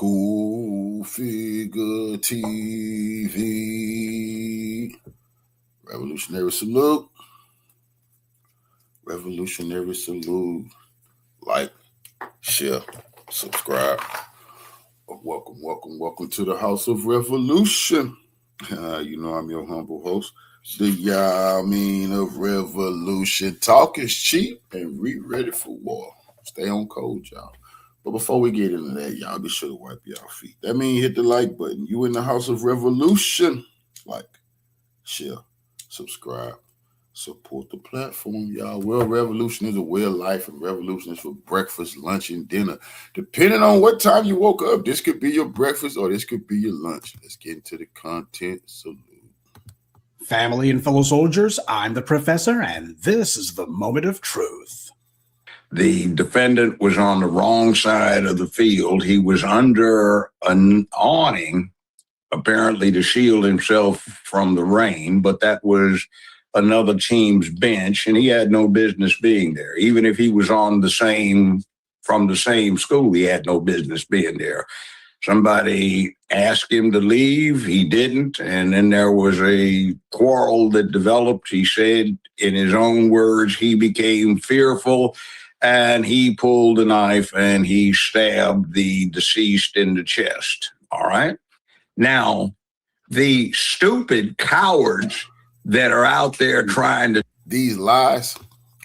Cool Figure TV. Revolutionary salute. Revolutionary salute. Like, share, subscribe. Welcome to the House of Revolution. You know I'm your humble host, the Yamin of Revolution. Talk is cheap and we ready for war. Stay on code, y'all. But before we get into that, y'all be sure to wipe y'all feet. That means hit the like button. You in the House of Revolution. Like, share, subscribe, support the platform, y'all. Well, revolution is a way of life, and revolution is for breakfast, lunch, and dinner. Depending on what time you woke up, this could be your breakfast or this could be your lunch. Let's get into the content. Salute. Family and fellow soldiers, I'm the professor, and this is the moment of truth. The defendant was on the wrong side of the field. He was under an awning, apparently to shield himself from the rain, but that was another team's bench, and he had no business being there. Even if he was from the same school, he had no business being there. Somebody asked him to leave. He didn't, and then there was a quarrel that developed. He said, in his own words, he became fearful, and he pulled a knife and he stabbed the deceased in the chest. All right. Now, the stupid cowards that are out there trying to. These lies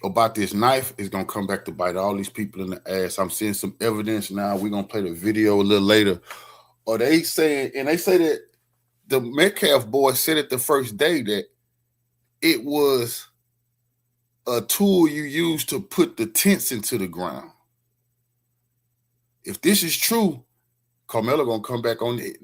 about this knife is going to come back to bite all these people in the ass. I'm seeing some evidence now. We're going to play the video a little later. Or they say that the Metcalf boy said it the first day that it was a tool you use to put the tents into the ground. If this is true, Carmelo gonna come back on it.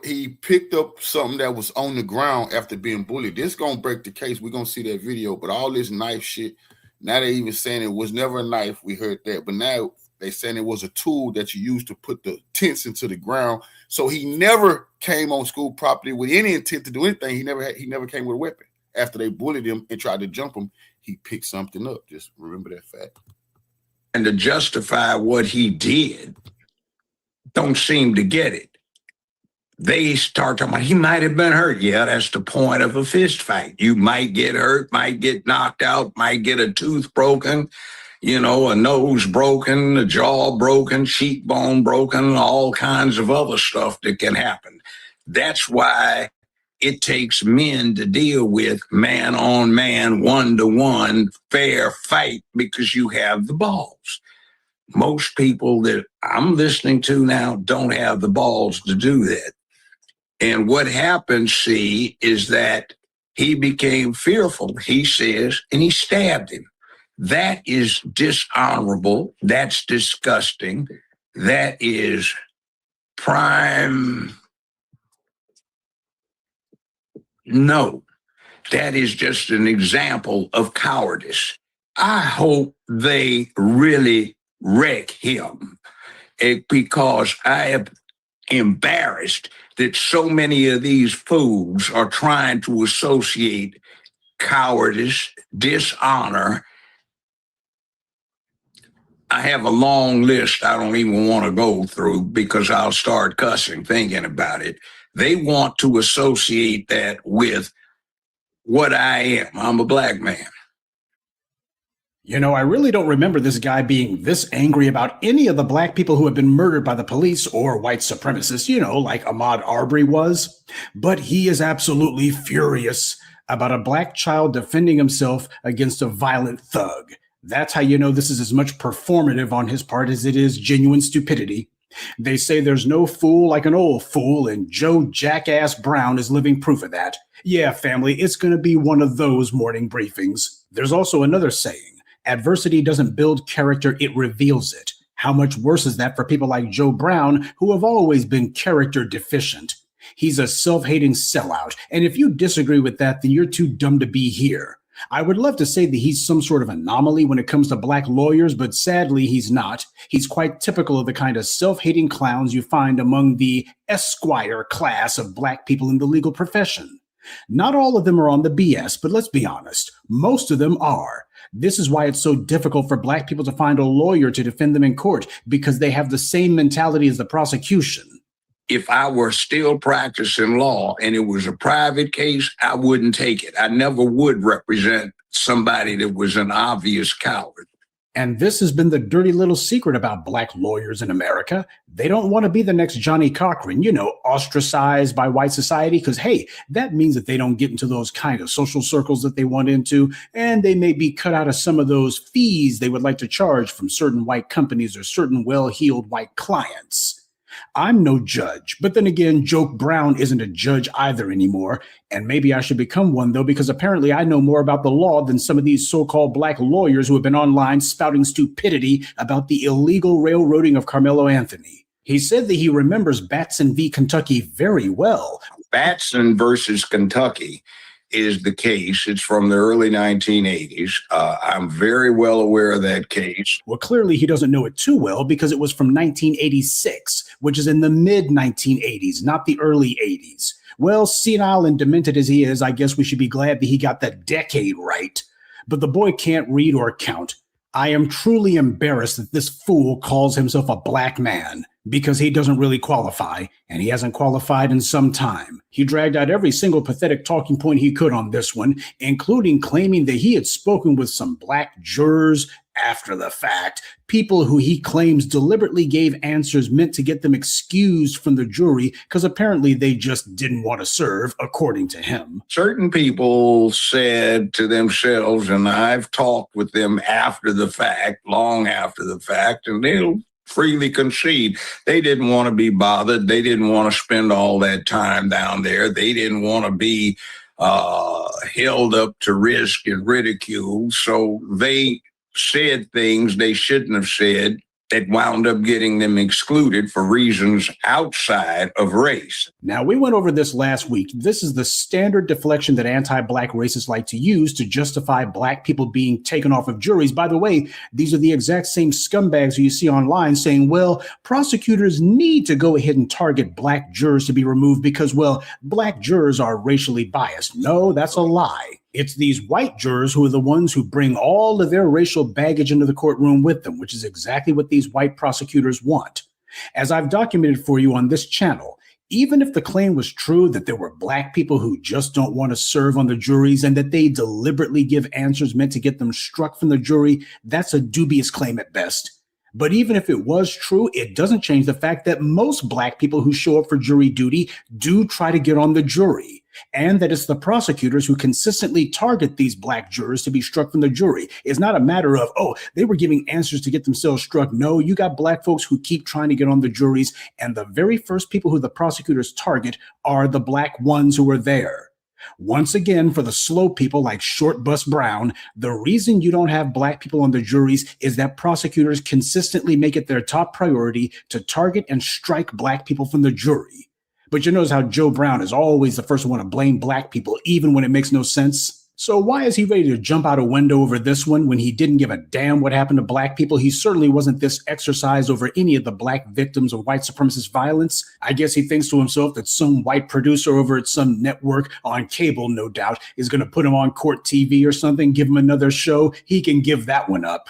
He picked up something that was on the ground after being bullied. This gonna break the case. We're gonna see that video. But all this knife shit, now they even saying it was never a knife. We heard that, but now they saying it was a tool that you use to put the tents into the ground. So he never came on school property with any intent to do anything. He never came with a weapon. After they bullied him and tried to jump him, he picked something up. Just remember that fact. And to justify what he did, don't seem to get it. They start talking about he might have been hurt. Yeah, that's the point of a fist fight. You might get hurt, might get knocked out, might get a tooth broken, a nose broken, a jaw broken, cheekbone broken, all kinds of other stuff that can happen. That's why it takes men to deal with man on man, 1-to-1 fair fight, because you have the balls. Most people that I'm listening to now don't have the balls to do that. And what happened, is that he became fearful, he says, and he stabbed him. That is dishonorable. That's disgusting. That is prime. No, that is just an example of cowardice. I hope they really wreck him, because I am embarrassed that so many of these fools are trying to associate cowardice, dishonor. I have a long list I don't even want to go through because I'll start cussing thinking about it. They want to associate that with what I am. I'm a black man. I really don't remember this guy being this angry about any of the black people who have been murdered by the police or white supremacists, like Ahmaud Arbery was. But he is absolutely furious about a black child defending himself against a violent thug. That's how you know this is as much performative on his part as it is genuine stupidity. They say there's no fool like an old fool, and Joe Jackass Brown is living proof of that. Yeah, family, it's going to be one of those morning briefings. There's also another saying, adversity doesn't build character, it reveals it. How much worse is that for people like Joe Brown, who have always been character deficient? He's a self-hating sellout, and if you disagree with that, then you're too dumb to be here. I would love to say that he's some sort of anomaly when it comes to black lawyers, but sadly he's not. He's quite typical of the kind of self-hating clowns you find among the Esquire class of black people in the legal profession. Not all of them are on the BS, but let's be honest, most of them are. This is why it's so difficult for black people to find a lawyer to defend them in court, because they have the same mentality as the prosecution. if I were still practicing law and it was a private case, I wouldn't take it. I never would represent somebody that was an obvious coward. And this has been the dirty little secret about black lawyers in America. They don't want to be the next Johnny Cochran, ostracized by white society, because, hey, that means that they don't get into those kind of social circles that they want into, and they may be cut out of some of those fees they would like to charge from certain white companies or certain well-heeled white clients. I'm no judge, but then again, Joke Brown isn't a judge either anymore, and maybe I should become one, though, because apparently I know more about the law than some of these so-called black lawyers who have been online spouting stupidity about the illegal railroading of Carmelo Anthony. He said that he remembers Batson v. Kentucky very well. Batson versus Kentucky is the case. It's from the early 1980s. I'm very well aware of that case. Well, clearly he doesn't know it too well because it was from 1986, which is in the mid-1980s, not the early 80s. Well, senile and demented as he is, I guess we should be glad that he got the decade right. But the boy can't read or count. I am truly embarrassed that this fool calls himself a black man, because he doesn't really qualify, and he hasn't qualified in some time. He dragged out every single pathetic talking point he could on this one, including claiming that he had spoken with some black jurors after the fact, people who he claims deliberately gave answers meant to get them excused from the jury because apparently they just didn't want to serve, according to him. Certain people said to themselves, and I've talked with them after the fact, long after the fact, and they'll freely concede they didn't want to be bothered. They didn't want to spend all that time down there. They didn't want to be held up to risk and ridicule. So they said things they shouldn't have said that wound up getting them excluded for reasons outside of race. Now, we went over this last week. This is the standard deflection that anti-black racists like to use to justify black people being taken off of juries. By the way, these are the exact same scumbags who you see online saying, well, prosecutors need to go ahead and target black jurors to be removed because, well, black jurors are racially biased. No, that's a lie. It's these white jurors who are the ones who bring all of their racial baggage into the courtroom with them, which is exactly what these white prosecutors want. As I've documented for you on this channel, even if the claim was true that there were black people who just don't want to serve on the juries and that they deliberately give answers meant to get them struck from the jury, that's a dubious claim at best. But even if it was true, it doesn't change the fact that most black people who show up for jury duty do try to get on the jury, and that it's the prosecutors who consistently target these black jurors to be struck from the jury. It's not a matter of, oh, they were giving answers to get themselves struck. No, you got black folks who keep trying to get on the juries, and the very first people who the prosecutors target are the black ones who are there. Once again, for the slow people like Short Bus Brown, the reason you don't have black people on the juries is that prosecutors consistently make it their top priority to target and strike black people from the jury. But you notice how Joe Brown is always the first one to blame black people, even when it makes no sense. So why is he ready to jump out a window over this one when he didn't give a damn what happened to black people? He certainly wasn't this exercised over any of the black victims of white supremacist violence. I guess he thinks to himself that some white producer over at some network on cable, no doubt, is going to put him on court TV or something, give him another show. He can give that one up.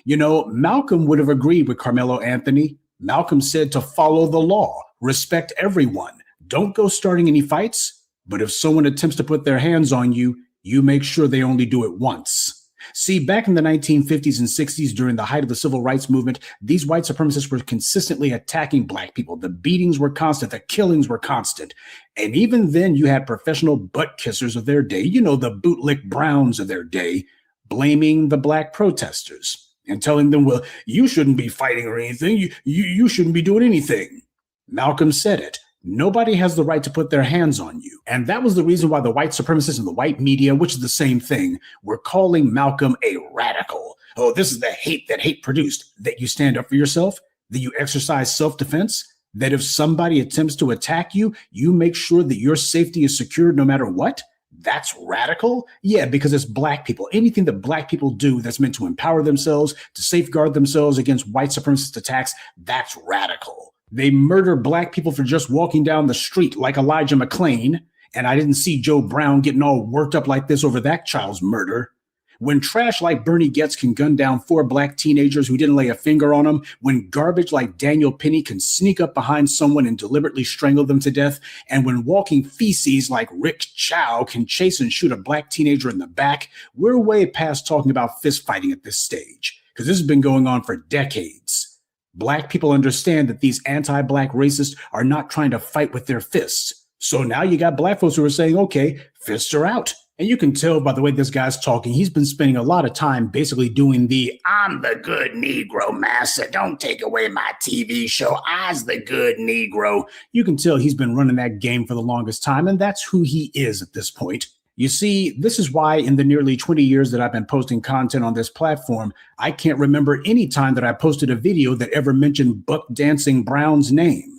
You know, Malcolm would have agreed with Carmelo Anthony. Malcolm said to follow the law, respect everyone. Don't go starting any fights, but if someone attempts to put their hands on you, you make sure they only do it once. See, back in the 1950s and 60s, during the height of the civil rights movement, these white supremacists were consistently attacking black people. The beatings were constant. The killings were constant. And even then, you had professional butt kissers of their day, you know, the bootlick Browns of their day, blaming the black protesters and telling them, well, you shouldn't be fighting or anything. You shouldn't be doing anything. Malcolm said it. Nobody has the right to put their hands on you. And that was the reason why the white supremacists and the white media, which is the same thing, were calling Malcolm a radical. Oh, this is the hate that hate produced, that you stand up for yourself, that you exercise self-defense, that if somebody attempts to attack you, you make sure that your safety is secured no matter what. That's radical? Yeah, because it's black people. Anything that black people do that's meant to empower themselves, to safeguard themselves against white supremacist attacks, that's radical. They murder black people for just walking down the street like Elijah McClain, and I didn't see Joe Brown getting all worked up like this over that child's murder. When trash like Bernie Goetz can gun down 4 black teenagers who didn't lay a finger on them, when garbage like Daniel Penny can sneak up behind someone and deliberately strangle them to death, and when walking feces like Rick Chow can chase and shoot a black teenager in the back, we're way past talking about fist fighting at this stage, because this has been going on for decades. Black people understand that these anti-black racists are not trying to fight with their fists. So now you got black folks who are saying, okay, fists are out. And you can tell by the way this guy's talking, he's been spending a lot of time basically doing the "I'm the good Negro, massa, don't take away my TV show, I's the good Negro." You can tell he's been running that game for the longest time, and that's who he is at this point. You see, this is why in the nearly 20 years that I've been posting content on this platform, I can't remember any time that I posted a video that ever mentioned Buck Dancing Brown's name.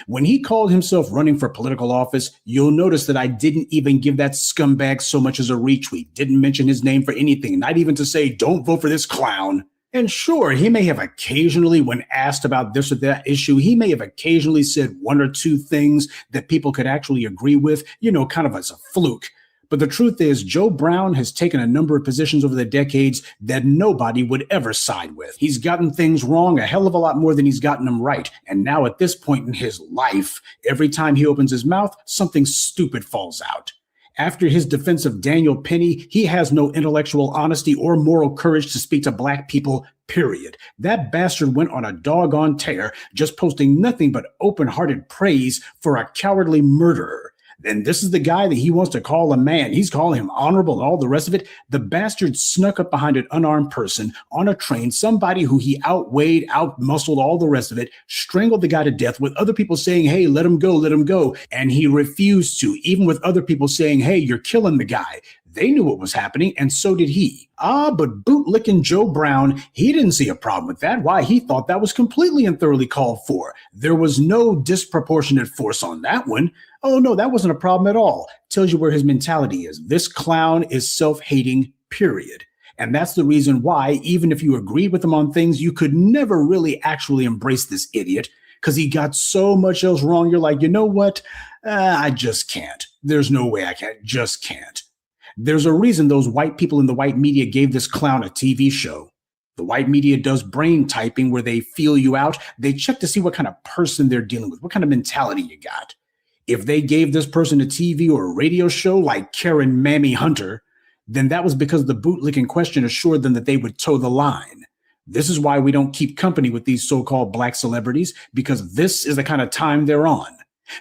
When he called himself running for political office, you'll notice that I didn't even give that scumbag so much as a retweet, didn't mention his name for anything, not even to say, don't vote for this clown. And sure, he may have occasionally, when asked about this or that issue, he may have occasionally said 1 or 2 things that people could actually agree with, kind of as a fluke. But the truth is, Joe Brown has taken a number of positions over the decades that nobody would ever side with. He's gotten things wrong a hell of a lot more than he's gotten them right. And now at this point in his life, every time he opens his mouth, something stupid falls out. After his defense of Daniel Penny, he has no intellectual honesty or moral courage to speak to black people, period. That bastard went on a doggone tear, just posting nothing but open-hearted praise for a cowardly murderer. And this is the guy that he wants to call a man. He's calling him honorable and all the rest of it. The bastard snuck up behind an unarmed person on a train, somebody who he outweighed, outmuscled, all the rest of it, strangled the guy to death with other people saying, hey, let him go, let him go. And he refused to, even with other people saying, hey, you're killing the guy. They knew what was happening, and so did he. But bootlicking Joe Brown, he didn't see a problem with that. Why? He thought that was completely and thoroughly called for. There was no disproportionate force on that one. Oh, no, that wasn't a problem at all. Tells you where his mentality is. This clown is self-hating, period. And that's the reason why, even if you agreed with him on things, you could never really actually embrace this idiot, because he got so much else wrong. You're like, you know what? I just can't. There's no way I can. Just can't. There's a reason those white people in the white media gave this clown a TV show. The white media does brain typing where they feel you out. They check to see what kind of person they're dealing with, what kind of mentality you got. If they gave this person a TV or a radio show like Karen Mammy Hunter, then that was because the bootlick in question assured them that they would toe the line. This is why we don't keep company with these so-called black celebrities, because this is the kind of time they're on.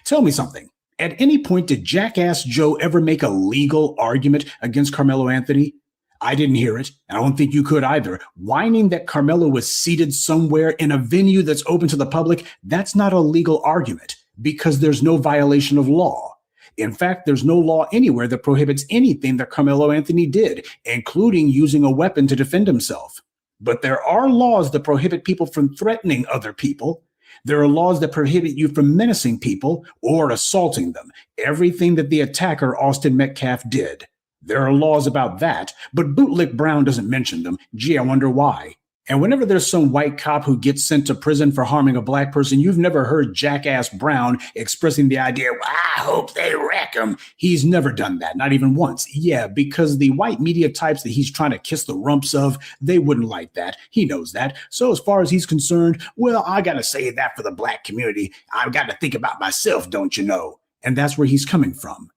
Tell me something. At any point, did Jackass Joe ever make a legal argument against Carmelo Anthony? I didn't hear it. I don't think you could either. Whining that Carmelo was seated somewhere in a venue that's open to the public, that's not a legal argument because there's no violation of law. In fact, there's no law anywhere that prohibits anything that Carmelo Anthony did, including using a weapon to defend himself. But there are laws that prohibit people from threatening other people. There are laws that prohibit you from menacing people or assaulting them. Everything that the attacker, Austin Metcalf, did. There are laws about that, but Bootlick Brown doesn't mention them. Gee, I wonder why. And whenever there's some white cop who gets sent to prison for harming a black person, you've never heard Jackass Brown expressing the idea, well, I hope they wreck him. He's never done that, not even once. Yeah, because the white media types that he's trying to kiss the rumps of, they wouldn't like that. He knows that. So as far as he's concerned, well, I got to say that for the black community. I've got to think about myself, don't you know? And that's where he's coming from.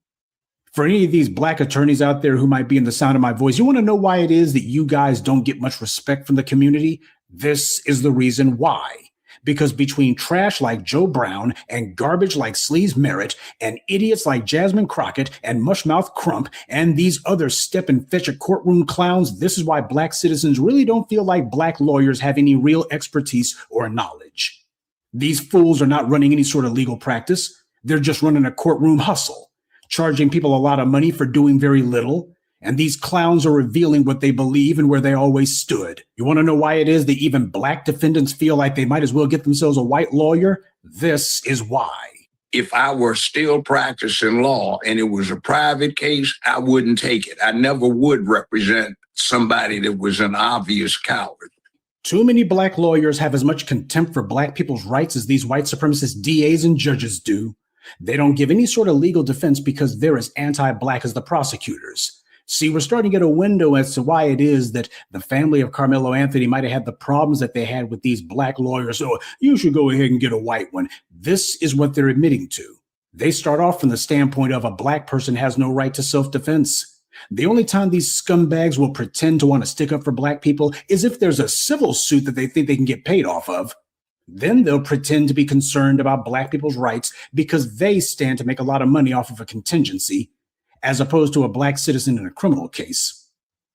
For any of these black attorneys out there who might be in the sound of my voice, you want to know why it is that you guys don't get much respect from the community? This is the reason why. Because between trash like Joe Brown and garbage like Sleaze Merritt and idiots like Jasmine Crockett and Mushmouth Crump and these other step and fetch a courtroom clowns, this is why black citizens really don't feel like black lawyers have any real expertise or knowledge. These fools are not running any sort of legal practice. They're just running a courtroom hustle, charging people a lot of money for doing very little. And these clowns are revealing what they believe and where they always stood. You want to know why it is that even black defendants feel like they might as well get themselves a white lawyer? This is why. If I were still practicing law and it was a private case, I wouldn't take it. I never would represent somebody that was an obvious coward. Too many black lawyers have as much contempt for black people's rights as these white supremacist DAs and judges do. They don't give any sort of legal defense because they're as anti-black as the prosecutors. See, we're starting to get a window as to why it is that the family of Carmelo Anthony might have had the problems that they had with these black lawyers. So you should go ahead and get a white one. This is what they're admitting to. They start off from the standpoint of a black person has no right to self-defense. The only time these scumbags will pretend to want to stick up for black people is if there's a civil suit that they think they can get paid off of. Then they'll pretend to be concerned about black people's rights because they stand to make a lot of money off of a contingency, as opposed to a black citizen in a criminal case.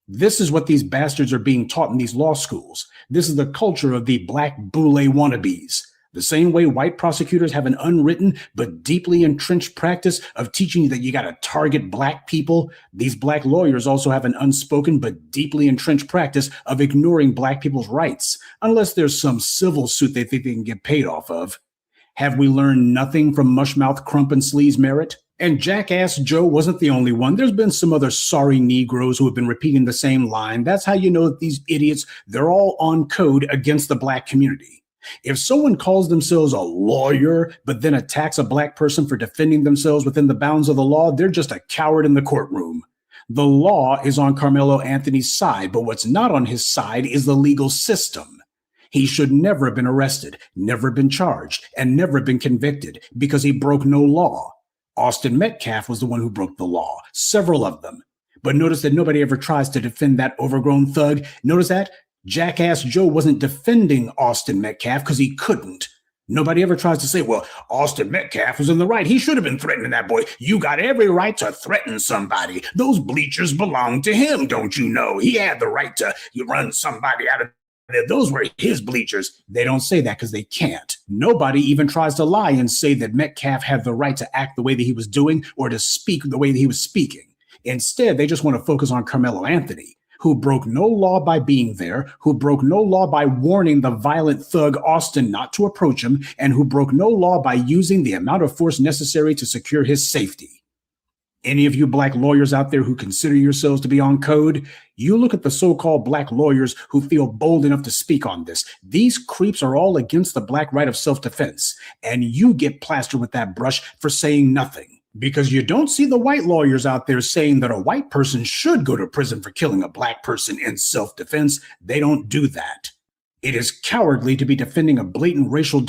This is what these bastards are being taught in these law schools. This is the culture of the black boule wannabes. The same way white prosecutors have an unwritten but deeply entrenched practice of teaching you that you got to target black people, these black lawyers also have an unspoken but deeply entrenched practice of ignoring black people's rights, unless there's some civil suit they think they can get paid off of. Have we learned nothing from Mushmouth Crump and Sleaze Merritt? And Jackass Joe wasn't the only one. There's been some other sorry Negroes who have been repeating the same line. That's how you know that these idiots, they're all on code against the black community. If someone calls themselves a lawyer, but then attacks a black person for defending themselves within the bounds of the law, they're just a coward in the courtroom. The law is on Carmelo Anthony's side, but what's not on his side is the legal system. He should never have been arrested, never been charged, and never been convicted because he broke no law. Austin Metcalf was the one who broke the law, several of them. But notice that nobody ever tries to defend that overgrown thug. Notice that Jackass Joe wasn't defending Austin Metcalf because he couldn't. Nobody ever tries to say, well, Austin Metcalf was in the right. He should have been threatening that boy. You got every right to threaten somebody. Those bleachers belong to him, don't you know? He had the right to run somebody out of there. Those were his bleachers. They don't say that because they can't. Nobody even tries to lie and say that Metcalf had the right to act the way that he was doing or to speak the way that he was speaking. Instead, they just want to focus on Carmelo Anthony, who broke no law by being there, who broke no law by warning the violent thug Austin not to approach him, and who broke no law by using the amount of force necessary to secure his safety. Any of you black lawyers out there who consider yourselves to be on code, you look at the so-called black lawyers who feel bold enough to speak on this. These creeps are all against the black right of self-defense, and you get plastered with that brush for saying nothing. Because you don't see the white lawyers out there saying that a white person should go to prison for killing a black person in self-defense. They don't do that. It is cowardly to be defending a blatant racial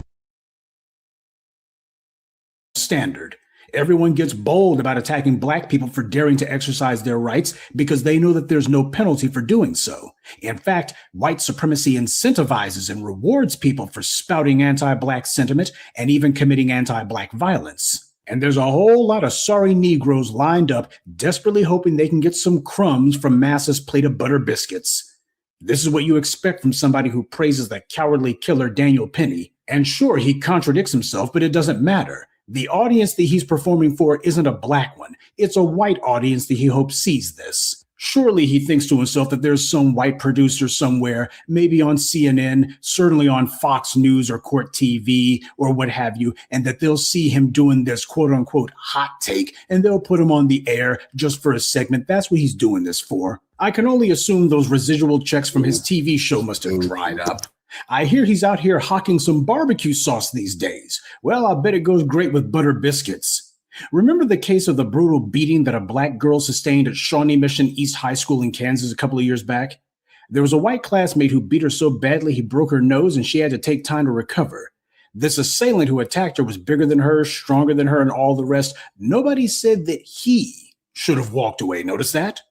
standard. Everyone gets bold about attacking black people for daring to exercise their rights because they know that there's no penalty for doing so. In fact, white supremacy incentivizes and rewards people for spouting anti-black sentiment and even committing anti-black violence. And there's a whole lot of sorry Negroes lined up, desperately hoping they can get some crumbs from Massa's plate of butter biscuits. This is what you expect from somebody who praises the cowardly killer Daniel Penny. And sure, he contradicts himself, but it doesn't matter. The audience that he's performing for isn't a black one. It's a white audience that he hopes sees this. Surely he thinks to himself that there's some white producer somewhere, maybe on CNN, certainly on Fox News or Court TV or what have you, and that they'll see him doing this quote unquote hot take and they'll put him on the air just for a segment. That's what he's doing this for. I can only assume those residual checks from his TV show must have dried up. I hear he's out here hawking some barbecue sauce these days. Well, I bet it goes great with butter biscuits. Remember the case of the brutal beating that a black girl sustained at Shawnee Mission East High School in Kansas a couple of years back? There was a white classmate who beat her so badly he broke her nose and she had to take time to recover. This assailant who attacked her was bigger than her, stronger than her, and all the rest. Nobody said that he should have walked away. Notice that?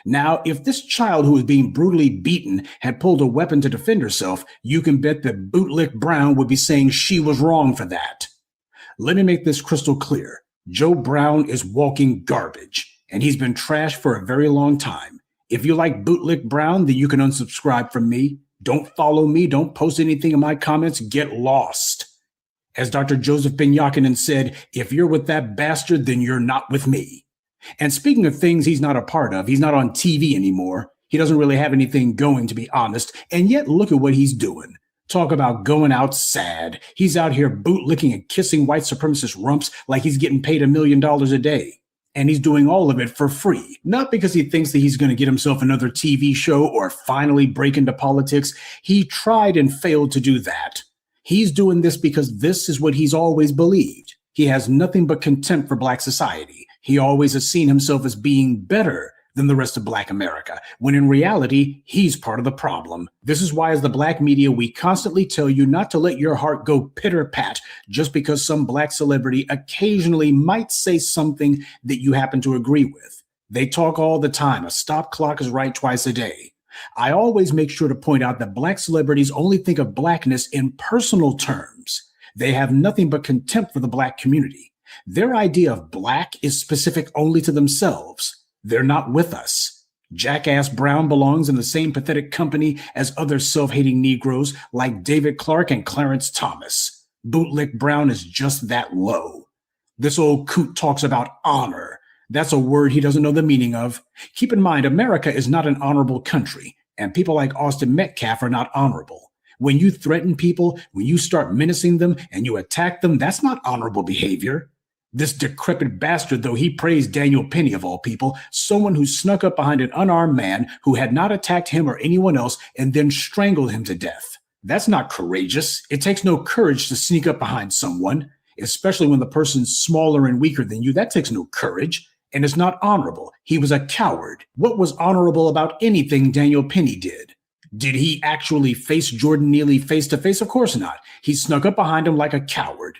Now, if this child who was being brutally beaten had pulled a weapon to defend herself, you can bet that Bootlick Brown would be saying she was wrong for that. Let me make this crystal clear. Joe Brown is walking garbage, and he's been trashed for a very long time. If you like Bootlick Brown, then you can unsubscribe from me. Don't follow me. Don't post anything in my comments. Get lost. As Dr. Joseph Ben-Jochannan said, if you're with that bastard, then you're not with me. And speaking of things he's not a part of, he's not on TV anymore. He doesn't really have anything going, to be honest. And yet, look at what he's doing. Talk about going out sad. He's out here bootlicking and kissing white supremacist rumps like he's getting paid $1 million a day. And he's doing all of it for free. Not because he thinks that he's going to get himself another TV show or finally break into politics. He tried and failed to do that. He's doing this because this is what he's always believed. He has nothing but contempt for black society. He always has seen himself as being better than the rest of Black America, when in reality, he's part of the problem. This is why, as the Black media, we constantly tell you not to let your heart go pitter-pat just because some Black celebrity occasionally might say something that you happen to agree with. They talk all the time. A stop clock is right twice a day. I always make sure to point out that Black celebrities only think of Blackness in personal terms. They have nothing but contempt for the Black community. Their idea of Black is specific only to themselves. They're not with us. Jackass Brown belongs in the same pathetic company as other self-hating Negroes like David Clark and Clarence Thomas. Bootlick Brown is just that low. This old coot talks about honor. That's a word he doesn't know the meaning of. Keep in mind, America is not an honorable country, and people like Austin Metcalf are not honorable. When you threaten people, when you start menacing them and you attack them, that's not honorable behavior. This decrepit bastard, though, he praised Daniel Penny of all people, someone who snuck up behind an unarmed man who had not attacked him or anyone else and then strangled him to death. That's not courageous. It takes no courage to sneak up behind someone, especially when the person's smaller and weaker than you. That takes no courage, and it's not honorable. He was a coward. What was honorable about anything Daniel Penny did? Did he actually face Jordan Neely face to face? Of course not. He snuck up behind him like a coward.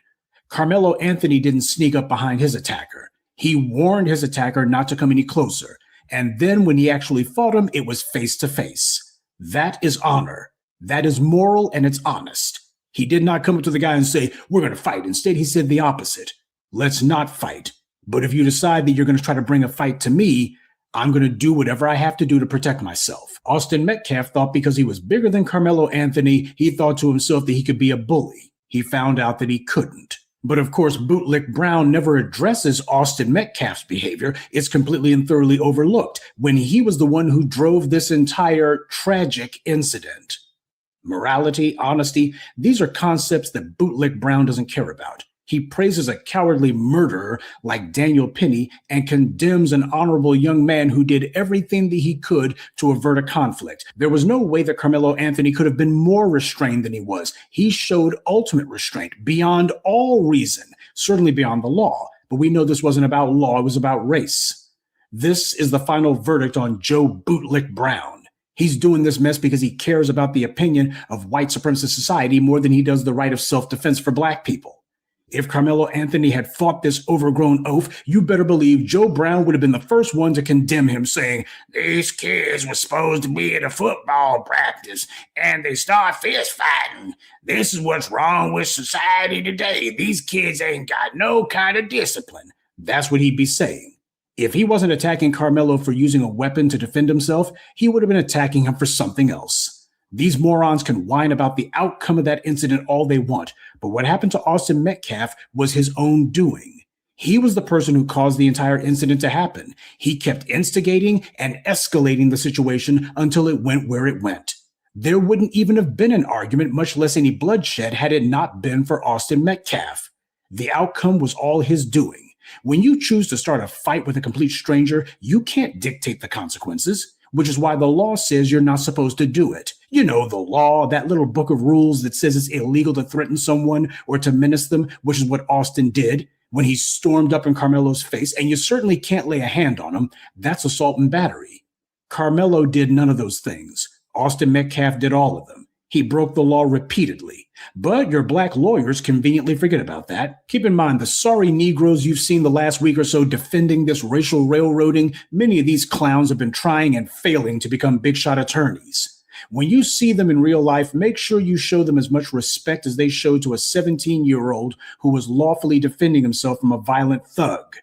Carmelo Anthony didn't sneak up behind his attacker. He warned his attacker not to come any closer. And then when he actually fought him, it was face to face. That is honor. That is moral, and it's honest. He did not come up to the guy and say, "We're going to fight." Instead, he said the opposite. "Let's not fight. But if you decide that you're going to try to bring a fight to me, I'm going to do whatever I have to do to protect myself." Austin Metcalf thought because he was bigger than Carmelo Anthony, he thought to himself that he could be a bully. He found out that he couldn't. But of course, Bootlick Brown never addresses Austin Metcalf's behavior. It's completely and thoroughly overlooked when he was the one who drove this entire tragic incident. Morality, honesty, these are concepts that Bootlick Brown doesn't care about. He praises a cowardly murderer like Daniel Penny and condemns an honorable young man who did everything that he could to avert a conflict. There was no way that Carmelo Anthony could have been more restrained than he was. He showed ultimate restraint beyond all reason, certainly beyond the law. But we know this wasn't about law, it was about race. This is the final verdict on Joe Bootlick Brown. He's doing this mess because he cares about the opinion of white supremacist society more than he does the right of self-defense for Black people. If Carmelo Anthony had fought this overgrown oaf, you better believe Joe Brown would have been the first one to condemn him, saying, "These kids were supposed to be at a football practice, and they start fist fighting. This is what's wrong with society today. These kids ain't got no kind of discipline." That's what he'd be saying. If he wasn't attacking Carmelo for using a weapon to defend himself, he would have been attacking him for something else. These morons can whine about the outcome of that incident all they want, but what happened to Austin Metcalf was his own doing. He was the person who caused the entire incident to happen. He kept instigating and escalating the situation until it went where it went. There wouldn't even have been an argument, much less any bloodshed, had it not been for Austin Metcalf. The outcome was all his doing. When you choose to start a fight with a complete stranger, you can't dictate the consequences, which is why the law says you're not supposed to do it. You know, the law, that little book of rules that says it's illegal to threaten someone or to menace them, which is what Austin did when he stormed up in Carmelo's face, and you certainly can't lay a hand on him. That's assault and battery. Carmelo did none of those things. Austin Metcalf did all of them. He broke the law repeatedly. But your Black lawyers conveniently forget about that. Keep in mind, the sorry Negroes you've seen the last week or so defending this racial railroading, many of these clowns have been trying and failing to become big shot attorneys. When you see them in real life, make sure you show them as much respect as they showed to a 17-year-old who was lawfully defending himself from a violent thug.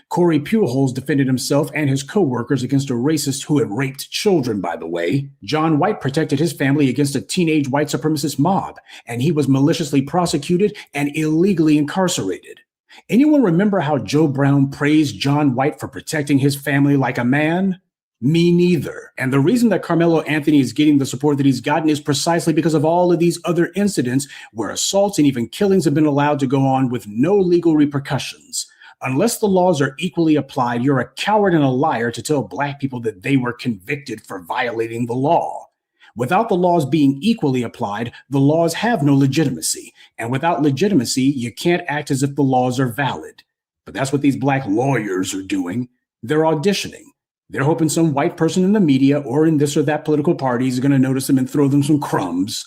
Corey Pujols defended himself and his co-workers against a racist who had raped children, by the way. John White protected his family against a teenage white supremacist mob, and he was maliciously prosecuted and illegally incarcerated. Anyone remember how Joe Brown praised John White for protecting his family like a man? Me neither. And the reason that Carmelo Anthony is getting the support that he's gotten is precisely because of all of these other incidents where assaults and even killings have been allowed to go on with no legal repercussions. Unless the laws are equally applied, you're a coward and a liar to tell Black people that they were convicted for violating the law. Without the laws being equally applied, the laws have no legitimacy. And without legitimacy, you can't act as if the laws are valid. But that's what these Black lawyers are doing. They're auditioning. They're hoping some white person in the media or in this or that political party is going to notice them and throw them some crumbs.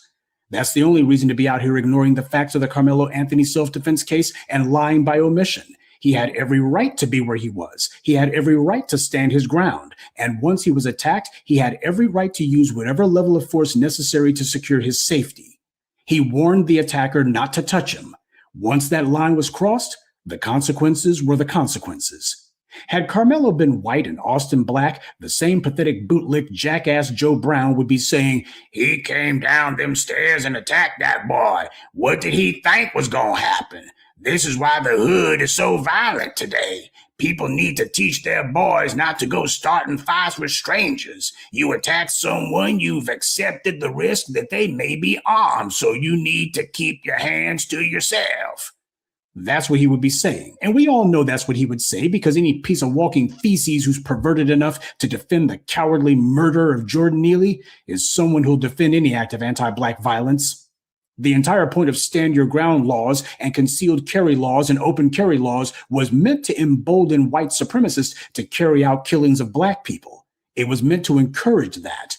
That's the only reason to be out here ignoring the facts of the Carmelo Anthony self-defense case and lying by omission. He had every right to be where he was. He had every right to stand his ground. And once he was attacked, he had every right to use whatever level of force necessary to secure his safety. He warned the attacker not to touch him. Once that line was crossed, the consequences were the consequences. Had Carmelo been white and Austin black, the same pathetic bootlick jackass Joe Brown would be saying, "He came down them stairs and attacked that boy. What did he think was gonna happen? This is why the hood is so violent today. People need to teach their boys not to go starting fights with strangers. You attack someone, you've accepted the risk that they may be armed, so you need to keep your hands to yourself." That's what he would be saying. And we all know that's what he would say because any piece of walking feces who's perverted enough to defend the cowardly murder of Jordan Neely is someone who'll defend any act of anti-black violence. The entire point of stand your ground laws and concealed carry laws and open carry laws was meant to embolden white supremacists to carry out killings of black people. It was meant to encourage that.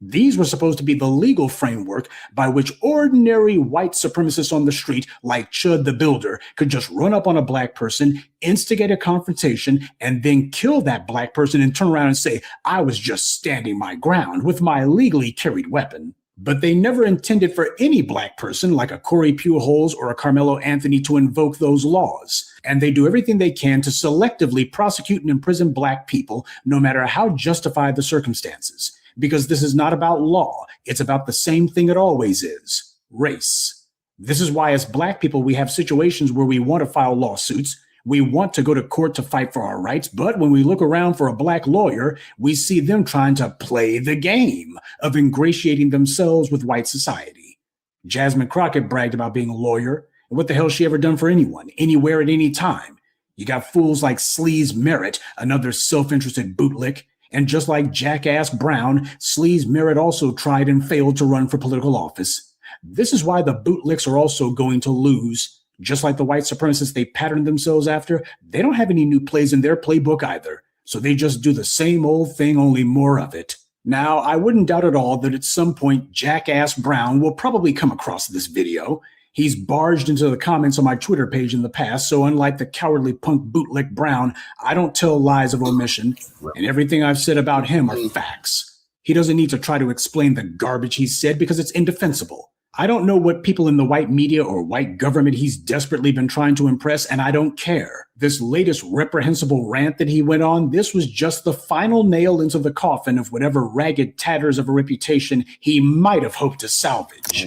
These were supposed to be the legal framework by which ordinary white supremacists on the street, like Chud the Builder, could just run up on a black person, instigate a confrontation, and then kill that black person and turn around and say, "I was just standing my ground with my legally carried weapon." But they never intended for any black person like a Corey Pujols or a Carmelo Anthony to invoke those laws. And they do everything they can to selectively prosecute and imprison black people, no matter how justified the circumstances. Because this is not about law. It's about the same thing it always is: race. This is why as black people, we have situations where we want to file lawsuits. We want to go to court to fight for our rights. But when we look around for a black lawyer, we see them trying to play the game of ingratiating themselves with white society. Jasmine Crockett bragged about being a lawyer. And what the hell has she ever done for anyone, anywhere, at any time? You got fools like Sleaze Merritt, another self-interested bootlick. And just like Jackass Brown, Sleaze Merritt also tried and failed to run for political office. This is why the bootlicks are also going to lose. Just like the white supremacists they patterned themselves after, they don't have any new plays in their playbook either. So they just do the same old thing, only more of it. Now, I wouldn't doubt at all that at some point Jackass Brown will probably come across this video. He's barged into the comments on my Twitter page in the past, so unlike the cowardly punk bootlick Brown, I don't tell lies of omission, and everything I've said about him are facts. He doesn't need to try to explain the garbage he said because it's indefensible. I don't know what people in the white media or white government he's desperately been trying to impress, and I don't care. This latest reprehensible rant that he went on, this was just the final nail into the coffin of whatever ragged tatters of a reputation he might have hoped to salvage.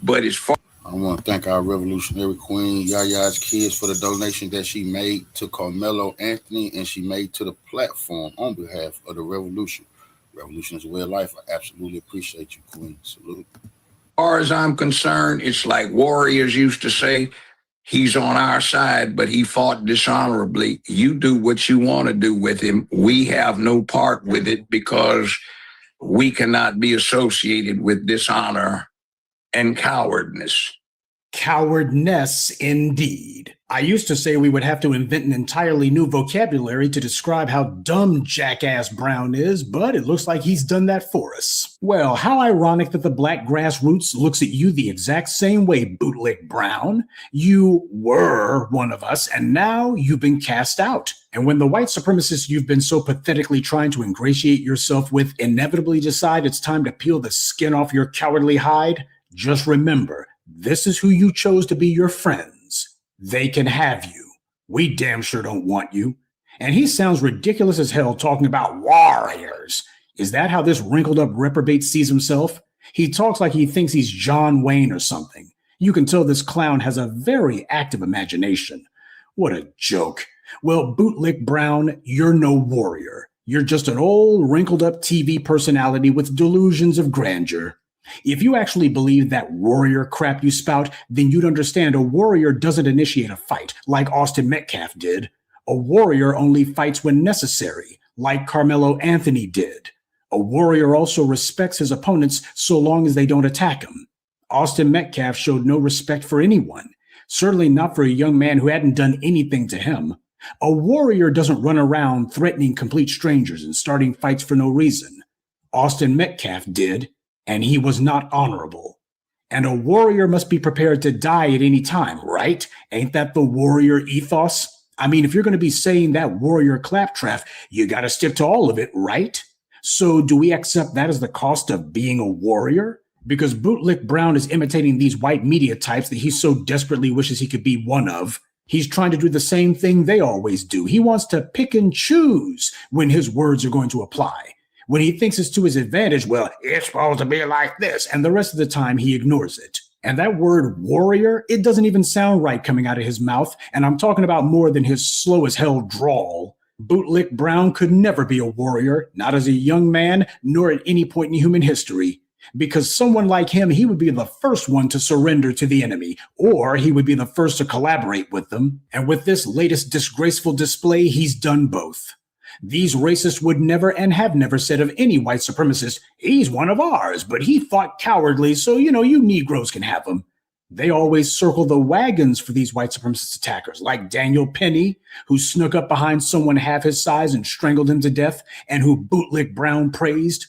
But it's far. I want to thank our revolutionary queen, Yaya's kids, for the donation that she made to Carmelo Anthony and she made to the platform on behalf of the revolution. Revolution is a way of life. I absolutely appreciate you, queen. Salute. As far as I'm concerned, it's like warriors used to say, he's on our side, but he fought dishonorably. You do what you want to do with him. We have no part with it because we cannot be associated with dishonor and cowardness. Cowardness, indeed. I used to say we would have to invent an entirely new vocabulary to describe how dumb Jackass Brown is, but it looks like he's done that for us. Well, how ironic that the black grassroots looks at you the exact same way, bootlick Brown. You were one of us, and now you've been cast out. And when the white supremacists you've been so pathetically trying to ingratiate yourself with inevitably decide it's time to peel the skin off your cowardly hide, just remember, this is who you chose to be your friends. They can have you. We damn sure don't want you. And he sounds ridiculous as hell talking about warriors. Is that how this wrinkled up reprobate sees himself? He talks like he thinks he's John Wayne or something. You can tell this clown has a very active imagination. What a joke. Well, bootlick Brown, you're no warrior. You're just an old wrinkled up TV personality with delusions of grandeur. If you actually believe that warrior crap you spout, then you'd understand a warrior doesn't initiate a fight like Austin Metcalf did. A warrior only fights when necessary, like Carmelo Anthony did. A warrior also respects his opponents so long as they don't attack him. Austin Metcalf showed no respect for anyone, certainly not for a young man who hadn't done anything to him. A warrior doesn't run around threatening complete strangers and starting fights for no reason. Austin Metcalf did, and he was not honorable. And a warrior must be prepared to die at any time, right? Ain't that the warrior ethos? I mean, if you're going to be saying that warrior claptrap, you got to stick to all of it, right? So do we accept that as the cost of being a warrior? Because Bootlick Brown is imitating these white media types that he so desperately wishes he could be one of. He's trying to do the same thing they always do. He wants to pick and choose when his words are going to apply. When he thinks it's to his advantage, well, it's supposed to be like this, and the rest of the time he ignores it. And that word warrior, it doesn't even sound right coming out of his mouth, and I'm talking about more than his slow as hell drawl. Bootlick Brown could never be a warrior, not as a young man, nor at any point in human history. Because someone like him, he would be the first one to surrender to the enemy, or he would be the first to collaborate with them. And with this latest disgraceful display, he's done both. These racists would never and have never said of any white supremacist, he's one of ours, but he fought cowardly, so, you Negroes can have him. They always circle the wagons for these white supremacist attackers, like Daniel Penny, who snuck up behind someone half his size and strangled him to death, and who Bootlick Brown praised.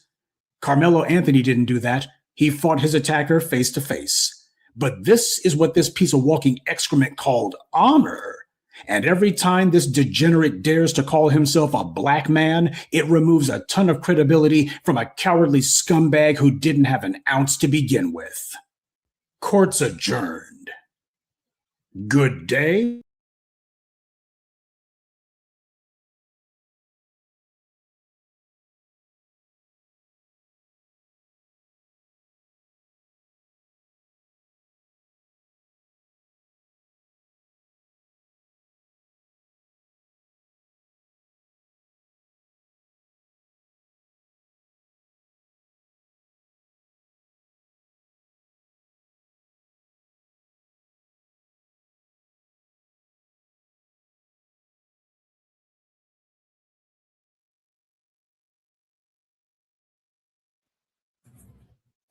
Carmelo Anthony didn't do that. He fought his attacker face to face. But this is what this piece of walking excrement called honor. And every time this degenerate dares to call himself a black man, it removes a ton of credibility from a cowardly scumbag who didn't have an ounce to begin with. Court's adjourned. Good day.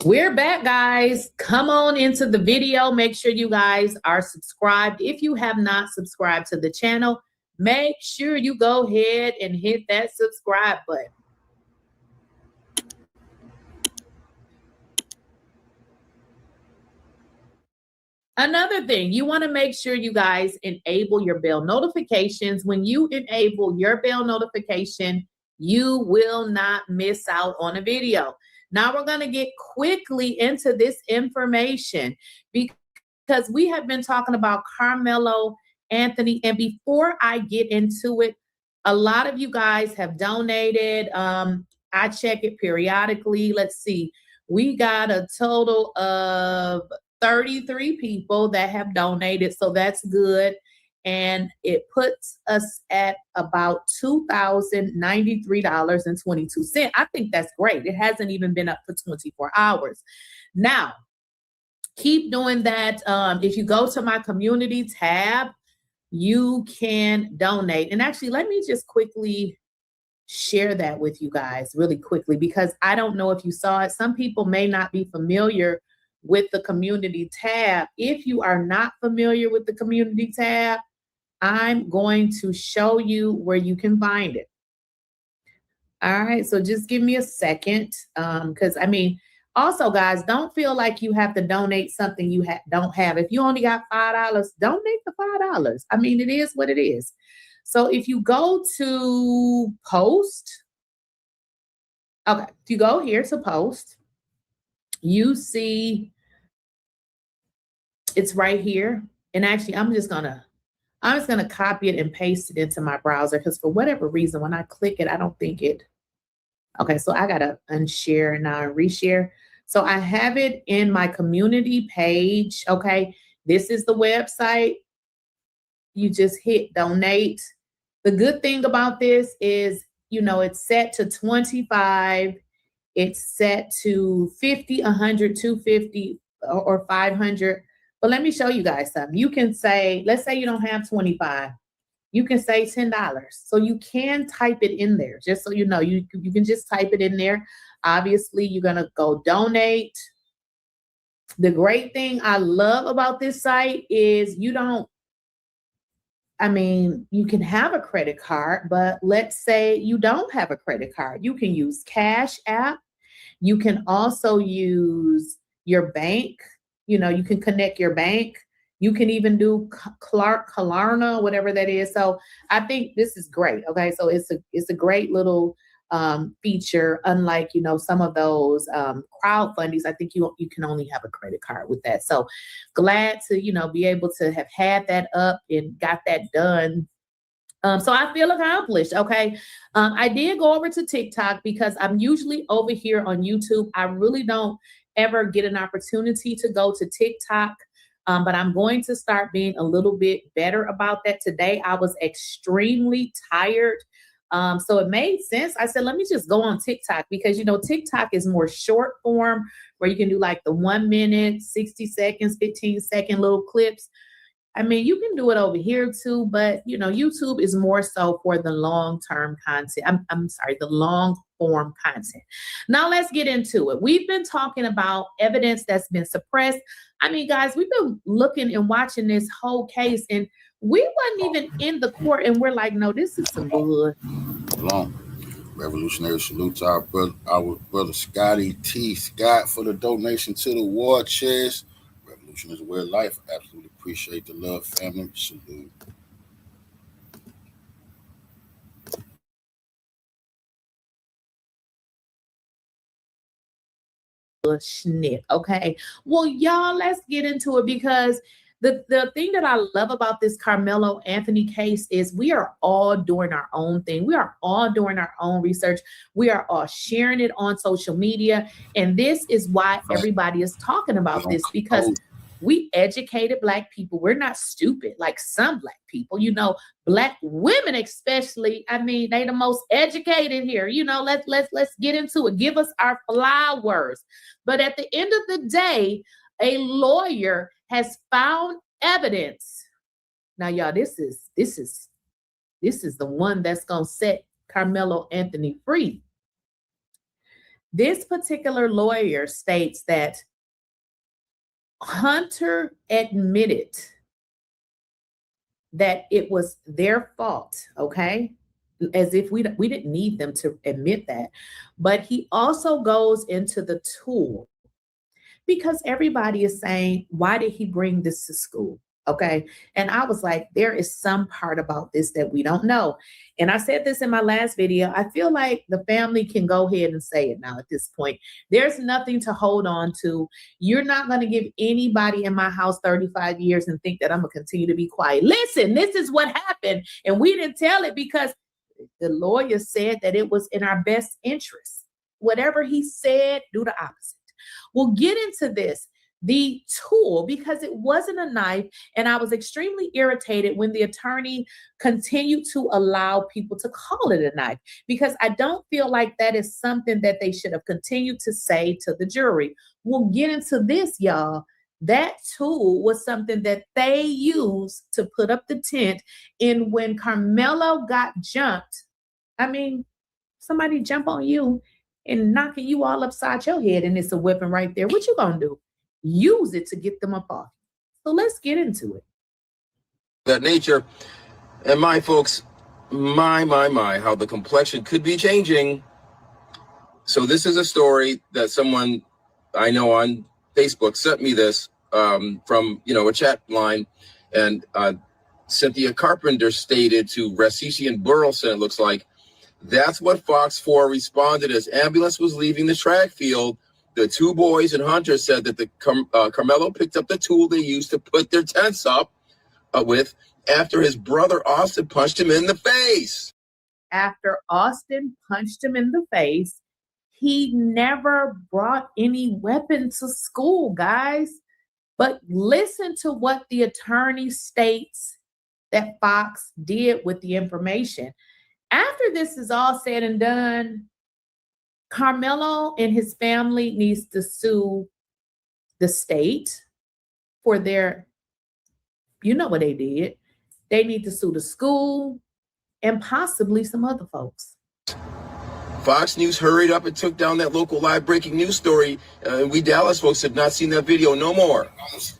We're back, guys. Come on into the video. Make sure you guys are subscribed. If you have not subscribed to the channel, make sure you go ahead and hit that subscribe button. Another thing, you want to make sure you guys enable your bell notifications. When you enable your bell notification, you will not miss out on a video. Now we're going to get quickly into this information because we have been talking about Carmelo Anthony. And before I get into it, a lot of you guys have donated. I check it periodically. Let's see. We got a total of 33 people that have donated. So that's good. And it puts us at about $2,093.22. I think that's great. It hasn't even been up for 24 hours. Now, keep doing that. If you go to my community tab, you can donate. And actually, let me just quickly share that with you guys really quickly, because I don't know if you saw it. Some people may not be familiar with the community tab. If you are not familiar with the community tab, I'm going to show you where you can find it. All right, so just give me a second, because also, guys, don't feel like you have to donate something you don't have. If you only got $5, donate the $5. It is what it is. So if you go to post, okay, if you go here to post, you see it's right here. And actually, I'm just gonna copy it and paste it into my browser, because for whatever reason, when I click it, I don't think it. Okay, so I gotta unshare now and reshare. So I have it in my community page. Okay, this is the website. You just hit donate. The good thing about this is, it's set to 25. It's set to 50, 100, 250, or 500. But let me show you guys something. You can say, let's say you don't have 25. You can say $10. So you can type it in there, just so you know. You can just type it in there. Obviously, you're going to go donate. The great thing I love about this site is I mean, you can have a credit card, but let's say you don't have a credit card. You can use Cash App. You can also use your bank. You know, you can connect your bank. You can even do Klarna, whatever that is. So I think this is great. Okay, so it's a great little feature. Unlike, you know, some of those crowdfundings, I think you can only have a credit card with that. So glad to, you know, be able to have had that up and got that done. So I feel accomplished. Okay. I did go over to TikTok because I'm usually over here on YouTube. I really don't ever get an opportunity to go to TikTok. But I'm going to start being a little bit better about that. Today, I was extremely tired. So it made sense. I said, let me just go on TikTok because, you know, TikTok is more short form where you can do like the 1 minute, 60 seconds, 15-second little clips. I mean, you can do it over here too, but you know, YouTube is more so for the long-term content. I'm sorry, the long form content. Now let's get into it. We've been talking about evidence that's been suppressed. I mean, guys, we've been looking and watching this whole case and we wasn't even in the court and we're like, no, this is some bull. Long. Revolutionary salute to our brother Scotty T. Scott for the donation to the war chest. Revolution is a way of life. Absolutely appreciate the love, family. Salute. Snip. Okay. Well, y'all, let's get into it because the thing that I love about this Carmelo Anthony case is we are all doing our own thing. We are all doing our own research. We are all sharing it on social media. And this is why everybody is talking about this because we educated Black people. We're not stupid like some Black people. You know, Black women especially. I mean, they the most educated here. You know, let's get into it. Give us our flowers. But at the end of the day, a lawyer has found evidence. Now, y'all, this is the one that's gonna set Carmelo Anthony free. This particular lawyer states that Hunter admitted that it was their fault, okay? As if we didn't need them to admit that. But he also goes into the tool because everybody is saying, why did he bring this to school? Okay. And I was like, there is some part about this that we don't know. And I said this in my last video. I feel like the family can go ahead and say it now at this point. There's nothing to hold on to. You're not going to give anybody in my house 35 years and think that I'm going to continue to be quiet. Listen, this is what happened. And we didn't tell it because the lawyer said that it was in our best interest. Whatever he said, do the opposite. We'll get into this. The tool, because it wasn't a knife, and I was extremely irritated when the attorney continued to allow people to call it a knife, because I don't feel like that is something that they should have continued to say to the jury. We'll get into this, y'all. That tool was something that they used to put up the tent, and when Carmelo got jumped, I mean, somebody jump on you and knocking you all upside your head, and it's a weapon right there. What you gonna do? Use it to get them up off. So let's get into it. That nature. And my folks, my, how the complexion could be changing. So this is a story that someone I know on Facebook sent me this from, a chat line. And Cynthia Carpenter stated to Rassisi and Burleson, it looks like, that's what Fox 4 responded as ambulance was leaving the track field. The two boys and Hunter said that Carmelo picked up the tool they used to put their tents up with after his brother Austin punched him in the face. After Austin punched him in the face, he never brought any weapon to school, guys. But listen to what the attorney states that Fox did with the information. After this is all said and done, Carmelo and his family needs to sue the state for their, you know what they did. They need to sue the school and possibly some other folks. Fox News hurried up and took down that local live breaking news story. We Dallas folks have not seen that video no more.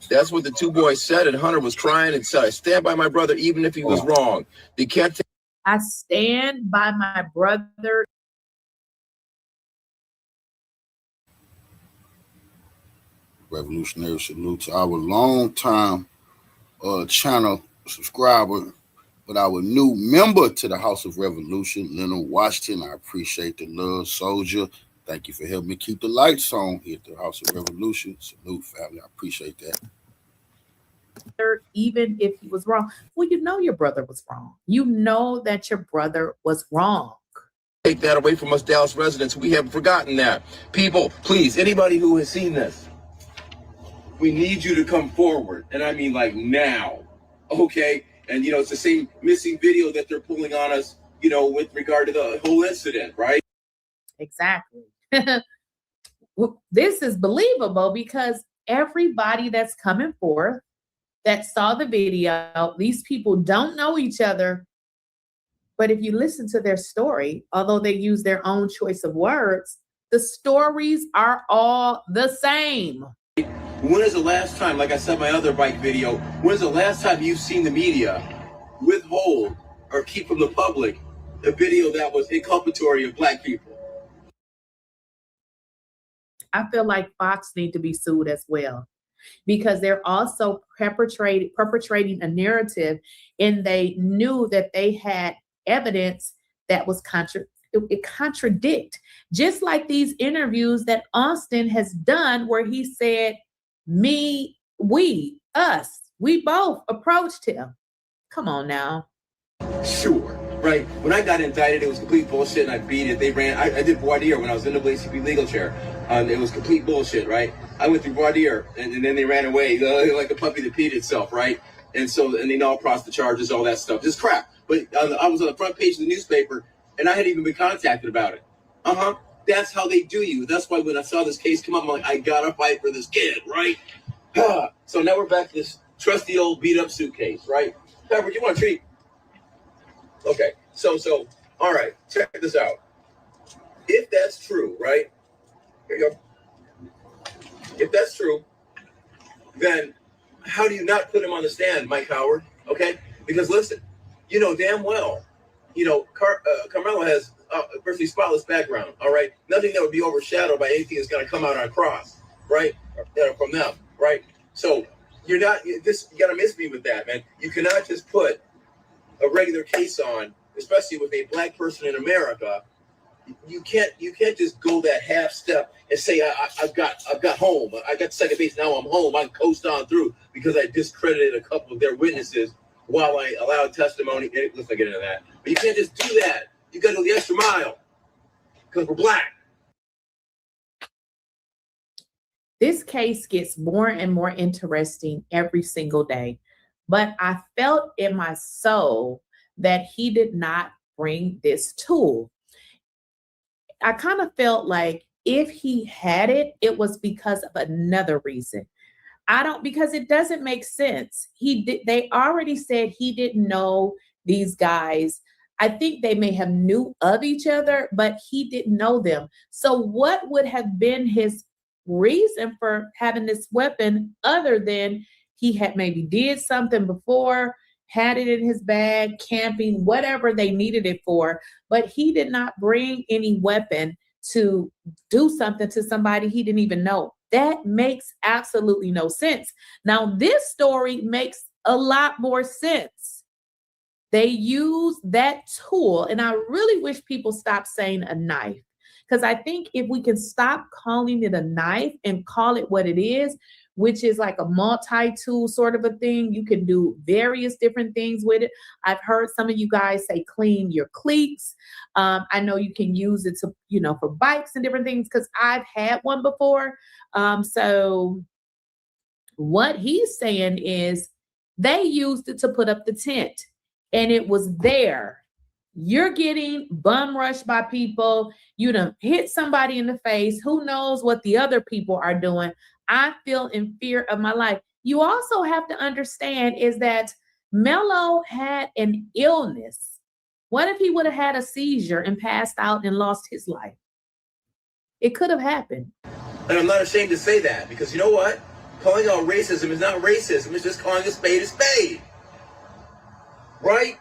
That's what the two boys said, and Hunter was crying and said, "I stand by my brother even if he was wrong." They can't take I stand by my brother. Revolutionary salute to our long-time channel subscriber, but our new member to the House of Revolution, Leonard Washington. I appreciate the love, soldier. Thank you for helping me keep the lights on here at the House of Revolution. Salute, family. I appreciate that. Even if he was wrong. Well, you know your brother was wrong. You know that your brother was wrong. Take that away from us Dallas residents. We haven't forgotten that. People, please, anybody who has seen this, we need you to come forward. And I mean like now, okay? And, it's the same missing video that they're pulling on us, with regard to the whole incident, right? Exactly. This is believable because everybody that's coming forth that saw the video, these people don't know each other. But if you listen to their story, although they use their own choice of words, the stories are all the same. When is the last time, like I said in my other bike video, when is the last time you've seen the media withhold or keep from the public a video that was inculpatory of Black people? I feel like Fox need to be sued as well, because they're also perpetrating a narrative, and they knew that they had evidence that was contradict. Just like these interviews that Austin has done where he said, me, we, us, we both approached him. Come on now. Sure, right? When I got indicted, it was complete bullshit and I beat it. They ran, I did voir dire when I was in the NAACP legal chair. It was complete bullshit, right? I went through voir dire and then they ran away like a puppy that peed itself, right? And they all crossed the charges, all that stuff. Just crap. But I was on the front page of the newspaper and I hadn't even been contacted about it. That's how they do you. That's why when I saw this case come up, I'm like, I gotta fight for this kid, right? So now we're back to this trusty old beat up suitcase, right? Pepper, you want a treat? Okay, so, all right, check this out. If that's true, right? Here you go. If that's true, then how do you not put him on the stand, Mike Howard? Okay, because listen, you know damn well, Carmelo has virtually spotless background. All right, nothing that would be overshadowed by anything that's going to come out on cross, right? From them, right? So you gotta miss me with that, man. You cannot just put a regular case on, especially with a Black person in America. You can't just go that half step and say I've got home. I got second base, now I'm home. I can coast on through because I discredited a couple of their witnesses while I allowed testimony. Let's not get into that. But you can't just do that. You got to go the extra mile because we're Black. This case gets more and more interesting every single day. But I felt in my soul that he did not bring this tool. I kind of felt like if he had it, it was because of another reason. Because it doesn't make sense. They already said he didn't know these guys. I think they may have knew of each other, but he didn't know them. So what would have been his reason for having this weapon other than he had maybe did something before, had it in his bag, camping, whatever they needed it for, but he did not bring any weapon to do something to somebody he didn't even know. That makes absolutely no sense. Now, this story makes a lot more sense. They use that tool, and I really wish people stop saying a knife, because I think if we can stop calling it a knife and call it what it is, which is like a multi-tool sort of a thing. You can do various different things with it. I've heard some of you guys say clean your cleats. I know you can use it to, for bikes and different things because I've had one before. So what he's saying is they used it to put up the tent and it was there. You're getting bum rushed by people. You done hit somebody in the face. Who knows what the other people are doing? I feel in fear of my life. You also have to understand is that Melo had an illness What if he would have had a seizure and passed out and lost his life? It could have happened. And I'm not ashamed to say that, because you know what? Calling out racism is not racism. It's just calling a spade, right?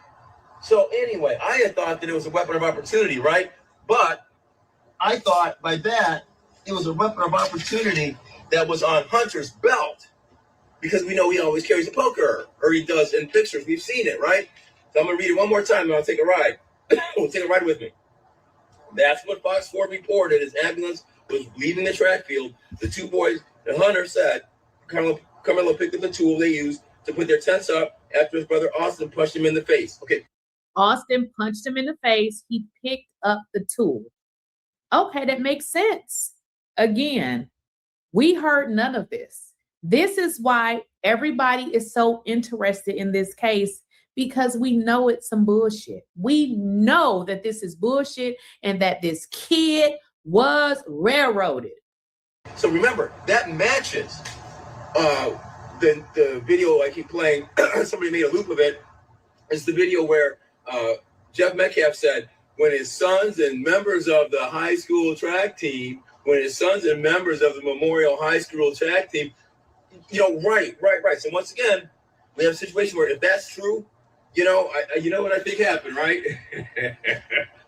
So anyway, I had thought that it was a weapon of opportunity, right? But I thought by that, it was a weapon of opportunity that was on Hunter's belt, because we know he always carries a poker, or he does in pictures. We've seen it, right? So I'm going to read it one more time, and I'll take a ride. Take a ride with me. That's what Fox 4 reported as ambulance was leaving the track field. The two boys, and Hunter said, Carmelo picked up the tool they used to put their tents up after his brother Austin punched him in the face. Okay. Austin punched him in the face. He picked up the tool. Okay, that makes sense. Again, we heard none of this. This is why everybody is so interested in this case, because we know it's some bullshit. We know that this is bullshit and that this kid was railroaded. So remember, that matches the video I keep playing. Somebody made a loop of it. It's the video where Jeff Metcalf said, when his sons and members of the high school track team, when his sons and members of the Memorial High School track team, right. So once again, we have a situation where if that's true, you know what I think happened, right?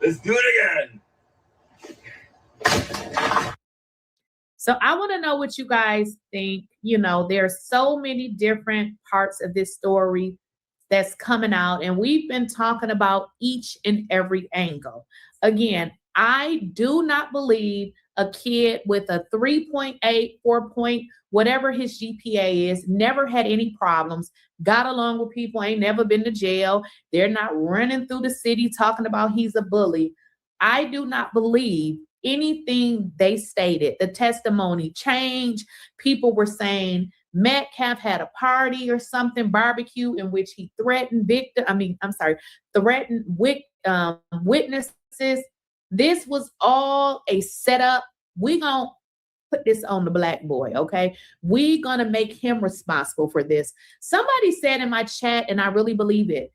Let's do it again. So I want to know what you guys think. There's so many different parts of this story that's coming out, and we've been talking about each and every angle. Again, I do not believe a kid with a 3.8, 4 point, whatever his GPA is, never had any problems, got along with people, ain't never been to jail. They're not running through the city talking about he's a bully. I do not believe anything they stated. The testimony changed. People were saying Metcalf had a party or something, barbecue, in which he threatened witnesses. This was all a setup. We gonna put this on the black boy, okay? We gonna make him responsible for this. Somebody said in my chat, and I really believe it,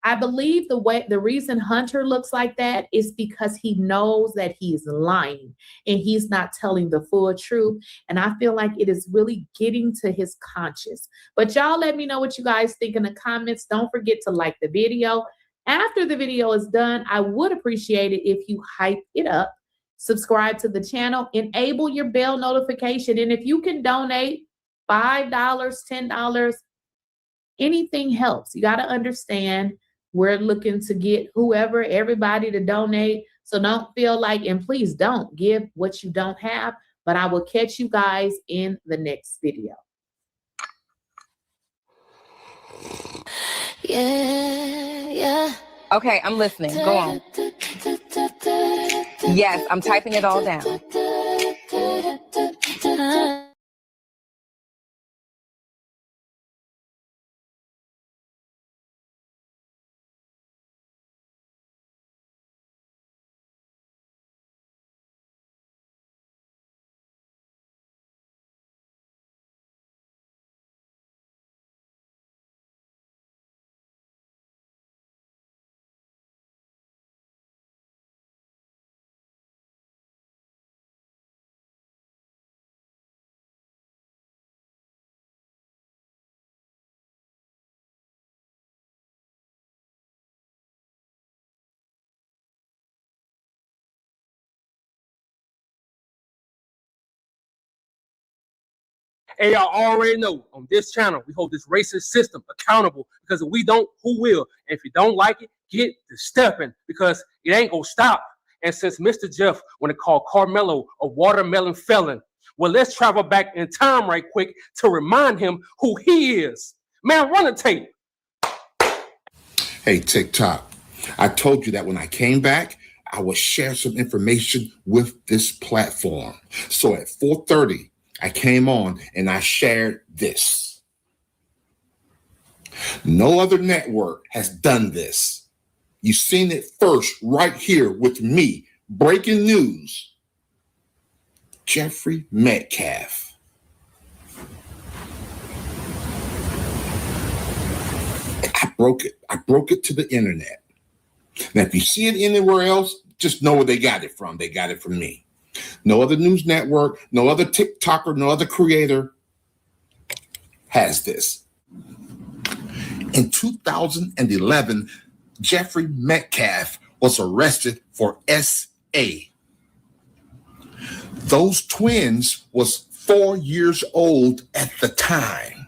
I believe the reason Hunter looks like that is because he knows that he's lying and he's not telling the full truth. And I feel like it is really getting to his conscience. But y'all let me know what you guys think in the comments. Don't forget to like the video. After the video is done, I would appreciate it if you hype it up, subscribe to the channel, enable your bell notification. And if you can donate $5, $10, anything helps. You got to understand, we're looking to get everybody to donate. So don't feel like, and please don't give what you don't have, but I will catch you guys in the next video. Yeah. Okay, I'm listening. Go on. Yes, I'm typing it all down. And y'all already know, on this channel, we hold this racist system accountable, because if we don't, who will? And if you don't like it, get to stepping, because it ain't gonna stop. And since Mr. Jeff want to call Carmelo a watermelon felon, well, let's travel back in time right quick to remind him who he is. Man, run the tape. Hey, TikTok, I told you that when I came back, I would share some information with this platform. So at 4:30, I came on and I shared this. No other network has done this. You've seen it first right here with me. Breaking news. Jeffrey Metcalf. I broke it to the internet. Now, if you see it anywhere else, just know where they got it from. They got it from me. No other news network, no other TikToker, no other creator has this. In 2011, Jeffrey Metcalf was arrested for SA. Those twins was 4 years old at the time.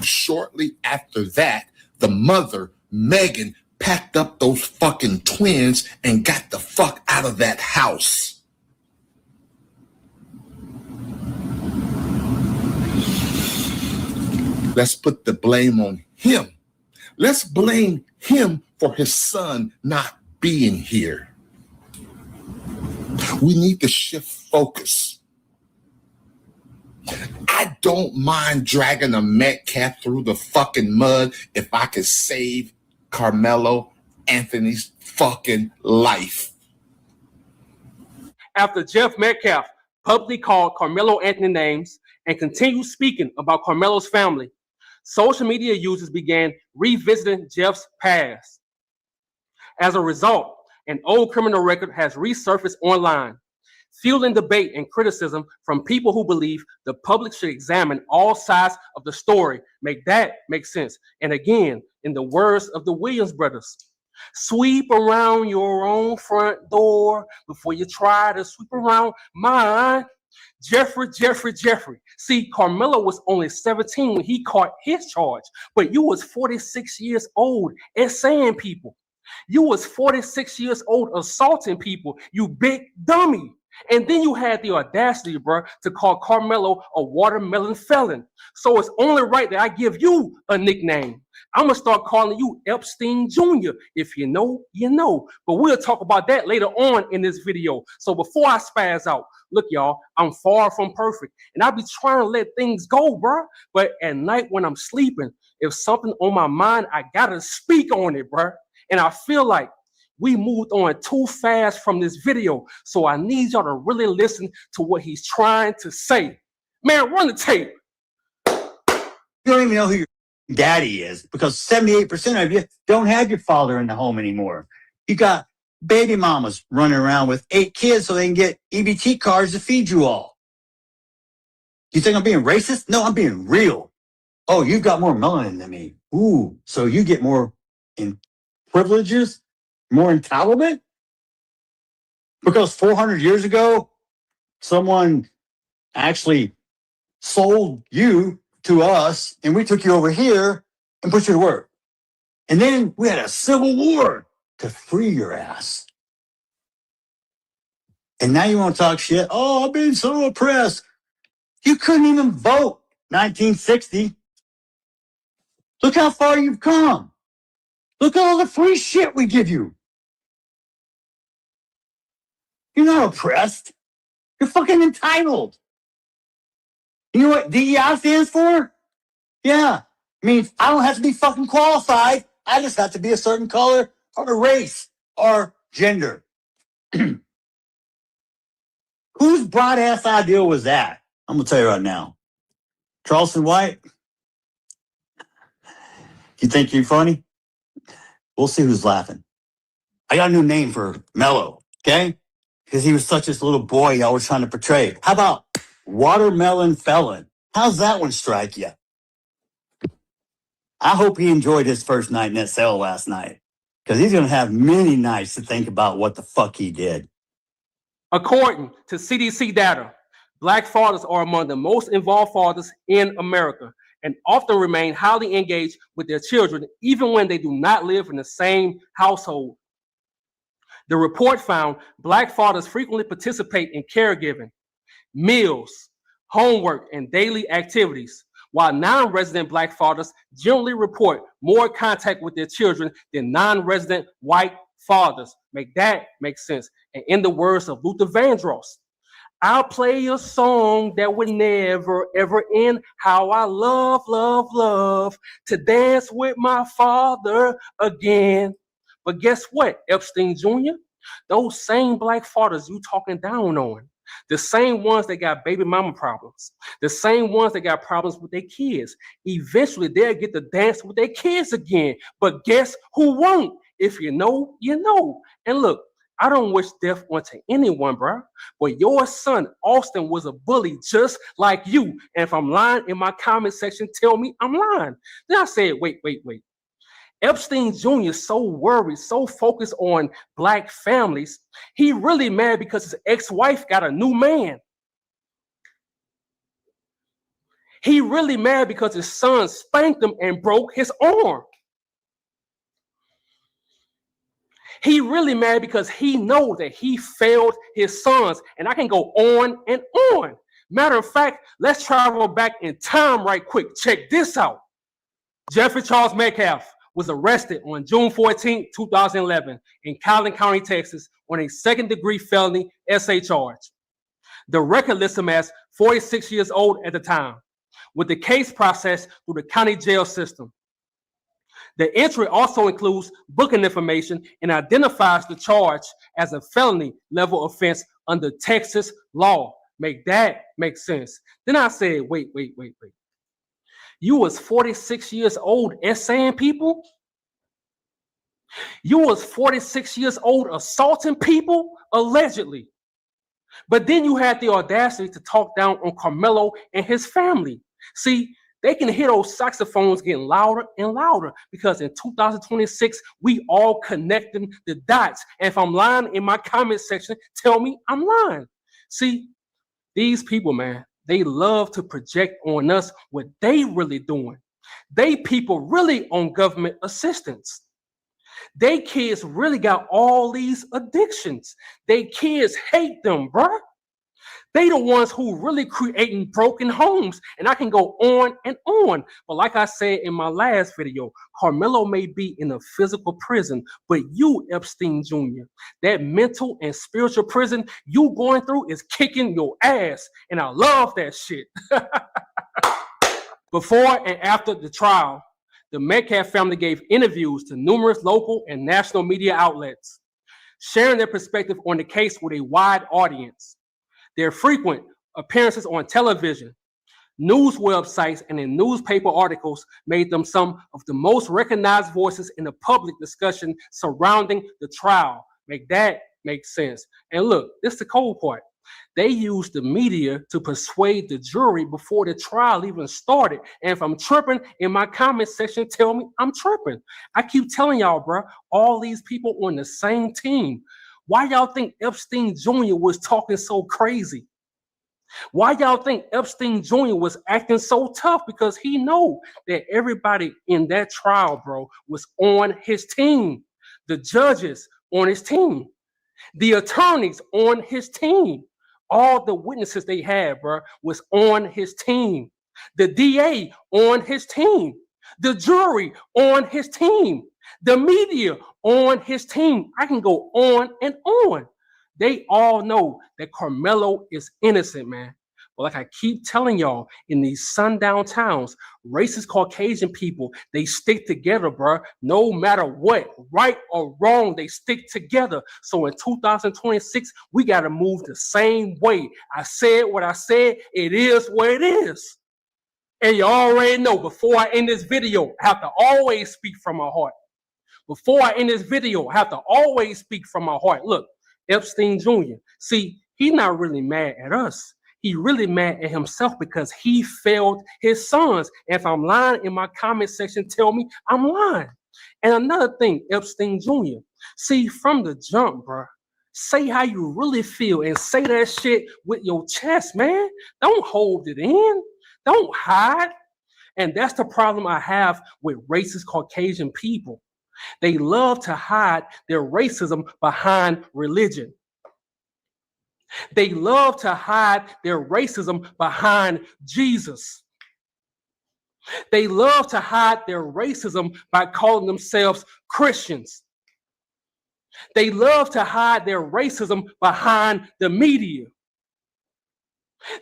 Shortly after that, the mother, Megan, packed up those fucking twins and got the fuck out of that house. Let's put the blame on him. Let's blame him for his son not being here. We need to shift focus. I don't mind dragging a Metcalf through the fucking mud if I could save Carmelo Anthony's fucking life. After Jeff Metcalf publicly called Carmelo Anthony names and continued speaking about Carmelo's family, social media users began revisiting Jeff's past. As a result, an old criminal record has resurfaced online, fueling debate and criticism from people who believe the public should examine all sides of the story. Make that make sense. And again, in the words of the Williams brothers, sweep around your own front door before you try to sweep around mine. Jeffrey. See, Carmelo was only 17 when he caught his charge, but you was 46 years old essaying people. You was 46 years old assaulting people, you big dummy. And then you had the audacity, bro, to call Carmelo a watermelon felon. So it's only right that I give you a nickname. I'm going to start calling you Epstein Jr. If you know, you know. But we'll talk about that later on in this video. So before I spaz out, look, y'all, I'm far from perfect. And I be trying to let things go, bro. But at night when I'm sleeping, if something on my mind, I got to speak on it, bro. And I feel like we moved on too fast from this video, so I need y'all to really listen to what he's trying to say. Man, run the tape. You don't even know who your daddy is because 78% of you don't have your father in the home anymore. You got baby mamas running around with 8 kids so they can get EBT cards to feed you all. You think I'm being racist? No, I'm being real. Oh, you've got more melanin than me. Ooh, so you get more in privileges? More entitlement? Because 400 years ago, someone actually sold you to us and we took you over here and put you to work. And then we had a civil war to free your ass. And now you want to talk shit? Oh, I've been so oppressed. You couldn't even vote 1960. Look how far you've come. Look at all the free shit we give you. You're not oppressed. You're fucking entitled. You know what DEI stands for? Yeah. It means I don't have to be fucking qualified. I just have to be a certain color or a race or gender. Whose broad ass idea was that? I'm gonna tell you right now. Charleston White? You think you're funny? We'll see who's laughing. I got a new name for Mello, okay? Because he was such this little boy I was trying to portray. How about watermelon felon? How's that one strike you? I hope he enjoyed his first night in that cell last night. Because he's going to have many nights to think about what the fuck he did. According to CDC data, Black fathers are among the most involved fathers in America and often remain highly engaged with their children, even when they do not live in the same household. The report found Black fathers frequently participate in caregiving, meals, homework, and daily activities, while non-resident Black fathers generally report more contact with their children than non-resident white fathers. Make that make sense. And in the words of Luther Vandross, I'll play a song that would never, ever end. How I love, love, love to dance with my father again. But guess what, Epstein Jr.? Those same Black fathers you talking down on, the same ones that got baby mama problems, the same ones that got problems with their kids, eventually they'll get to dance with their kids again. But guess who won't? If you know, you know. And look, I don't wish death onto anyone, bro. But your son, Austin, was a bully just like you. And if I'm lying in my comment section, tell me I'm lying. Then I said, wait. Epstein Jr. is so worried, so focused on black families. He really mad because his ex-wife got a new man. He really mad because his son spanked him and broke his arm. He really mad because he knows that he failed his sons. And I can go on and on. Matter of fact, let's travel back in time right quick. Check this out. Jeffrey Charles Metcalf was arrested on June 14, 2011 in Collin County, Texas on a second-degree felony SA charge. The record lists him as 46 years old at the time, with the case processed through the county jail system. The entry also includes booking information and identifies the charge as a felony level offense under Texas law. Make that make sense. Then I said, wait. You was 46 years old essaying people? You was 46 years old assaulting people, allegedly. But then you had the audacity to talk down on Carmelo and his family. See, they can hear those saxophones getting louder and louder because in 2026, we all connecting the dots. And if I'm lying in my comment section, tell me I'm lying. See, these people, man, they love to project on us what they really doing. They people really on government assistance. They kids really got all these addictions. They kids hate them, bruh. They the ones who really creating broken homes. And I can go on and on. But like I said in my last video, Carmelo may be in a physical prison, but you, Epstein Jr., that mental and spiritual prison you going through is kicking your ass. And I love that shit. Before and after the trial, the Metcalf family gave interviews to numerous local and national media outlets, sharing their perspective on the case with a wide audience. Their frequent appearances on television, news websites, and in newspaper articles made them some of the most recognized voices in the public discussion surrounding the trial. Make that make sense. And look, this is the cold part. They used the media to persuade the jury before the trial even started. And if I'm tripping, in my comment section, tell me I'm tripping. I keep telling y'all, bro, all these people on the same team. Why y'all think Epstein Jr. was talking so crazy? Why y'all think Epstein Jr. was acting so tough? Because he know that everybody in that trial, bro, was on his team. The judges on his team. The attorneys on his team. All the witnesses they had, bro, was on his team. The DA on his team. The jury on his team. The media on his team. I can go on and on. They all know that Carmelo is innocent, man. But like I keep telling y'all, in these sundown towns, racist Caucasian people, they stick together, bro. No matter what, right or wrong, they stick together. So in 2026, we got to move the same way. I said what I said. It is what it is. And you already know, before I end this video, I have to always speak from my heart. Before I end this video, I have to always speak from my heart. Look, Epstein Jr., see, he's not really mad at us. He really mad at himself because he failed his sons. And if I'm lying in my comment section, tell me I'm lying. And another thing, Epstein Jr., see, from the jump, bro, say how you really feel and say that shit with your chest, man. Don't hold it in. Don't hide. And that's the problem I have with racist Caucasian people. They love to hide their racism behind religion. They love to hide their racism behind Jesus. They love to hide their racism by calling themselves Christians. They love to hide their racism behind the media.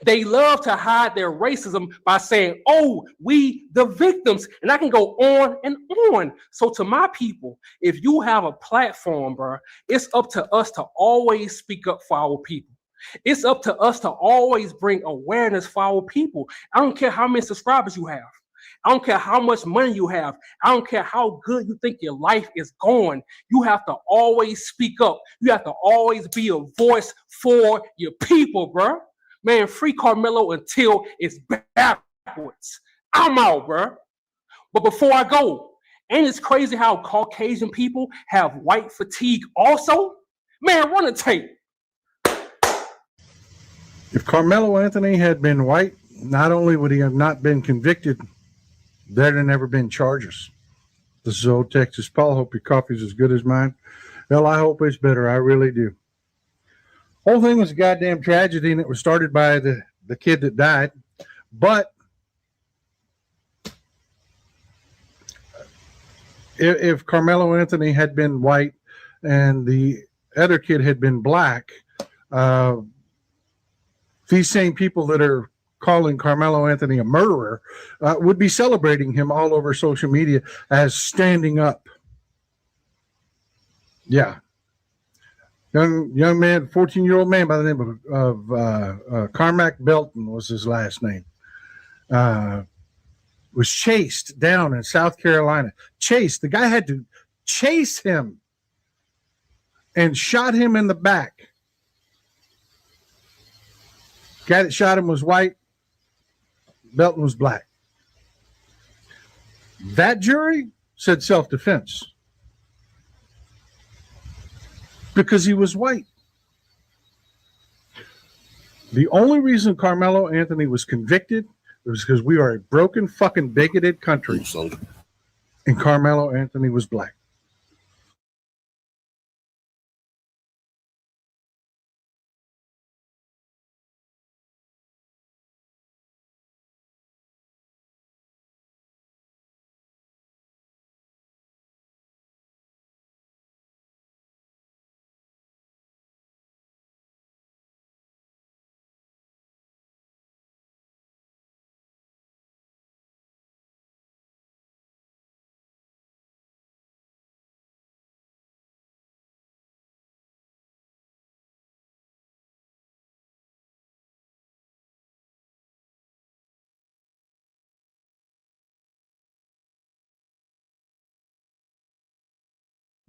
They love to hide their racism by saying, oh, we the victims. And I can go on and on. So to my people, if you have a platform, bro, it's up to us to always speak up for our people. It's up to us to always bring awareness for our people. I don't care how many subscribers you have. I don't care how much money you have. I don't care how good you think your life is going. You have to always speak up. You have to always be a voice for your people, bro. Man, free Carmelo until it's backwards. I'm out, bro. But before I go, ain't it crazy how Caucasian people have white fatigue also? Man, run a tape. If Carmelo Anthony had been white, not only would he have not been convicted, there'd have never been charges. This is Old Texas Paul. Hope your coffee's as good as mine. Well, I hope it's better. I really do. Whole thing was a goddamn tragedy, and it was started by the kid that died. But if Carmelo Anthony had been white and the other kid had been black, these same people that are calling Carmelo Anthony a murderer would be celebrating him all over social media as standing up. Yeah. Young man, 14-year-old man by the name of Carmack Belton was his last name. Was chased down in South Carolina. Chased. The guy had to chase him and shot him in the back. Guy that shot him was white. Belton was black. That jury said self-defense because he was white. The only reason Carmelo Anthony was convicted was because we are a broken, fucking, bigoted country, and Carmelo Anthony was black.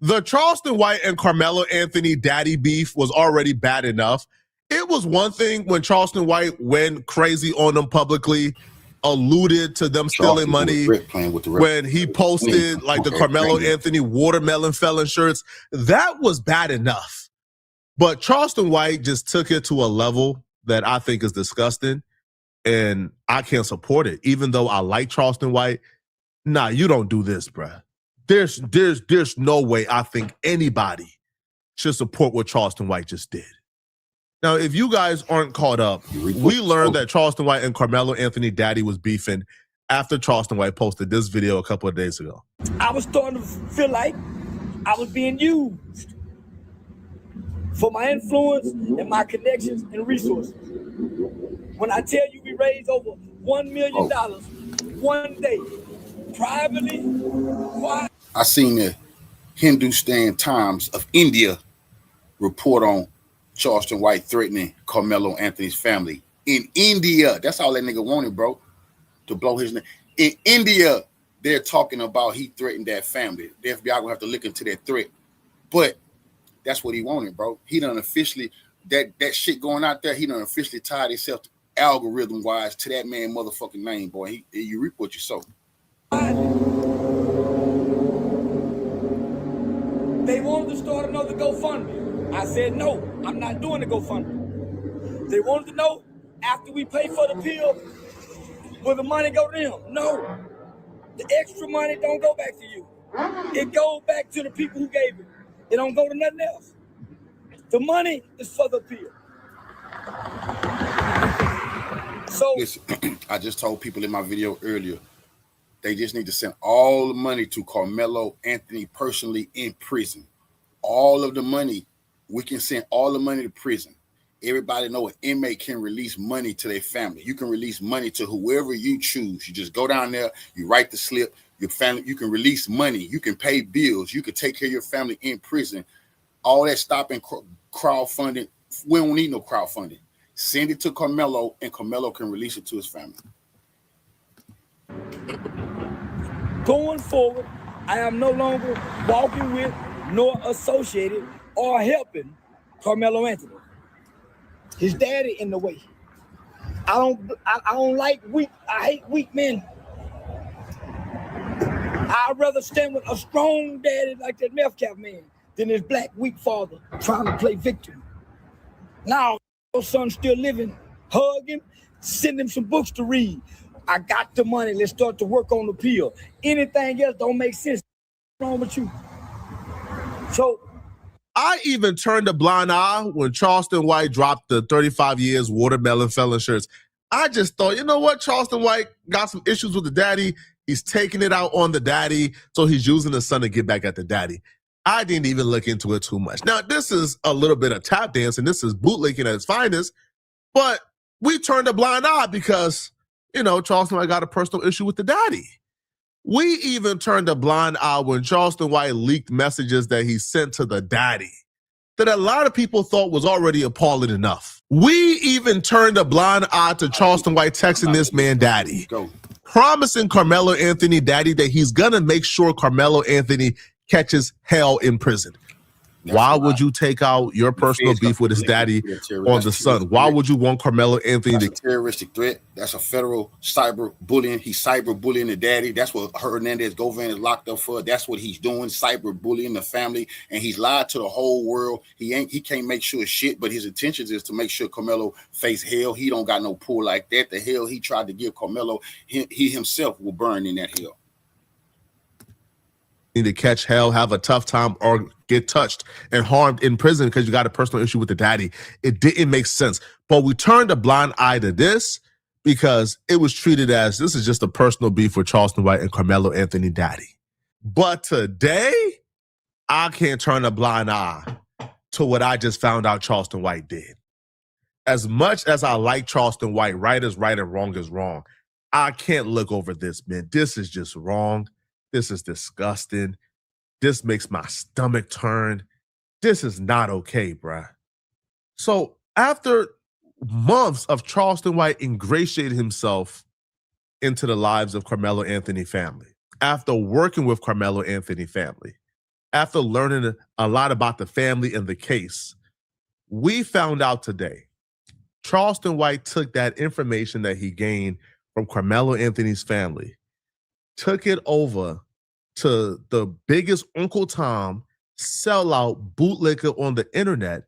The Charleston White and Carmelo Anthony daddy beef was already bad enough. It was one thing when Charleston White went crazy on them publicly, alluded to them stealing money, when he posted like the Carmelo Anthony watermelon felon shirts. That was bad enough. But Charleston White just took it to a level that I think is disgusting, and I can't support it. Even though I like Charleston White, nah, you don't do this, bruh. There's no way I think anybody should support what Charleston White just did. Now, if you guys aren't caught up, we learned that Charleston White and Carmelo Anthony daddy was beefing after Charleston White posted this video a couple of days ago. I was starting to feel like I was being used for my influence and my connections and resources. When I tell you we raised over $1 million one day, privately, why? I seen the Hindustan Times of India report on Charleston White threatening Carmelo Anthony's family in India. That's all that nigga wanted, bro, to blow his name. In India, they're talking about he threatened that family. The FBI gonna have to look into that threat, but that's what he wanted, bro. He done officially that shit going out there. He done officially tied himself algorithm wise to that man motherfucking name, boy. You reap what you sow. They wanted to start another GoFundMe. I said, no, I'm not doing the GoFundMe. They wanted to know after we pay for the pill, will the money go to them? No. The extra money don't go back to you. It goes back to the people who gave it. It don't go to nothing else. The money is for the pill. So listen, I just told people in my video earlier, they just need to send all the money to Carmelo Anthony personally in prison. All of the money, we can send all the money to prison. Everybody know an inmate can release money to their family. You can release money to whoever you choose. You just go down there, you write the slip, your family, you can release money, you can pay bills, you can take care of your family in prison. All that stopping crowdfunding, we don't need no crowdfunding. Send it to Carmelo and Carmelo can release it to his family. Going forward, I am no longer walking with nor associated or helping Carmelo Anthony. His daddy in the way. I don't like weak. I hate weak men. I'd rather stand with a strong daddy like that meth cap man than his black weak father trying to play victim. Now, your son's still living. Hug him, send him some books to read. I got the money. Let's start to work on the appeal. Anything else don't make sense. What's wrong with you? So I even turned a blind eye when Charleston White dropped the 35 years watermelon felon shirts. I just thought, you know what? Charleston White got some issues with the daddy. He's taking it out on the daddy, so he's using the son to get back at the daddy. I didn't even look into it too much. Now, this is a little bit of tap dance, and this is bootlegging at its finest, but we turned a blind eye because, you know, Charleston White got a personal issue with the daddy. We even turned a blind eye when Charleston White leaked messages that he sent to the daddy that a lot of people thought was already appalling enough. We even turned a blind eye to Charleston White texting this man daddy, promising Carmelo Anthony daddy that he's gonna make sure Carmelo Anthony catches hell in prison. Why would you take out your personal beef with his daddy on the son? Why would you want Carmelo Anthony That's a terroristic threat? That's a federal cyber bullying. He's cyber bullying the daddy. That's what Hernandez Govan is locked up for. That's what he's doing, cyber bullying the family. And he's lied to the whole world. He can't make sure shit, but his intentions is to make sure Carmelo face hell. He don't got no pull like that. The hell he tried to give Carmelo, he himself will burn in that hell. To catch hell, have a tough time, or get touched and harmed in prison because you got a personal issue with the daddy. It didn't make sense. But we turned a blind eye to this because it was treated as this is just a personal beef with Charleston White and Carmelo Anthony daddy. But today, I can't turn a blind eye to what I just found out Charleston White did. As much as I like Charleston White, right is right and wrong is wrong, I can't look over this, man. This is just wrong. This is disgusting. This makes my stomach turn. This is not okay, bruh. So after months of Charleston White ingratiating himself into the lives of Carmelo Anthony family, after working with Carmelo Anthony family, after learning a lot about the family and the case, we found out today Charleston White took that information that he gained from Carmelo Anthony's family, took it over to the biggest Uncle Tom sellout bootlegger on the internet,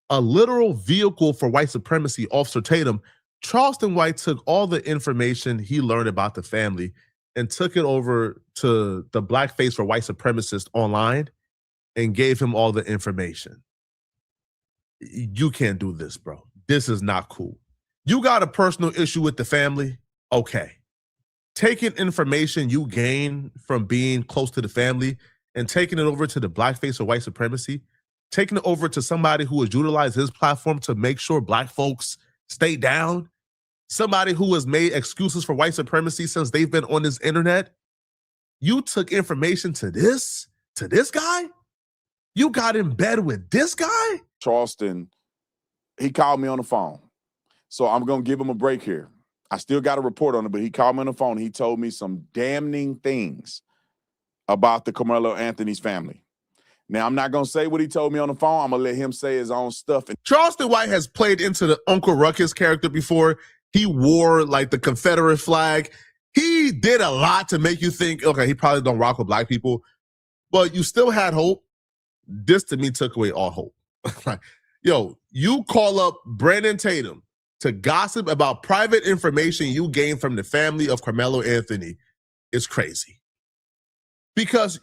a literal vehicle for white supremacy, Officer Tatum. Charleston White took all the information he learned about the family and took it over to the Blackface for White Supremacist online and gave him all the information. You can't do this, bro. This is not cool. You got a personal issue with the family? Okay. Taking information you gain from being close to the family and taking it over to the Blackface or white supremacy, taking it over to somebody who has utilized his platform to make sure black folks stay down, somebody who has made excuses for white supremacy since they've been on this internet. You took information to this guy? You got in bed with this guy? Charleston, he called me on the phone. So I'm going to give him a break here. I still got a report on it, but he called me on the phone. He told me some damning things about the Carmelo Anthony's family. Now, I'm not going to say what he told me on the phone. I'm going to let him say his own stuff. And Charleston White has played into the Uncle Ruckus character before. He wore like the Confederate flag. He did a lot to make you think, okay, he probably don't rock with black people, but you still had hope. This to me took away all hope. Yo, you call up Brandon Tatum to gossip about private information you gained from the family of Carmelo Anthony is crazy. Because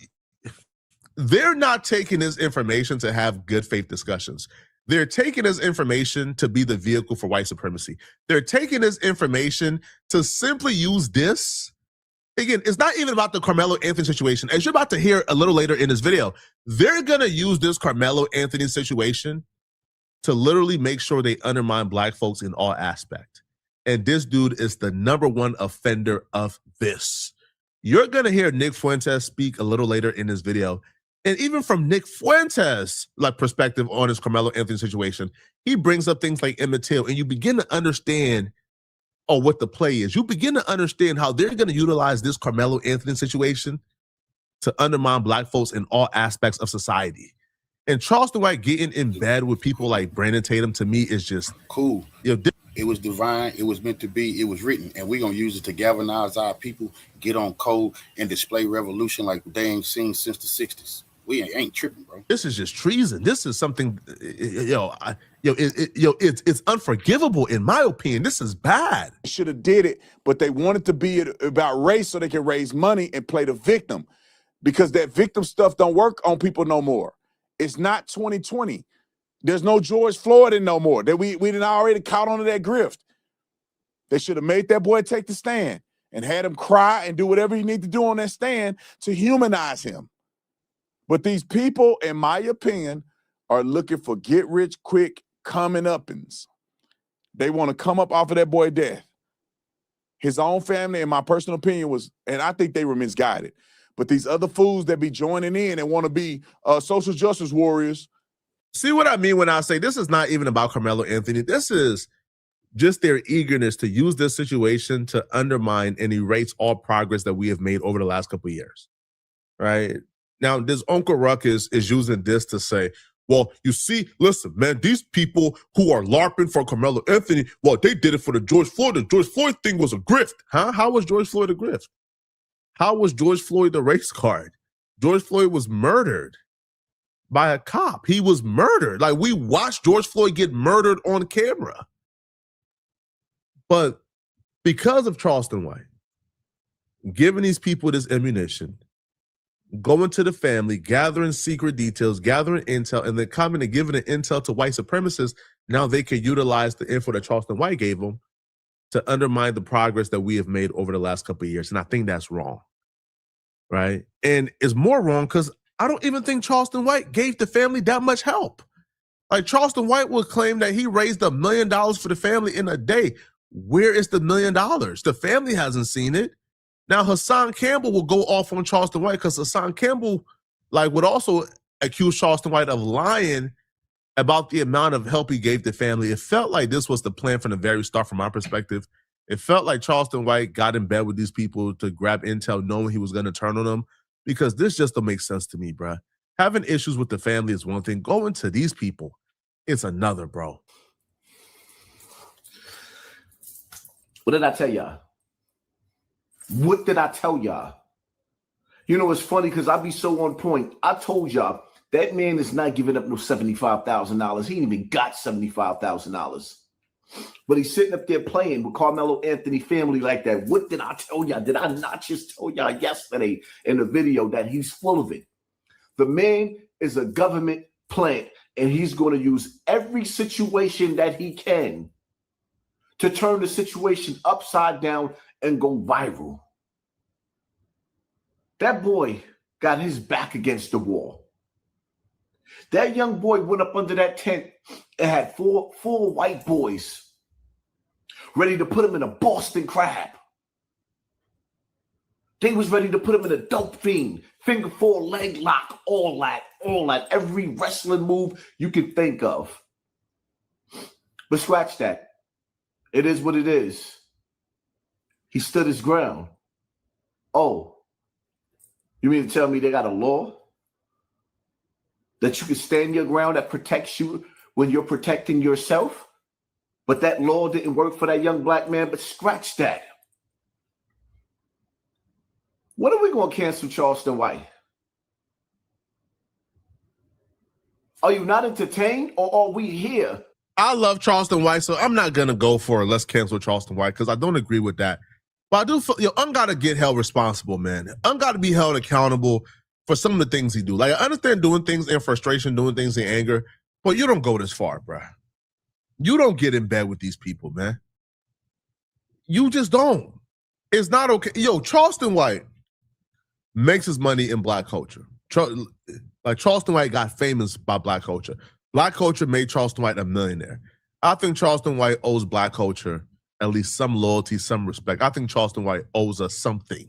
they're not taking this information to have good faith discussions. They're taking this information to be the vehicle for white supremacy. They're taking this information to simply use this. Again, it's not even about the Carmelo Anthony situation. As you're about to hear a little later in this video, they're going to use this Carmelo Anthony situation to literally make sure they undermine black folks in all aspects. And this dude is the #1 offender of this. You're going to hear Nick Fuentes speak a little later in this video. And even from Nick Fuentes' perspective on his Carmelo Anthony situation, he brings up things like Emmett Till, and you begin to understand, or what the play is, you begin to understand how they're going to utilize this Carmelo Anthony situation to undermine black folks in all aspects of society. And Charleston White getting in bed with people like Brandon Tatum, to me, is just cool. You know, it was divine. It was meant to be. It was written. And we're going to use it to galvanize our people, get on code, and display revolution like they ain't seen since the 60s. We ain't tripping, bro. This is just treason. This is something, it's unforgivable in my opinion. This is bad. Should have did it, but they wanted to be about race so they can raise money and play the victim, because that victim stuff don't work on people no more. It's not 2020. There's no George Floyd in no more. That we done already caught onto that grift. They should have made that boy take the stand and had him cry and do whatever he need to do on that stand to humanize him. But these people, in my opinion, are looking for get rich quick coming uppins. They want to come up off of that boy's death. His own family, in my personal opinion, was, and I think they were misguided. But these other fools that be joining in and want to be social justice warriors. See what I mean when I say this is not even about Carmelo Anthony. This is just their eagerness to use this situation to undermine and erase all progress that we have made over the last couple of years, right? Now, this Uncle Ruckus is using this to say, well, you see, listen, man, these people who are LARPing for Carmelo Anthony, well, they did it for the George Floyd. The George Floyd thing was a grift. Huh? How was George Floyd a grift? How was George Floyd the race card? George Floyd was murdered by a cop. He was murdered. Like, we watched George Floyd get murdered on camera. But because of Charleston White, giving these people this ammunition, going to the family, gathering secret details, gathering intel, and then coming and giving the intel to white supremacists, now they can utilize the info that Charleston White gave them to undermine the progress that we have made over the last couple of years. And I think that's wrong, right? And it's more wrong because I don't even think Charleston White gave the family that much help. Like, Charleston White will claim that he raised $1 million for the family in a day. Where is the $1 million? The family hasn't seen it. Now, Hassan Campbell will go off on Charleston White because Hassan Campbell would also accuse Charleston White of lying about the amount of help he gave the family. It felt like this was the plan from the very start from my perspective. It felt like Charleston White got in bed with these people to grab intel knowing he was going to turn on them, because this just don't make sense to me, bro. Having issues with the family is one thing. Going to these people, it's another, bro. What did I tell y'all? What did I tell y'all? You know, it's funny because I be so on point. I told y'all that man is not giving up no $75,000. He ain't even got $75,000. But he's sitting up there playing with Carmelo Anthony family like that. What did I tell y'all? Did I not just tell y'all yesterday in the video that he's full of it? The man is a government plant, and he's going to use every situation that he can to turn the situation upside down and go viral. That boy got his back against the wall. That young boy went up under that tent and had four white boys ready to put him in a Boston Crab. They was ready to put him in a dope fiend, finger four, leg lock, all that, every wrestling move you can think of. But scratch that. It is what it is. He stood his ground. Oh, you mean to tell me they got a law that you can stand your ground that protects you when you're protecting yourself? But that law didn't work for that young black man. But scratch that. When are we going to cancel Charleston White? Are you not entertained, or are we here? I love Charleston White, so I'm not going to go for let's cancel Charleston White, because I don't agree with that. But I do feel, got to get held responsible, man. Got to be held accountable for some of the things he do. Like, I understand doing things in frustration, doing things in anger, but you don't go this far, bro. You don't get in bed with these people, man. You just don't. It's not okay. Charleston White makes his money in black culture. Like, Charleston White got famous by black culture. Black culture made Charleston White a millionaire. I think Charleston White owes black culture at least some loyalty, some respect. I think Charleston White owes us something.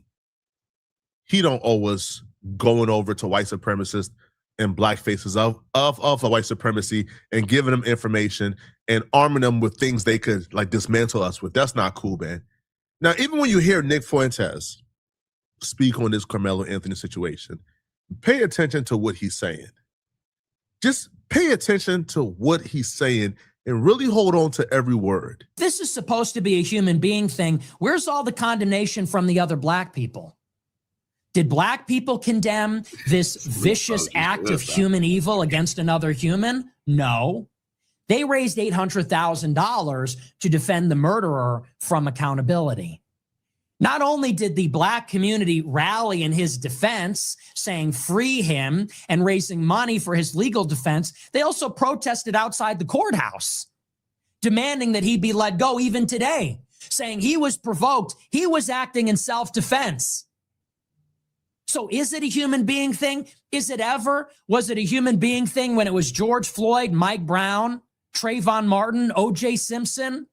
He don't owe us going over to white supremacists and black faces of white supremacy and giving them information and arming them with things they could like dismantle us with. That's not cool, man. Now, even when you hear Nick Fuentes speak on this Carmelo Anthony situation, pay attention to what he's saying. Just pay attention to what he's saying and really hold on to every word. This is supposed to be a human being thing. Where's all the condemnation from the other black people? Did black people condemn this vicious act of human evil against another human? No. They raised $800,000 to defend the murderer from accountability. Not only did the black community rally in his defense, saying free him and raising money for his legal defense, they also protested outside the courthouse, demanding that he be let go even today, saying he was provoked, he was acting in self-defense. So is it a human being thing? Is it ever? Was it a human being thing when it was George Floyd, Mike Brown, Trayvon Martin, O.J. Simpson?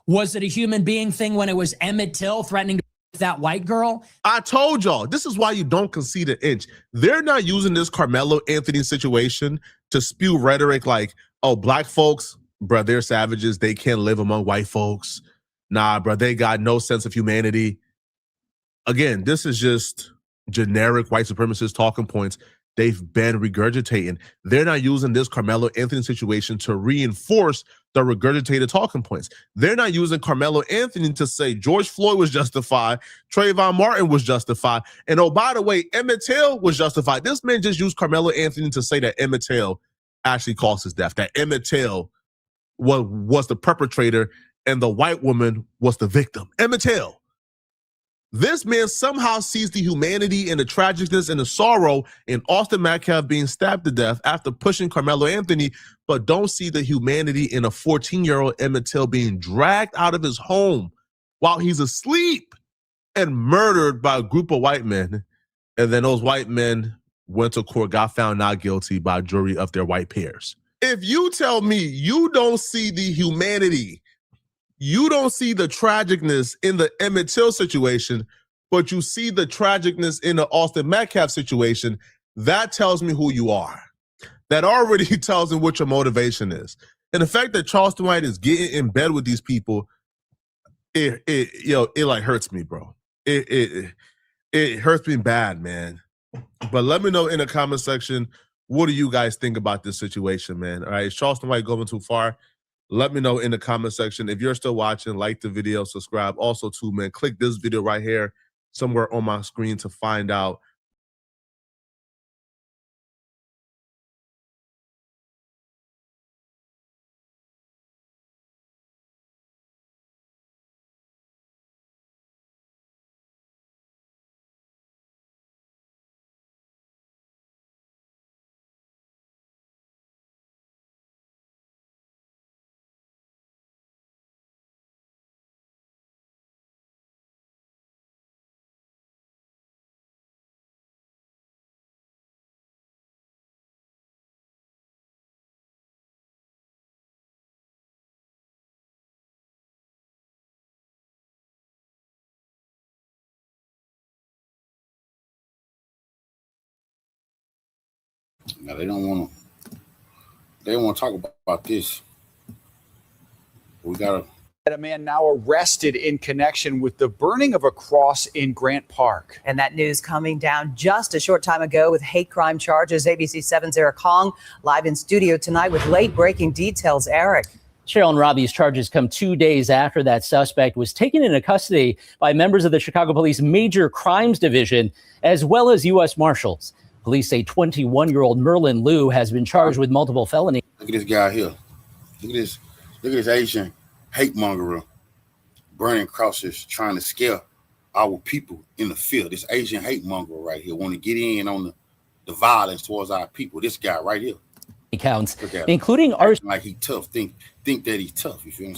Was it a human being thing when it was Emmett Till threatening to that white girl? I told y'all, this is why you don't concede an inch. They're not using this Carmelo Anthony situation to spew rhetoric like, oh, black folks, bruh, they're savages. They can't live among white folks. Nah, bruh, they got no sense of humanity. Again, this is just generic white supremacist talking points they've been regurgitating. They're not using this Carmelo Anthony situation to reinforce the regurgitated talking points. They're not using Carmelo Anthony to say George Floyd was justified, Trayvon Martin was justified, and oh, by the way, Emmett Till was justified. This man just used Carmelo Anthony to say that Emmett Till actually caused his death, that Emmett Till was the perpetrator and the white woman was the victim. Emmett Till. This man somehow sees the humanity and the tragicness and the sorrow in Austin Metcalf being stabbed to death after pushing Carmelo Anthony, but don't see the humanity in a 14-year-old Emmett Till being dragged out of his home while he's asleep and murdered by a group of white men. And then those white men went to court, got found not guilty by a jury of their white peers. If you tell me you don't see the humanity, you don't see the tragicness in the Emmett Till situation, but you see the tragicness in the Austin Metcalf situation, that tells me who you are. That already tells me what your motivation is. And the fact that Charleston White is getting in bed with these people, it like hurts me, bro. It hurts me bad, man. But let me know in the comment section, what do you guys think about this situation, man? All right, is Charleston White going too far? Let me know in the comment section. If you're still watching, like the video, subscribe. Also, too, man, click this video right here somewhere on my screen to find out. Now they don't want to talk about this. We gotta. A man now arrested in connection with the burning of a cross in Grant Park. And that news coming down just a short time ago with hate crime charges. ABC 7's Eric Hong live in studio tonight with late breaking details. Eric. Cheryl and Robbie's charges come 2 days after that suspect was taken into custody by members of the Chicago Police Major Crimes Division, as well as U.S. Marshals. Police say 21-year-old Merlin Liu has been charged with multiple felonies. Look at this guy here. Look at this Asian hate mongerer burning crosses, trying to scare our people in the field. This Asian hate mongerer right here want to get in on the violence towards our people. This guy right here. Counts, including arson, like he tough. Think that he's tough. You feel me?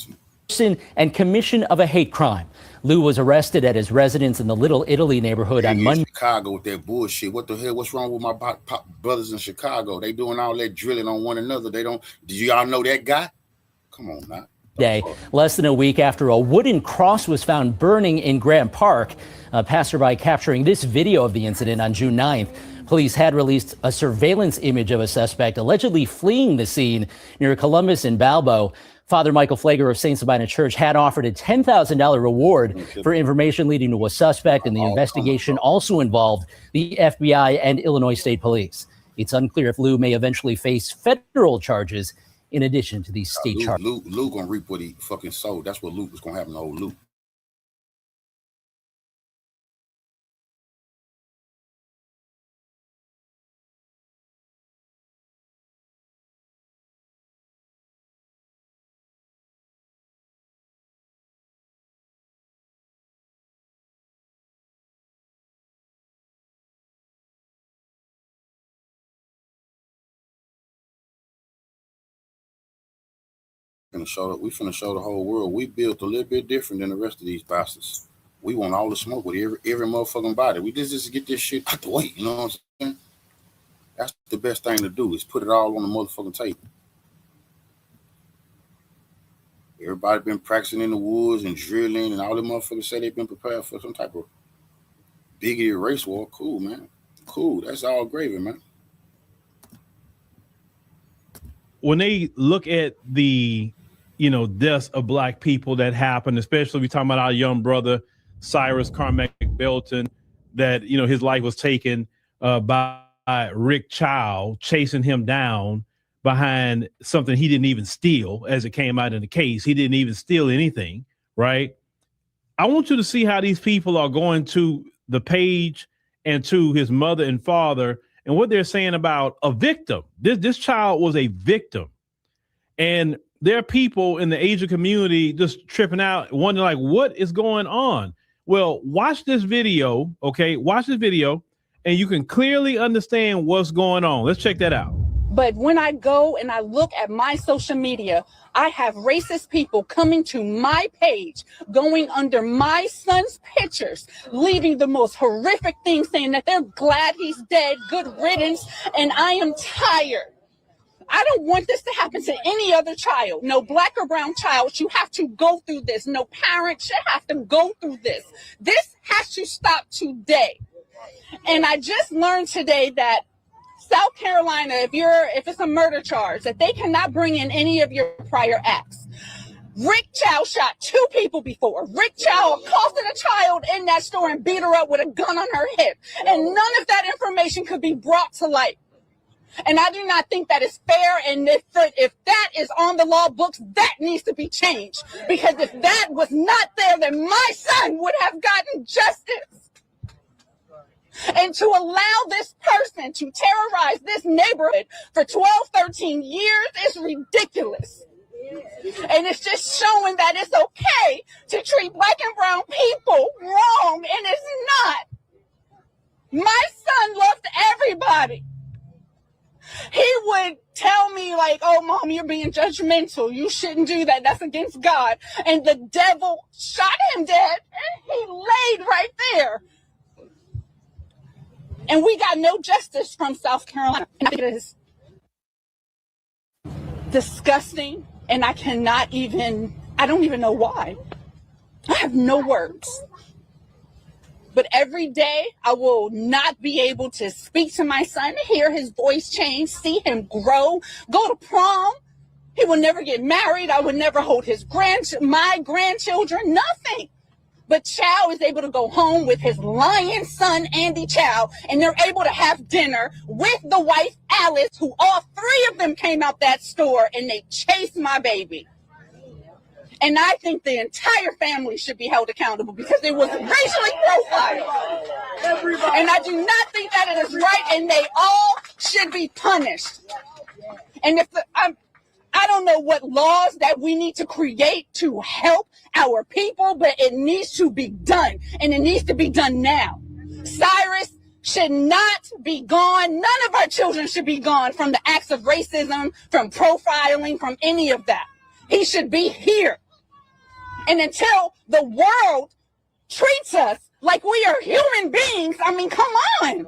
Arson and commission of a hate crime. Liu was arrested at his residence in the Little Italy neighborhood on Monday. Chicago with that bullshit. What the hell? What's wrong with my brothers in Chicago? They doing all that drilling on one another. They don't. Did y'all know that guy? Come on now. Day, less than a week after a wooden cross was found burning in Grant Park. A passerby capturing this video of the incident on June 9th. Police had released a surveillance image of a suspect allegedly fleeing the scene near Columbus and Balbo. Father Michael Flager of St. Sabina Church had offered a $10,000 reward for information leading to a suspect, and the investigation also involved the FBI and Illinois State Police. It's unclear if Lou may eventually face federal charges in addition to these state charges. Lou gonna reap what he fucking sowed. That's what Luke was gonna happen to old Luke. We finna show the whole world we built a little bit different than the rest of these bastards. We want all the smoke with every motherfucking body. We just get this shit out the way. You know what I'm saying? That's the best thing to do, is put it all on the motherfucking table. Everybody been practicing in the woods and drilling, and all the motherfuckers say they've been prepared for some type of bigoted race war. Cool, man. Cool. That's all gravy, man. When they look at the, deaths of black people that happened, especially we talking about our young brother, Cyrus Carmack Belton, that, his life was taken by Rick Chow, chasing him down behind something he didn't even steal, as it came out in the case. He didn't even steal anything, right? I want you to see how these people are going to the page and to his mother and father and what they're saying about a victim. This child was a victim. And there are people in the Asian community just tripping out, wondering, like, what is going on? Well, watch this video, okay? Watch this video, and you can clearly understand what's going on. Let's check that out. But when I go and I look at my social media, I have racist people coming to my page, going under my son's pictures, leaving the most horrific things, saying that they're glad he's dead, good riddance, and I am tired. I don't want this to happen to any other child. No black or brown child. You have to go through this. No parent should have to go through this. This has to stop today. And I just learned today that South Carolina, if it's a murder charge, that they cannot bring in any of your prior acts. Rick Chow shot 2 people before. Rick Chow accosted a child in that store and beat her up with a gun on her hip. And none of that information could be brought to light. And I do not think that is fair. And if that is on the law books, that needs to be changed. Because if that was not there, then my son would have gotten justice. And to allow this person to terrorize this neighborhood for 12, 13 years is ridiculous. And it's just showing that it's okay to treat black and brown people wrong, and it's not. My son loved everybody. He would tell me, like, oh, Mom, you're being judgmental. You shouldn't do that. That's against God. And the devil shot him dead, and he laid right there. And we got no justice from South Carolina. And it is disgusting, and I don't even know why. I have no words. But every day I will not be able to speak to my son, hear his voice change, see him grow, go to prom. He will never get married. I would never hold my grandchildren, nothing. But Chow is able to go home with his lion son, Andy Chow, and they're able to have dinner with the wife, Alice, who all 3 of them came out that store, and they chased my baby. And I think the entire family should be held accountable because it was racially profiled. And I do not think that it is right, and they all should be punished. And I don't know what laws that we need to create to help our people, but it needs to be done, and it needs to be done now. Cyrus should not be gone. None of our children should be gone from the acts of racism, from profiling, from any of that. He should be here. And until the world treats us like we are human beings, I mean, come on.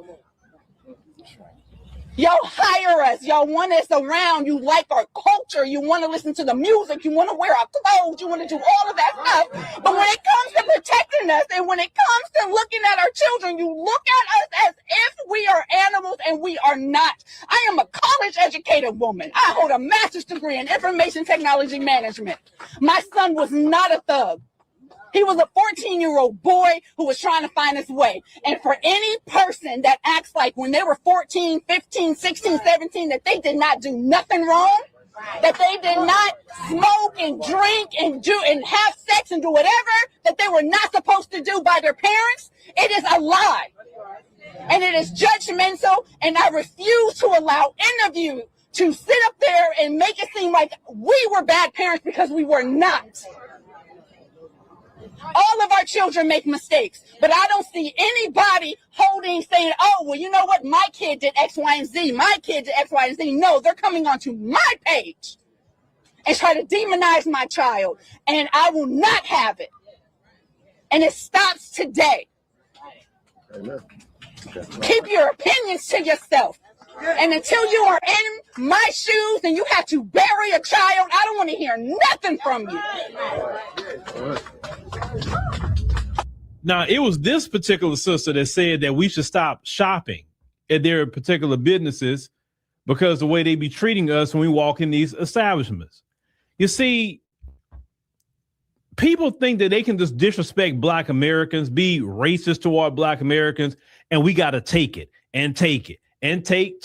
Y'all hire us. Y'all want us around. You like our culture. You want to listen to the music. You want to wear our clothes. You want to do all of that stuff. But when it comes to protecting us and when it comes to looking at our children, you look at us as if we are animals, and we are not. I am a college-educated woman. I hold a master's degree in information technology management. My son was not a thug. He was a 14-year-old boy who was trying to find his way. And for any person that acts like when they were 14, 15, 16, 17, that they did not do nothing wrong, that they did not smoke and drink and do and have sex and do whatever that they were not supposed to do by their parents, it is a lie. And it is judgmental, and I refuse to allow any of you to sit up there and make it seem like we were bad parents, because we were not. All of our children make mistakes, but I don't see anybody saying, oh, well, you know what? My kid did X, Y, and Z. My kid did X, Y, and Z. No, they're coming onto my page and try to demonize my child, and I will not have it. And it stops today. Keep your opinions to yourself. And until you are in my shoes and you have to bury a child, I don't want to hear nothing from you. Now, it was this particular sister that said that we should stop shopping at their particular businesses because the way they be treating us when we walk in these establishments. You see, people think that they can just disrespect Black Americans, be racist toward Black Americans, and we got to take it and take it and take.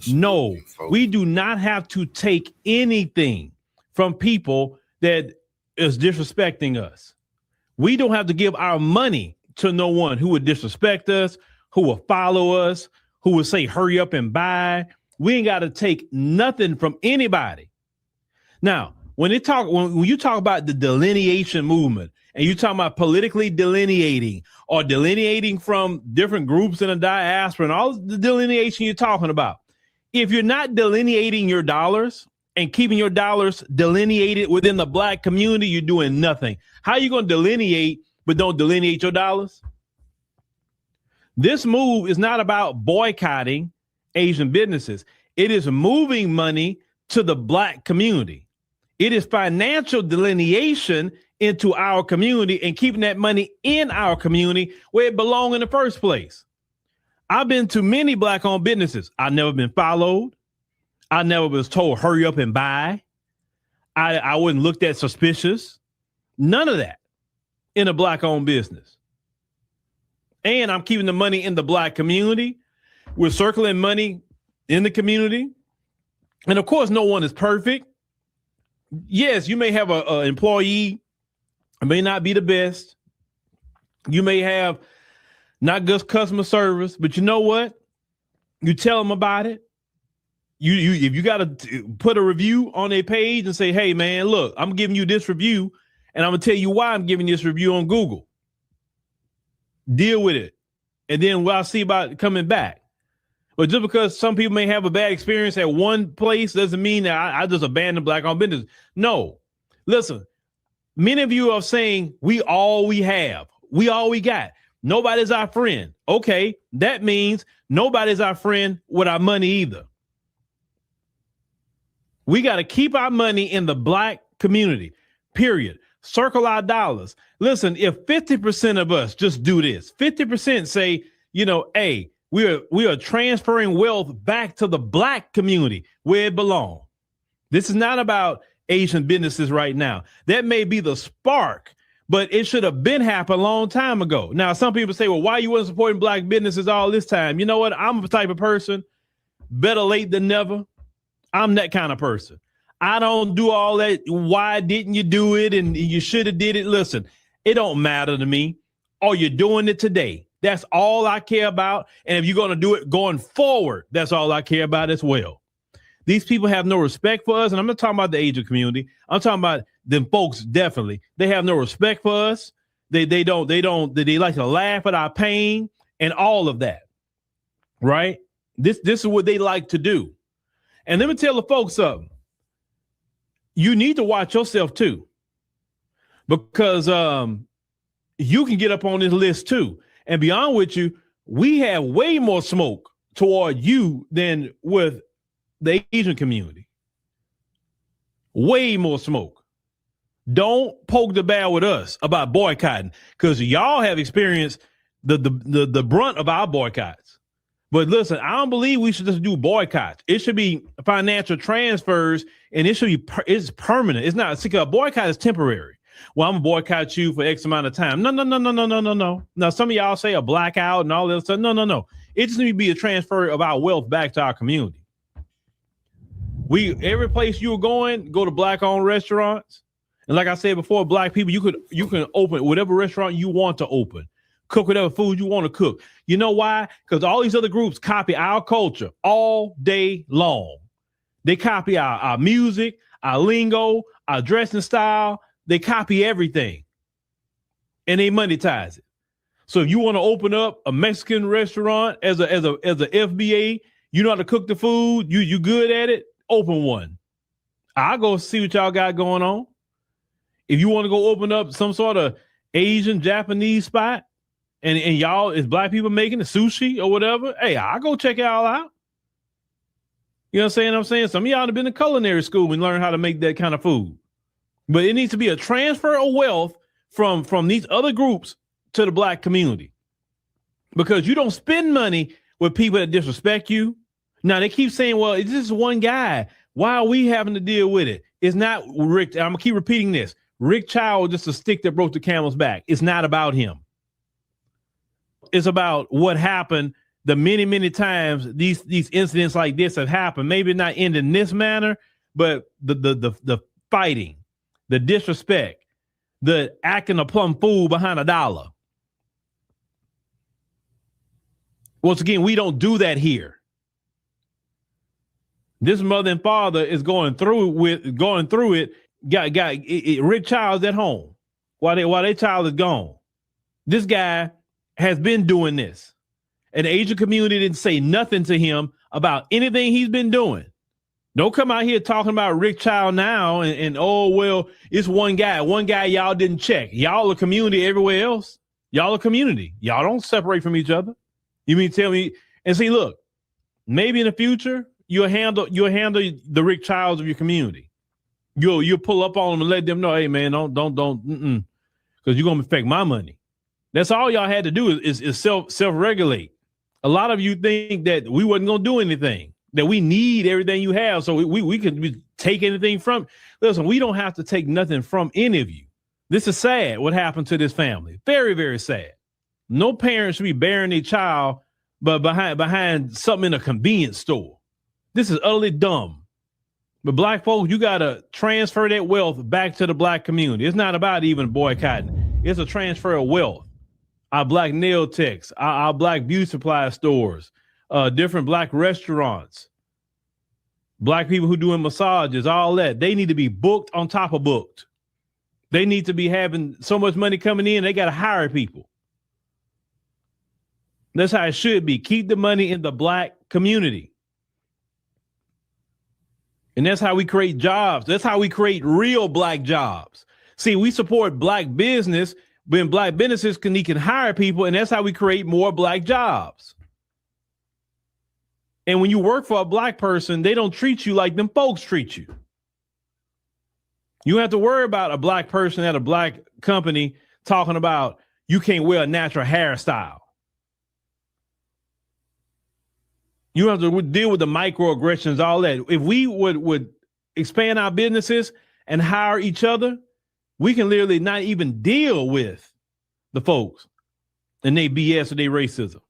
No, we do not have to take anything from people that is disrespecting us. We don't have to give our money to no one who would disrespect us, who will follow us, who will say, hurry up and buy. We ain't got to take nothing from anybody. Now, when you talk about the delineation movement and you talk about politically delineating or delineating from different groups in the diaspora and all the delineation you're talking about, if you're not delineating your dollars and keeping your dollars delineated within the Black community, you're doing nothing. How are you going to delineate but don't delineate your dollars? This move is not about boycotting Asian businesses. It is moving money to the Black community. It is financial delineation into our community and keeping that money in our community where it belongs in the first place. I've been to many Black-owned businesses. I've never been followed. I never was told, hurry up and buy. I wasn't looked at suspicious. None of that in a Black-owned business. And I'm keeping the money in the Black community. We're circling money in the community. And of course, no one is perfect. Yes, you may have an employee, it may not be the best. You may have not good customer service, but you know what? You tell them about it. You if you got to put a review on their page and say, hey, man, look, I'm giving you this review and I'm going to tell you why I'm giving this review on Google. Deal with it. And then I'll see about coming back. But just because some people may have a bad experience at one place doesn't mean that I just abandon Black-owned business. No. Listen, many of you are saying we all we have. We all we got. Nobody's our friend. Okay, that means nobody's our friend with our money either. We got to keep our money in the Black community, period. Circle our dollars. Listen, if 50% of us just do this, 50% say, you know, hey, we are transferring wealth back to the Black community where it belongs. This is not about Asian businesses right now. That may be the spark, but it should have been happened a long time ago. Now, some people say, well, why you wasn't supporting Black businesses all this time? You know what? I'm the type of person, better late than never. I'm that kind of person. I don't do all that. Why didn't you do it? And you should have did it. Listen, it don't matter to me. Oh, you're doing it today. That's all I care about. And if you're going to do it going forward, that's all I care about as well. These people have no respect for us. And I'm not talking about the Asian community. I'm talking about them folks. Definitely. They have no respect for us. They like to laugh at our pain and all of that. Right. This is what they like to do. And let me tell the folks something. You need to watch yourself too, because you can get up on this list too. And be honest with you, we have way more smoke toward you than with the Asian community. Way more smoke. Don't poke the bear with us about boycotting, because y'all have experienced the brunt of our boycotts. But listen, I don't believe we should just do boycotts. It should be financial transfers, and it should be it's permanent. It's not. See, a boycott is temporary. Well, I'm gonna boycott you for X amount of time. No. Now, some of y'all say a blackout and all this stuff. No. It just needs to be a transfer of our wealth back to our community. Every place you were going, go to black-owned restaurants. And like I said before, black people, you can open whatever restaurant you want to open, cook whatever food you want to cook. You know why? Because all these other groups copy our culture all day long. They copy our music, our lingo, our dressing style. They copy everything, and they monetize it. So if you want to open up a Mexican restaurant as a FBA, you know how to cook the food, you good at it, open one. I'll go see what y'all got going on. If you want to go open up some sort of Asian, Japanese spot, and y'all is black people making the sushi or whatever, hey, I'll go check y'all out. You know what I'm saying? Some of y'all have been to culinary school and learned how to make that kind of food. But it needs to be a transfer of wealth from these other groups to the black community. Because you don't spend money with people that disrespect you. Now, they keep saying, well, it's just one guy. Why are we having to deal with it? It's not Rick. I'm going to keep repeating this. Rick Child was just a stick that broke the camel's back. It's not about him. It's about what happened the many times these incidents like this have happened. Maybe not end in this manner, but the fighting, the disrespect, the acting a plumb fool behind a dollar. Once again, we don't do that here. This mother and father is going through it. Got Rick Child's at home while their child is gone. This guy has been doing this. And the Asian community didn't say nothing to him about anything he's been doing. Don't come out here talking about Rick Child now and oh, well, it's one guy y'all didn't check. Y'all a community everywhere else. Y'all a community. Y'all don't separate from each other. You mean tell me? And see, look, maybe in the future you'll handle the Rick Childs of your community. You'll pull up on them and let them know, hey man, don't, because you're gonna affect my money. That's all y'all had to do is self-regulate. A lot of you think that we wasn't gonna do anything, that we need everything you have, so we could take anything from. Listen, we don't have to take nothing from any of you. This is sad. What happened to this family? Very, very sad. No parent should be burying their child, but behind something in a convenience store. This is utterly dumb. But black folks, you got to transfer that wealth back to the black community. It's not about even boycotting. It's a transfer of wealth. Our black nail techs, our black beauty supply stores, different black restaurants, black people who doing massages, all that. They need to be booked on top of booked. They need to be having so much money coming in, they got to hire people. That's how it should be. Keep the money in the black community. And that's how we create jobs. That's how we create real black jobs. See, we support black business when black businesses can hire people, and that's how we create more black jobs. And when you work for a black person, they don't treat you like them folks treat you. You don't have to worry about a black person at a black company talking about you can't wear a natural hairstyle. You have to deal with the microaggressions, all that. If we would expand our businesses and hire each other, we can literally not even deal with the folks and they BS or their racism.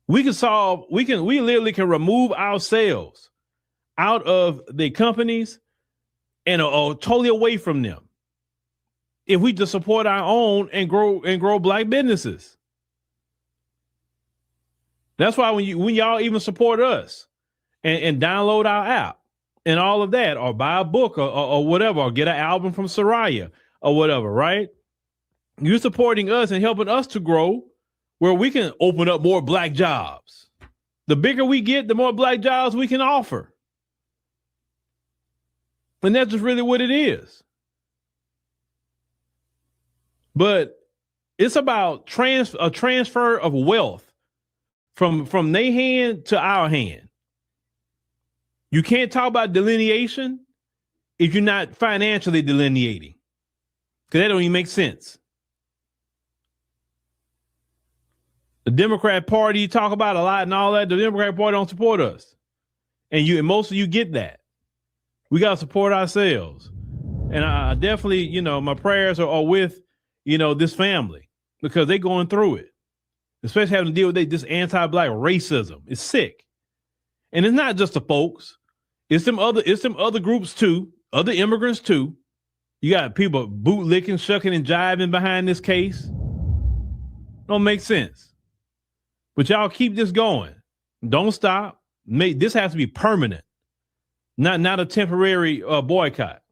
We literally can remove ourselves out of the companies and are totally away from them if we just support our own and grow black businesses. That's why when y'all even support us and download our app and all of that, or buy a book or whatever, or get an album from Soraya or whatever, right? You're supporting us and helping us to grow where we can open up more black jobs. The bigger we get, the more black jobs we can offer. And that's just really what it is. But it's about a transfer of wealth from their hand to our hand. You can't talk about delineation if you're not financially delineating, because that don't even make sense. The Democrat Party, you talk about a lot and all that. The Democrat Party don't support us, and most of you get that. We got to support ourselves, and I definitely, my prayers are with, this family, because they're going through it, especially having to deal with this anti-black racism. It's sick, and it's not just the folks. It's some other groups too, other immigrants too. You got people bootlicking, shucking, and jiving behind this case. Don't make sense. But y'all keep this going. Don't stop. This has to be permanent, not a temporary boycott.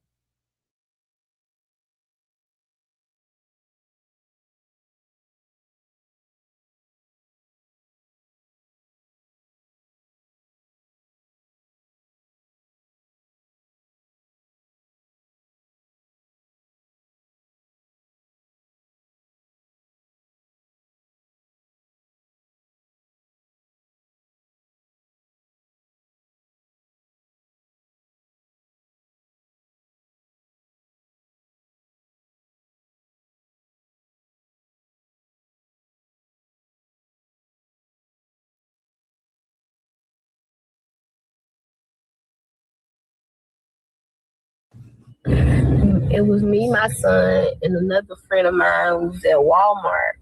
It was me, my son, and another friend of mine who was at Walmart.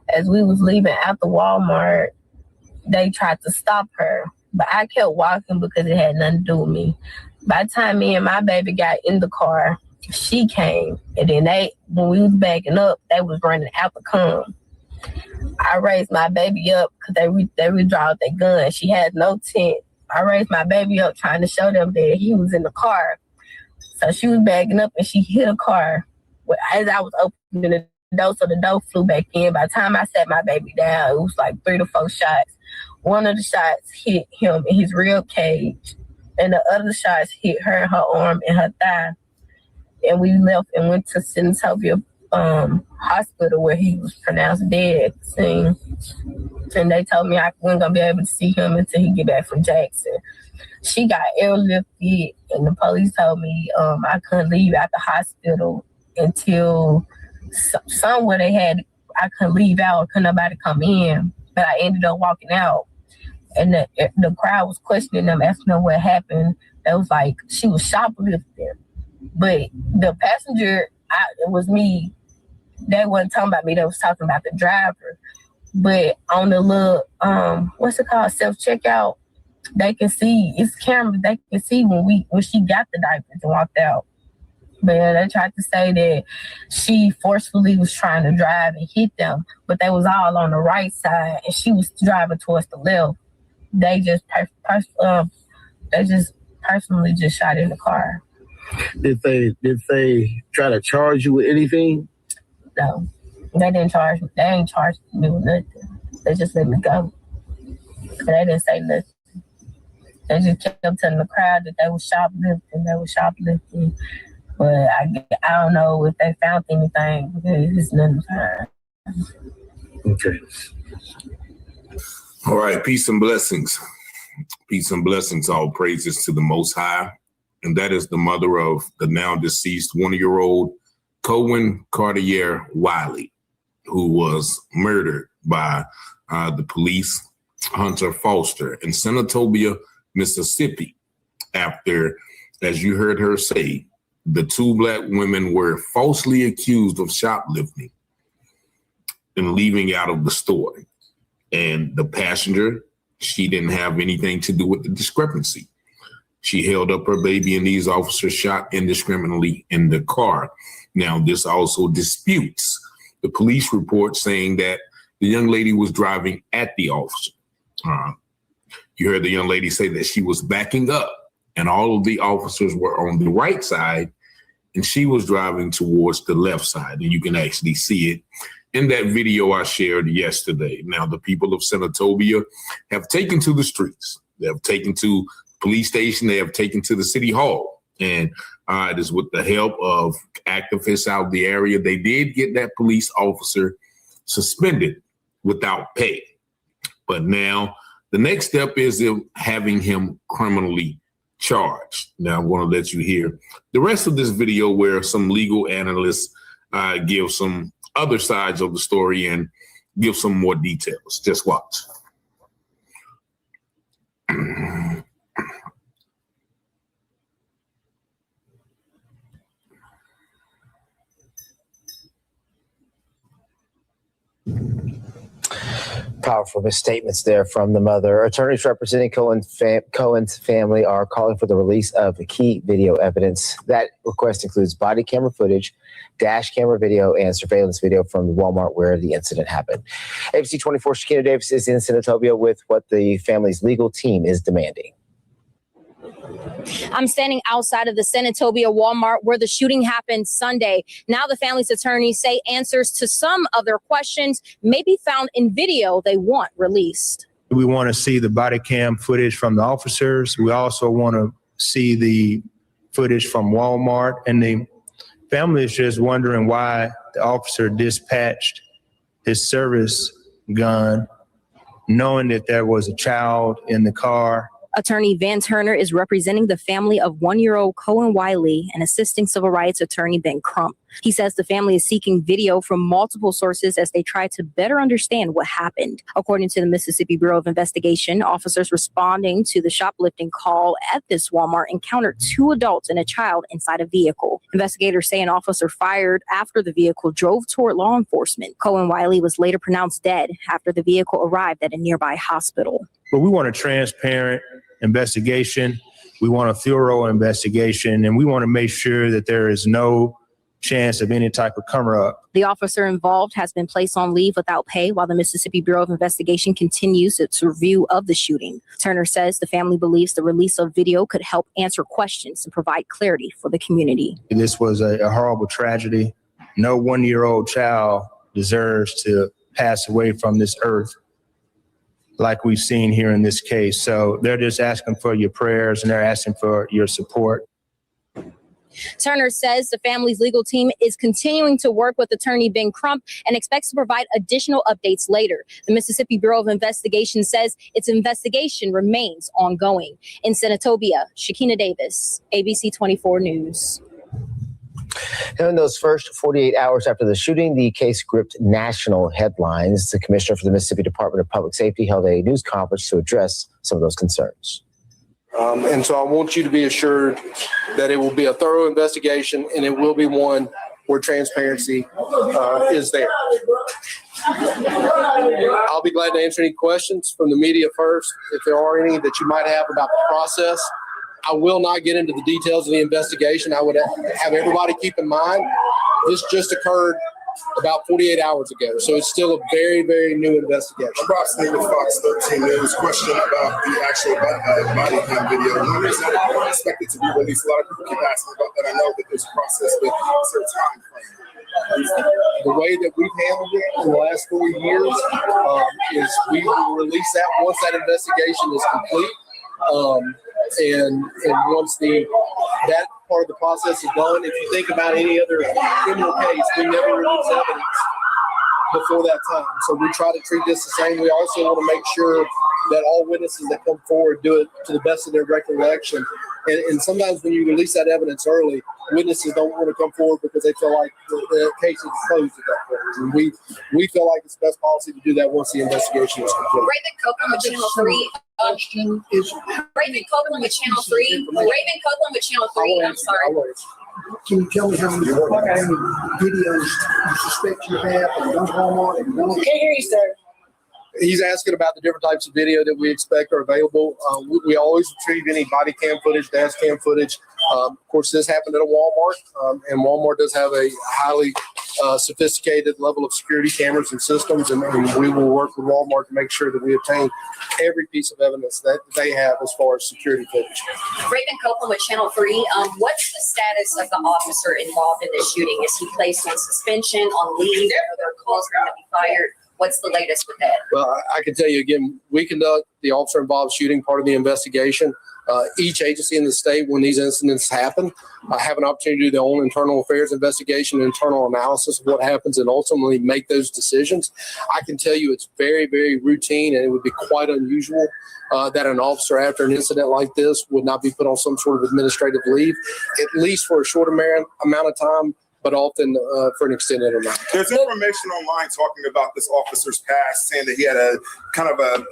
As we was leaving out the Walmart, they tried to stop her, but I kept walking because it had nothing to do with me. By the time me and my baby got in the car, she came, and then when we was backing up, they was running out the come. I raised my baby up because they withdrew their gun. She had no tent. I raised my baby up trying to show them that he was in the car. So she was backing up and she hit a car as I was opening the door, so the door flew back in. By the time I sat my baby down, it was like 3 to 4 shots. One of the shots hit him in his rib cage, and the other shots hit her in her arm and her thigh. And we left and went to Senatobia Hospital, where he was pronounced dead at the scene. And they told me I wasn't going to be able to see him until he get back from Jackson. She got airlifted, and the police told me I couldn't leave out the hospital until somewhere I couldn't leave out, couldn't nobody come in. But I ended up walking out, and the crowd was questioning them, asking them what happened. They was like, she was shoplifting. But the passenger, it was me. They wasn't talking about me. They was talking about the driver. But on the little, what's it called, self-checkout, they can see, it's cameras, they can see when she got the diapers and walked out. But they tried to say that she forcefully was trying to drive and hit them, but they was all on the right side and she was driving towards the left. They just personally just shot in the car. Did they try to charge you with anything? No, they didn't charge me. They ain't charged me with nothing. They just let me go. They didn't say nothing. They just kept telling the crowd that they were shoplifting. But I don't know if they found anything because it's nothing found. Okay. All right, peace and blessings. Peace and blessings, all praises to the Most High. And that is the mother of the now deceased 1-year-old Cohen Cartier Wiley, who was murdered by the police, Hunter Foster, in Senatobia, Mississippi, after, as you heard her say, the 2 black women were falsely accused of shoplifting and leaving out of the store. And the passenger, she didn't have anything to do with the discrepancy. She held up her baby and these officers shot indiscriminately in the car. Now, this also disputes the police report saying that the young lady was driving at the officer. You heard the young lady say that she was backing up and all of the officers were on the right side and she was driving towards the left side. And you can actually see it in that video I shared yesterday. Now, the people of Senatobia have taken to the streets. They have taken to police station. They have taken to the city hall. And it is with the help of activists out of the area. They did get that police officer suspended without pay. But now the next step is having him criminally charged. Now I'm going to let you hear the rest of this video where some legal analysts give some other sides of the story and give some more details. Just watch. Powerful misstatements there from the mother. Attorneys representing Cohen's family are calling for the release of key video evidence. That request includes body camera footage, dash camera video, and surveillance video from the Walmart where the incident happened. ABC 24 Shakina Davis is in Senatobia with what the family's legal team is demanding. I'm standing outside of the Senatobia Walmart where the shooting happened Sunday. Now the family's attorneys say answers to some of their questions may be found in video they want released. We want to see the body cam footage from the officers. We also want to see the footage from Walmart. And the family is just wondering why the officer dispatched his service gun, knowing that there was a child in the car. Attorney Van Turner is representing the family of one-year-old Cohen Wiley and assisting civil rights attorney Ben Crump. He says the family is seeking video from multiple sources as they try to better understand what happened. According to the Mississippi Bureau of Investigation, officers responding to the shoplifting call at this Walmart encountered 2 adults and a child inside a vehicle. Investigators say an officer fired after the vehicle drove toward law enforcement. Cohen Wiley was later pronounced dead after the vehicle arrived at a nearby hospital. But we want a transparent investigation. We want a thorough investigation, and we want to make sure that there is no chance of any type of cover-up. The officer involved has been placed on leave without pay while the Mississippi Bureau of Investigation continues its review of the shooting. Turner says the family believes the release of video could help answer questions and provide clarity for the community. This was a horrible tragedy. No one-year-old child deserves to pass away from this earth like we've seen here in this case. So they're just asking for your prayers and they're asking for your support. Turner says the family's legal team is continuing to work with attorney Ben Crump and expects to provide additional updates later. The Mississippi Bureau of Investigation says its investigation remains ongoing. In Senatobia, Shakina Davis, ABC 24 News. In those first 48 hours after the shooting, the case gripped national headlines. The commissioner for the Mississippi Department of Public Safety held a news conference to address some of those concerns. And so I want you to be assured that it will be a thorough investigation and it will be one where transparency is there. I'll be glad to answer any questions from the media first, if there are any that you might have about the process. I will not get into the details of the investigation. I would have everybody keep in mind this just occurred about 48 hours ago. So it's still a very, very new investigation. Rob Sneed with Fox 13 News. Question about the actual body cam video. When is that expected to be released? A lot of people keep asking about that. I know that there's a process, but is there a time frame? The way that we've handled it in the last 4 years is we will release that once that investigation is complete. And once that part of the process is done, if you think about any other criminal case, we never release evidence before that time. So we try to treat this the same. We also want to make sure that all witnesses that come forward do it to the best of their recollection. And sometimes when you release that evidence early, witnesses don't want to come forward because they feel like the case is closed at that point. And we feel like it's the best policy to do that once the investigation is complete. Raven Copeland with Channel 3. Question is Raven Copeland with Channel 3. Raven Copeland with Channel 3. I'm sorry. Can you tell me how many videos you suspect you have and don't Walmart and don't? Can't hear you, sir. He's asking about the different types of video that we expect are available. We always retrieve any body cam footage, dash cam footage. Of course, this happened at a Walmart, and Walmart does have a highly sophisticated level of security cameras and systems, and we will work with Walmart to make sure that we obtain every piece of evidence that they have as far as security footage. Raven Copeland with Channel 3. What's the status of the officer involved in this shooting? Is he placed on suspension, on leave? Are there calls for him to be fired? What's the latest with that? Well, I can tell you again, we conduct the officer involved shooting part of the investigation. Each agency in the state, when these incidents happen, have an opportunity to do their own internal affairs investigation, internal analysis of what happens, and ultimately make those decisions. I can tell you it's very, very routine, and it would be quite unusual that an officer after an incident like this would not be put on some sort of administrative leave, at least for a short amount of time, but often for an extended amount. There's information online talking about this officer's past, saying that he had a kind of a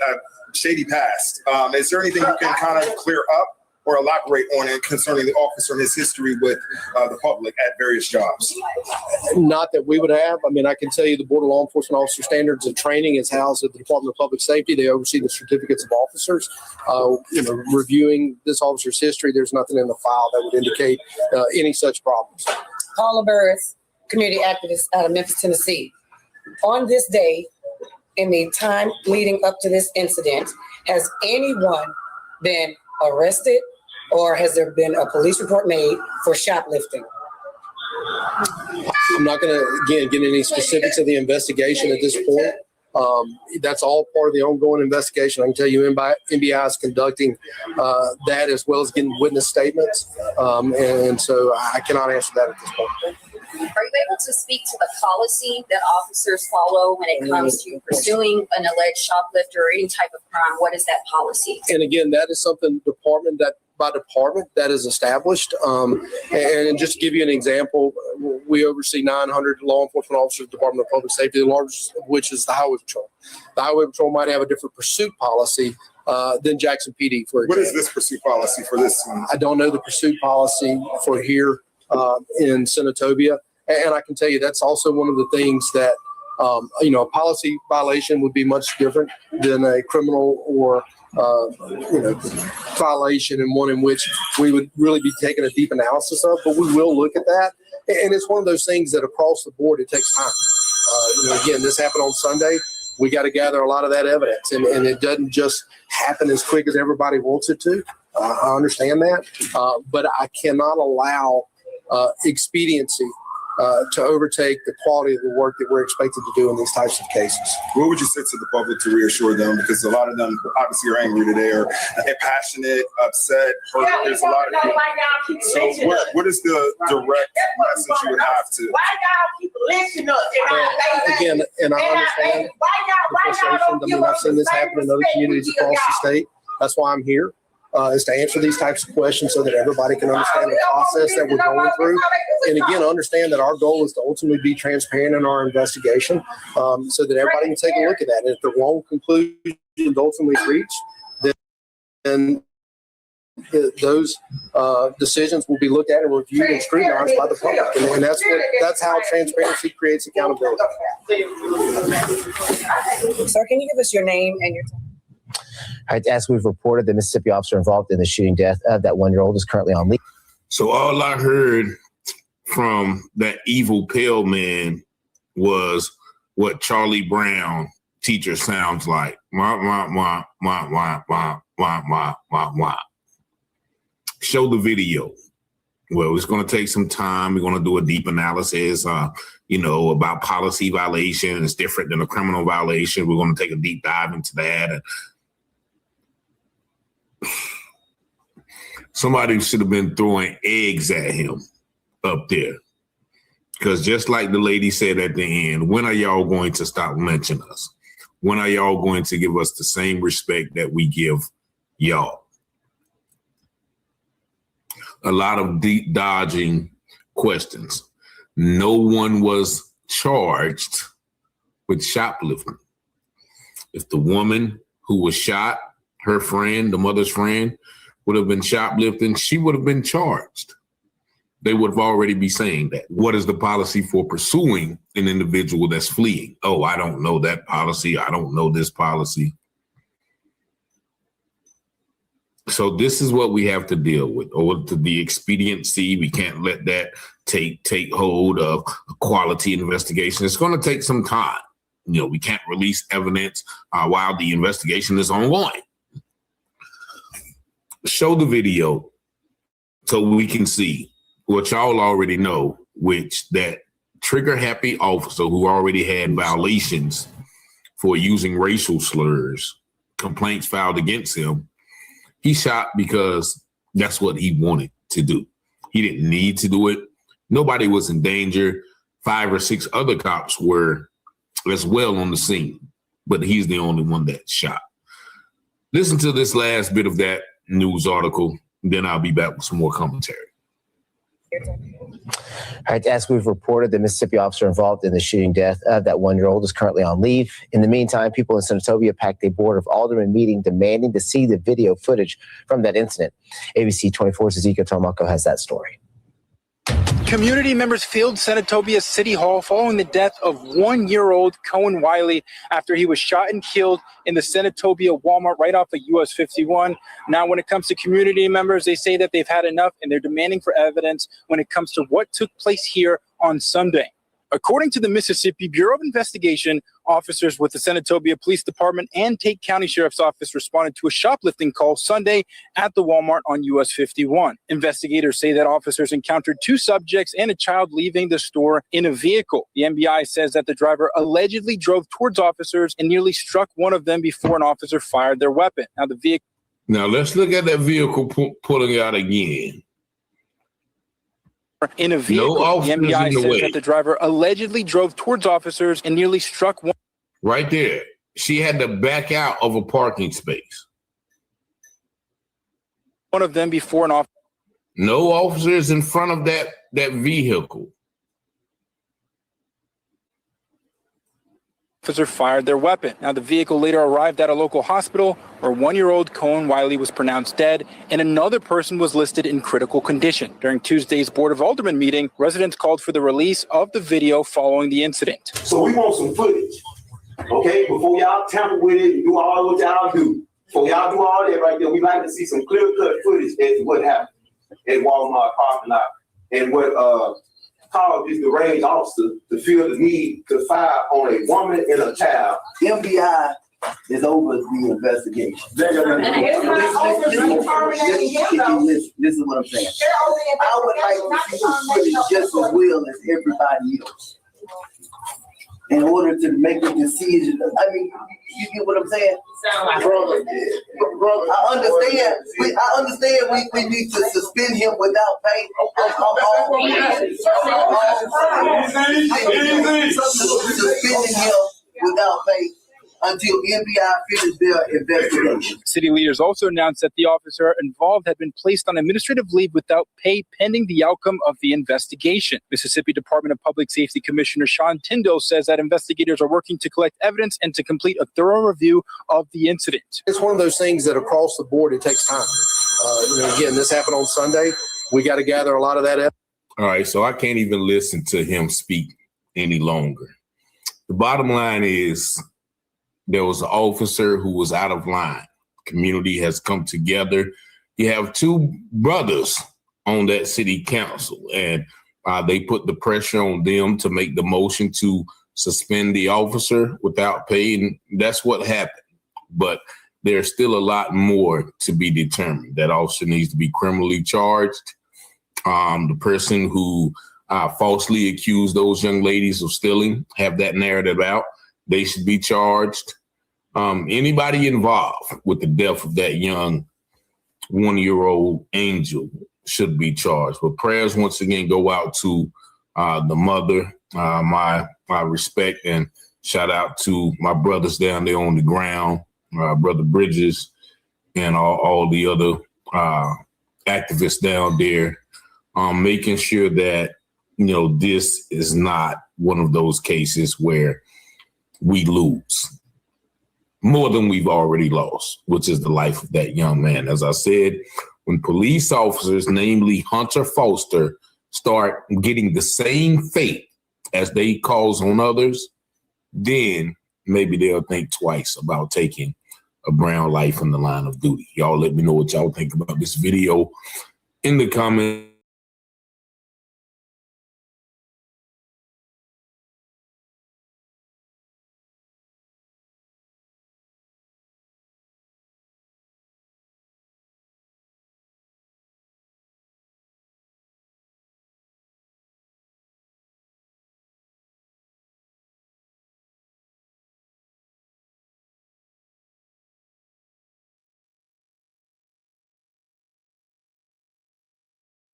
shady past. Is there anything you can kind of clear up or elaborate on it concerning the officer and his history with the public at various jobs? Not that we would have. I mean, I can tell you the Board of Law Enforcement Officer Standards and Training is housed at the Department of Public Safety. They oversee the certificates of officers. Reviewing this officer's history, there's nothing in the file that would indicate any such problems. Paula Burris, community activist out of Memphis, Tennessee. On this day, in the time leading up to this incident, has anyone been arrested or has there been a police report made for shoplifting? I'm not going to, again, get any specifics of the investigation at this point. That's all part of the ongoing investigation. I can tell you NBI is conducting that as well as getting witness statements. And so I cannot answer that at this point. Are you able to speak to the policy that officers follow when it comes to pursuing an alleged shoplifter or any type of crime? What is that policy? And again, that is something department that is established. And just to give you an example, we oversee 900 law enforcement officers, Department of Public Safety, the largest of which is the Highway Patrol. The Highway Patrol might have a different pursuit policy than Jackson PD, for example. What is this pursuit policy for this? I don't know the pursuit policy for here in Senatobia. And I can tell you that's also one of the things that, a policy violation would be much different than a criminal or violation, and one in which we would really be taking a deep analysis of, but we will look at that. And it's one of those things that across the board, it takes time. Again, this happened on Sunday. We got to gather a lot of that evidence, and it doesn't just happen as quick as everybody wants it to. I understand that, but I cannot allow expediency to overtake the quality of the work that we're expected to do in these types of cases. What would you say to the public to reassure them? Because a lot of them obviously are angry today, or passionate, upset, hurt. There's a lot of people. So what is the direct message you would have to? Why y'all keep listening us? Again, and I understand the frustration. I mean, I've seen this happen in other communities across the state. That's why I'm here. Is to answer these types of questions so that everybody can understand the process that we're going through. And again, understand that our goal is to ultimately be transparent in our investigation so that everybody can take a look at that. And if the wrong conclusion is ultimately reached, then those decisions will be looked at and reviewed and scrutinized by the public. And that's how transparency creates accountability. Sir, can you give us your name and your time? All right, as we've reported, the Mississippi officer involved in the shooting death of that 1-year-old is currently on leave. So all I heard from that evil pale man was what Charlie Brown teacher sounds like. Wah, wah, wah, wah, wah, wah, wah, wah, wah, wah. Show the video. Well, it's going to take some time. We're going to do a deep analysis, about policy violation. It's different than a criminal violation. We're going to take a deep dive into that. Somebody should have been throwing eggs at him up there. Because just like the lady said at the end, when are y'all going to stop lynching us? When are y'all going to give us the same respect that we give y'all? A lot of deep dodging questions. No one was charged with shoplifting. If the woman who was shot, her friend, the mother's friend, would have been shoplifting, she would have been charged. They would have already be saying that. What is the policy for pursuing an individual that's fleeing? Oh, I don't know that policy. I don't know this policy. So this is what we have to deal with, or to the expediency. We can't let that take hold of a quality investigation. It's going to take some time. We can't release evidence while the investigation is ongoing. Show the video so we can see what y'all already know, which that trigger-happy officer who already had violations for using racial slurs, complaints filed against him, He shot because that's what he wanted to do. He didn't need to do it. Nobody was in danger. 5 or 6 other cops were as well on the scene, but he's the only one that shot. Listen to this last bit of that news article, then I'll be back with some more commentary. All right, as we've reported, the Mississippi officer involved in the shooting death of that 1-year-old is currently on leave. In the meantime, people in Senatobia packed a Board of Aldermen meeting demanding to see the video footage from that incident. ABC 24's Ezekiel Tomako has that story. Community members filled Senatobia City Hall following the death of 1-year-old Cohen Wiley after he was shot and killed in the Senatobia Walmart right off of US 51. Now, when it comes to community members, they say that they've had enough and they're demanding for evidence when it comes to what took place here on Sunday. According to the Mississippi Bureau of Investigation, officers with the Senatobia Police Department and Tate County Sheriff's Office responded to a shoplifting call Sunday at the Walmart on US 51. Investigators say that officers encountered 2 subjects and a child leaving the store in a vehicle. The MBI says that the driver allegedly drove towards officers and nearly struck one of them before an officer fired their weapon. Now let's look at that vehicle pulling out again. In a vehicle, the MBI says that the driver allegedly drove towards officers and nearly struck one. Right there. She had to back out of a parking space. One of them before an officer. No officers in front of that vehicle. Officer fired their weapon. Now, the vehicle later arrived at a local hospital where 1-year-old Cohen Wiley was pronounced dead and another person was listed in critical condition. During Tuesday's Board of Aldermen meeting, residents called for the release of the video following the incident. So we want some footage, okay? Before y'all tamper with it and do all what y'all do. Before y'all do all that right there, we like to see some clear-cut footage as to what happened at Walmart parking lot and what caused this deranged officer to feel the need to fire on a woman and a child. MBI is over the investigation. Listen to what I'm saying. I would like to see the footage just as well as everybody else. In order to make a decision, I mean, you get what I'm saying, brother. I understand. We need to suspend him without pay. Suspending him without pay until MBI finishes their investigation. City leaders also announced that the officer involved had been placed on administrative leave without pay pending the outcome of the investigation. Mississippi Department of Public Safety Commissioner Sean Tyndall says that investigators are working to collect evidence and to complete a thorough review of the incident. It's one of those things that across the board, it takes time. Again, this happened on Sunday. We got to gather a lot of that evidence. All right, so I can't even listen to him speak any longer. The bottom line is, there was an officer who was out of line. Community has come together. You have 2 brothers on that city council, and they put the pressure on them to make the motion to suspend the officer without pay, and that's what happened. But there's still a lot more to be determined. That officer needs to be criminally charged. The person who falsely accused those young ladies of stealing, have that narrative out. They should be charged. Anybody involved with the death of that young 1-year-old Angel should be charged. But prayers once again go out to the mother. My respect and shout out to my brothers down there on the ground, Brother Bridges, and all the other activists down there, making sure that this is not one of those cases where we lose more than we've already lost, which is the life of that young man. As I said, when police officers, namely Hunter Foster, start getting the same fate as they cause on others, then maybe they'll think twice about taking a brown life in the line of duty. Y'all let me know what y'all think about this video in the comments.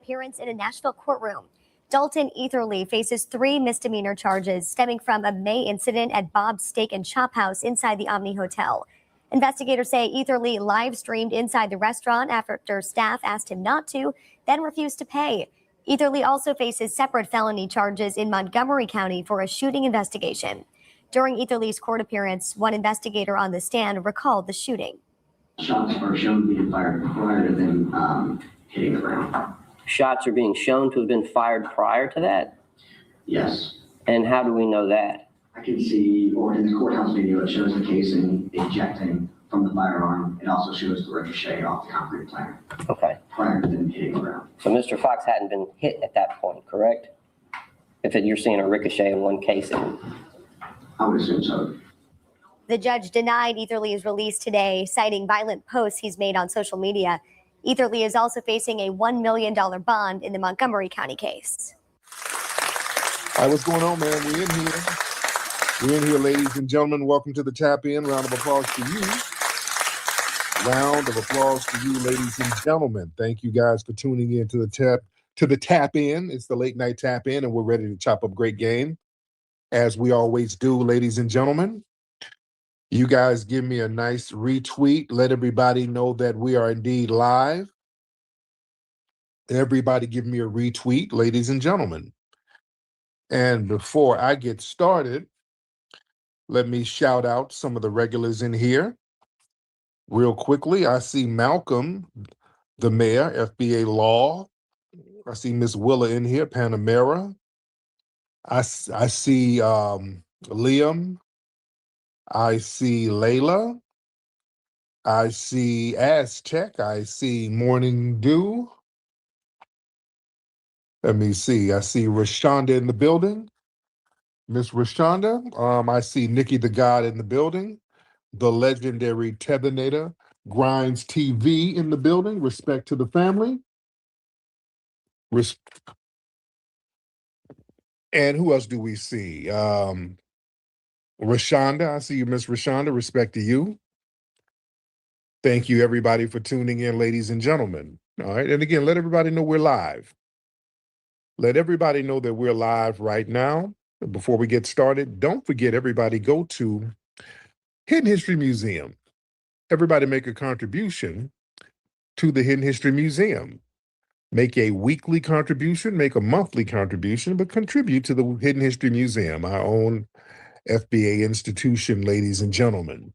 appearance in a Nashville courtroom. Dalton Etherly faces 3 misdemeanor charges stemming from a May incident at Bob's Steak and Chop House inside the Omni Hotel. Investigators say Etherly live streamed inside the restaurant after staff asked him not to, then refused to pay. Etherly also faces separate felony charges in Montgomery County for a shooting investigation. During Etherly's court appearance, one investigator on the stand recalled the shooting. Shots are shown to be fired prior to them hitting the ground. Shots are being shown to have been fired prior to that? Yes. And how do we know that? I can see, or in the courthouse video, it shows the casing ejecting from the firearm. It also shows the ricochet off the concrete plank. Okay. Prior to them hitting the ground. So Mr. Fox hadn't been hit at that point, correct? You're seeing a ricochet in one casing. I would assume so. The judge denied Etherly's release today, citing violent posts he's made on social media. Etherly is also facing a $1 million bond in the Montgomery County case. All right, what's going on, man? We're in here. We're in here, ladies and gentlemen. Welcome to the Tap In. Round of applause to you. Round of applause to you, ladies and gentlemen. Thank you guys for tuning in to the Tap In. It's the late night Tap In, and we're ready to chop up great game, as we always do, ladies and gentlemen. You guys give me a nice retweet. Let everybody know that we are indeed live. Everybody give me a retweet, ladies and gentlemen. And before I get started, let me shout out some of the regulars in here. Real quickly, I see Malcolm, the mayor, FBA Law. I see Miss Willa in here, Panamera. I see Liam. I see Layla. I see Aztec. I see Morning Dew. Let me see. I see Rashonda in the building. Miss Rashonda. I see Nikki the God in the building. The legendary Tethernator. Grimes TV in the building. Respect to the family. And who else do we see? Rashonda, I see you, Miss Rashonda. Respect to you. Thank you, everybody, for tuning in, ladies and gentlemen. All right, and again, let everybody know we're live. Let everybody know that we're live right now. Before we get started, don't forget, everybody, go to Hidden History Museum. Everybody make a contribution to the Hidden History Museum. Make a weekly contribution, make a monthly contribution, but contribute to the Hidden History Museum, our own FBA institution, ladies and gentlemen.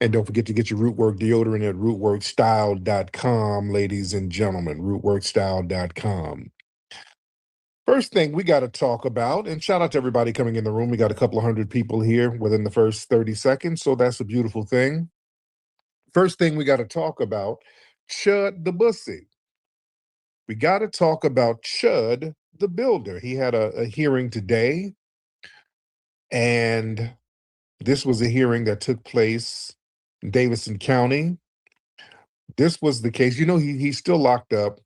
And don't forget to get your Rootwork deodorant at rootworkstyle.com, ladies and gentlemen, rootworkstyle.com. First thing we got to talk about, and shout out to everybody coming in the room. We got a couple of hundred people here within the first 30 seconds, so that's a beautiful thing. First thing we got to talk about, Chud the Bussy. We got to talk about Chud the Builder. He had a hearing today. And this was a hearing that took place in Davidson County. This was the case. You know, he's still locked up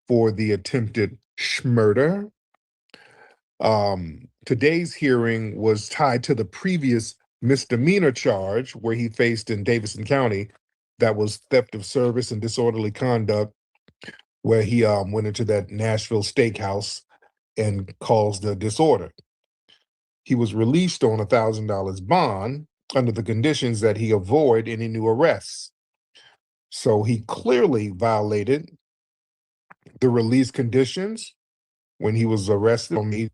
for the attempted murder. Today's hearing was tied to the previous misdemeanor charge where he faced in Davidson County. That was theft of service and disorderly conduct, where he went into that Nashville steakhouse and caused a disorder. He was released on $1,000 bond under the conditions that he avoid any new arrests. So he clearly violated the release conditions when he was arrested on May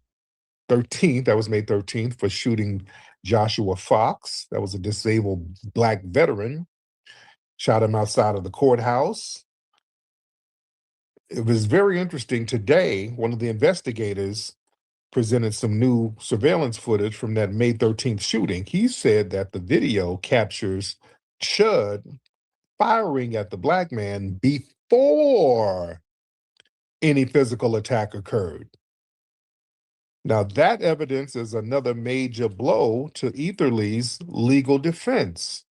13th. That was May 13th for shooting Joshua Fox. That was a disabled Black veteran. Shot him outside of the courthouse. It was very interesting. Today, one of the investigators presented some new surveillance footage from that May 13th shooting. He said that the video captures Chud firing at the Black man before any physical attack occurred. Now, that evidence is another major blow to Etherly's legal defense.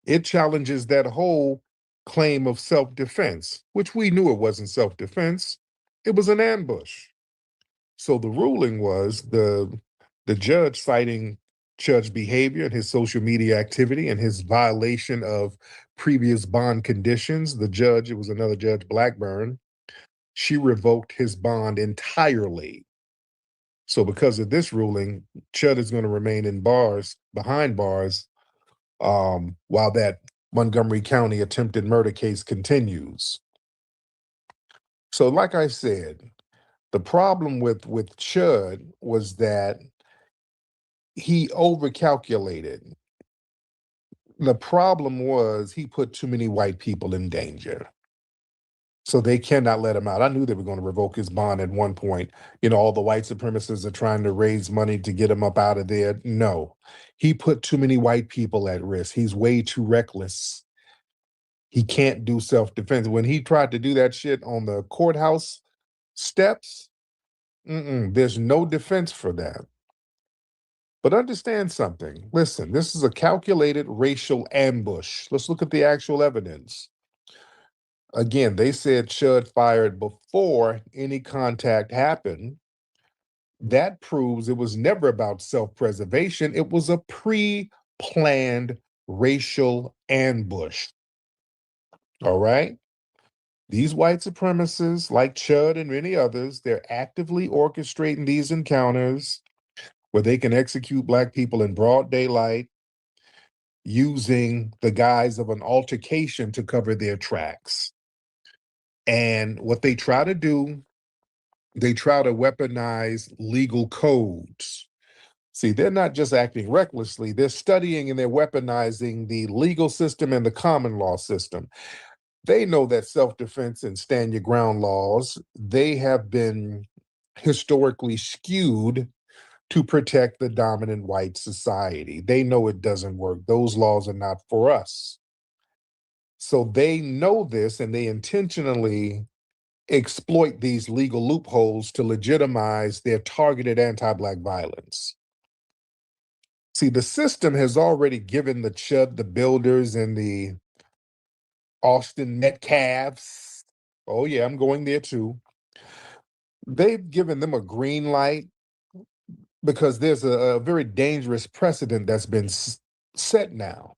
It challenges that whole claim of self-defense, which we knew it wasn't self-defense. It was an ambush. So the ruling was the judge citing Chud's behavior and his social media activity and his violation of previous bond conditions. The judge, it was another Judge Blackburn, she revoked his bond entirely. So because of this ruling, Chud is going to remain behind bars, while that Montgomery County attempted murder case continues. So like I said, the problem with Chud was that he overcalculated. The problem was he put too many white people in danger. So they cannot let him out. I knew they were going to revoke his bond at one point. You know, all the white supremacists are trying to raise money to get him up out of there. No, he put too many white people at risk. He's way too reckless. He can't do self-defense. When he tried to do that shit on the courthouse steps, there's no defense for that. But understand something. Listen, this is a calculated racial ambush. Let's look at the actual evidence. Again, they said Chud fired before any contact happened. That proves it was never about self-preservation. It was a pre-planned racial ambush. All right? These white supremacists, like Chud and many others, they're actively orchestrating these encounters where they can execute Black people in broad daylight using the guise of an altercation to cover their tracks. And what they try to do, they try to weaponize legal codes. See, they're not just acting recklessly, they're studying and they're weaponizing the legal system and the common law system. They know that self-defense and stand your ground laws, they have been historically skewed to protect the dominant white society. They know it doesn't work. Those laws are not for us. So they know this and they intentionally exploit these legal loopholes to legitimize their targeted anti-Black violence. See, the system has already given the Chud, the builders, and the Austin Metcalfs, oh yeah, I'm going there too. They've given them a green light because there's a very dangerous precedent that's been set now.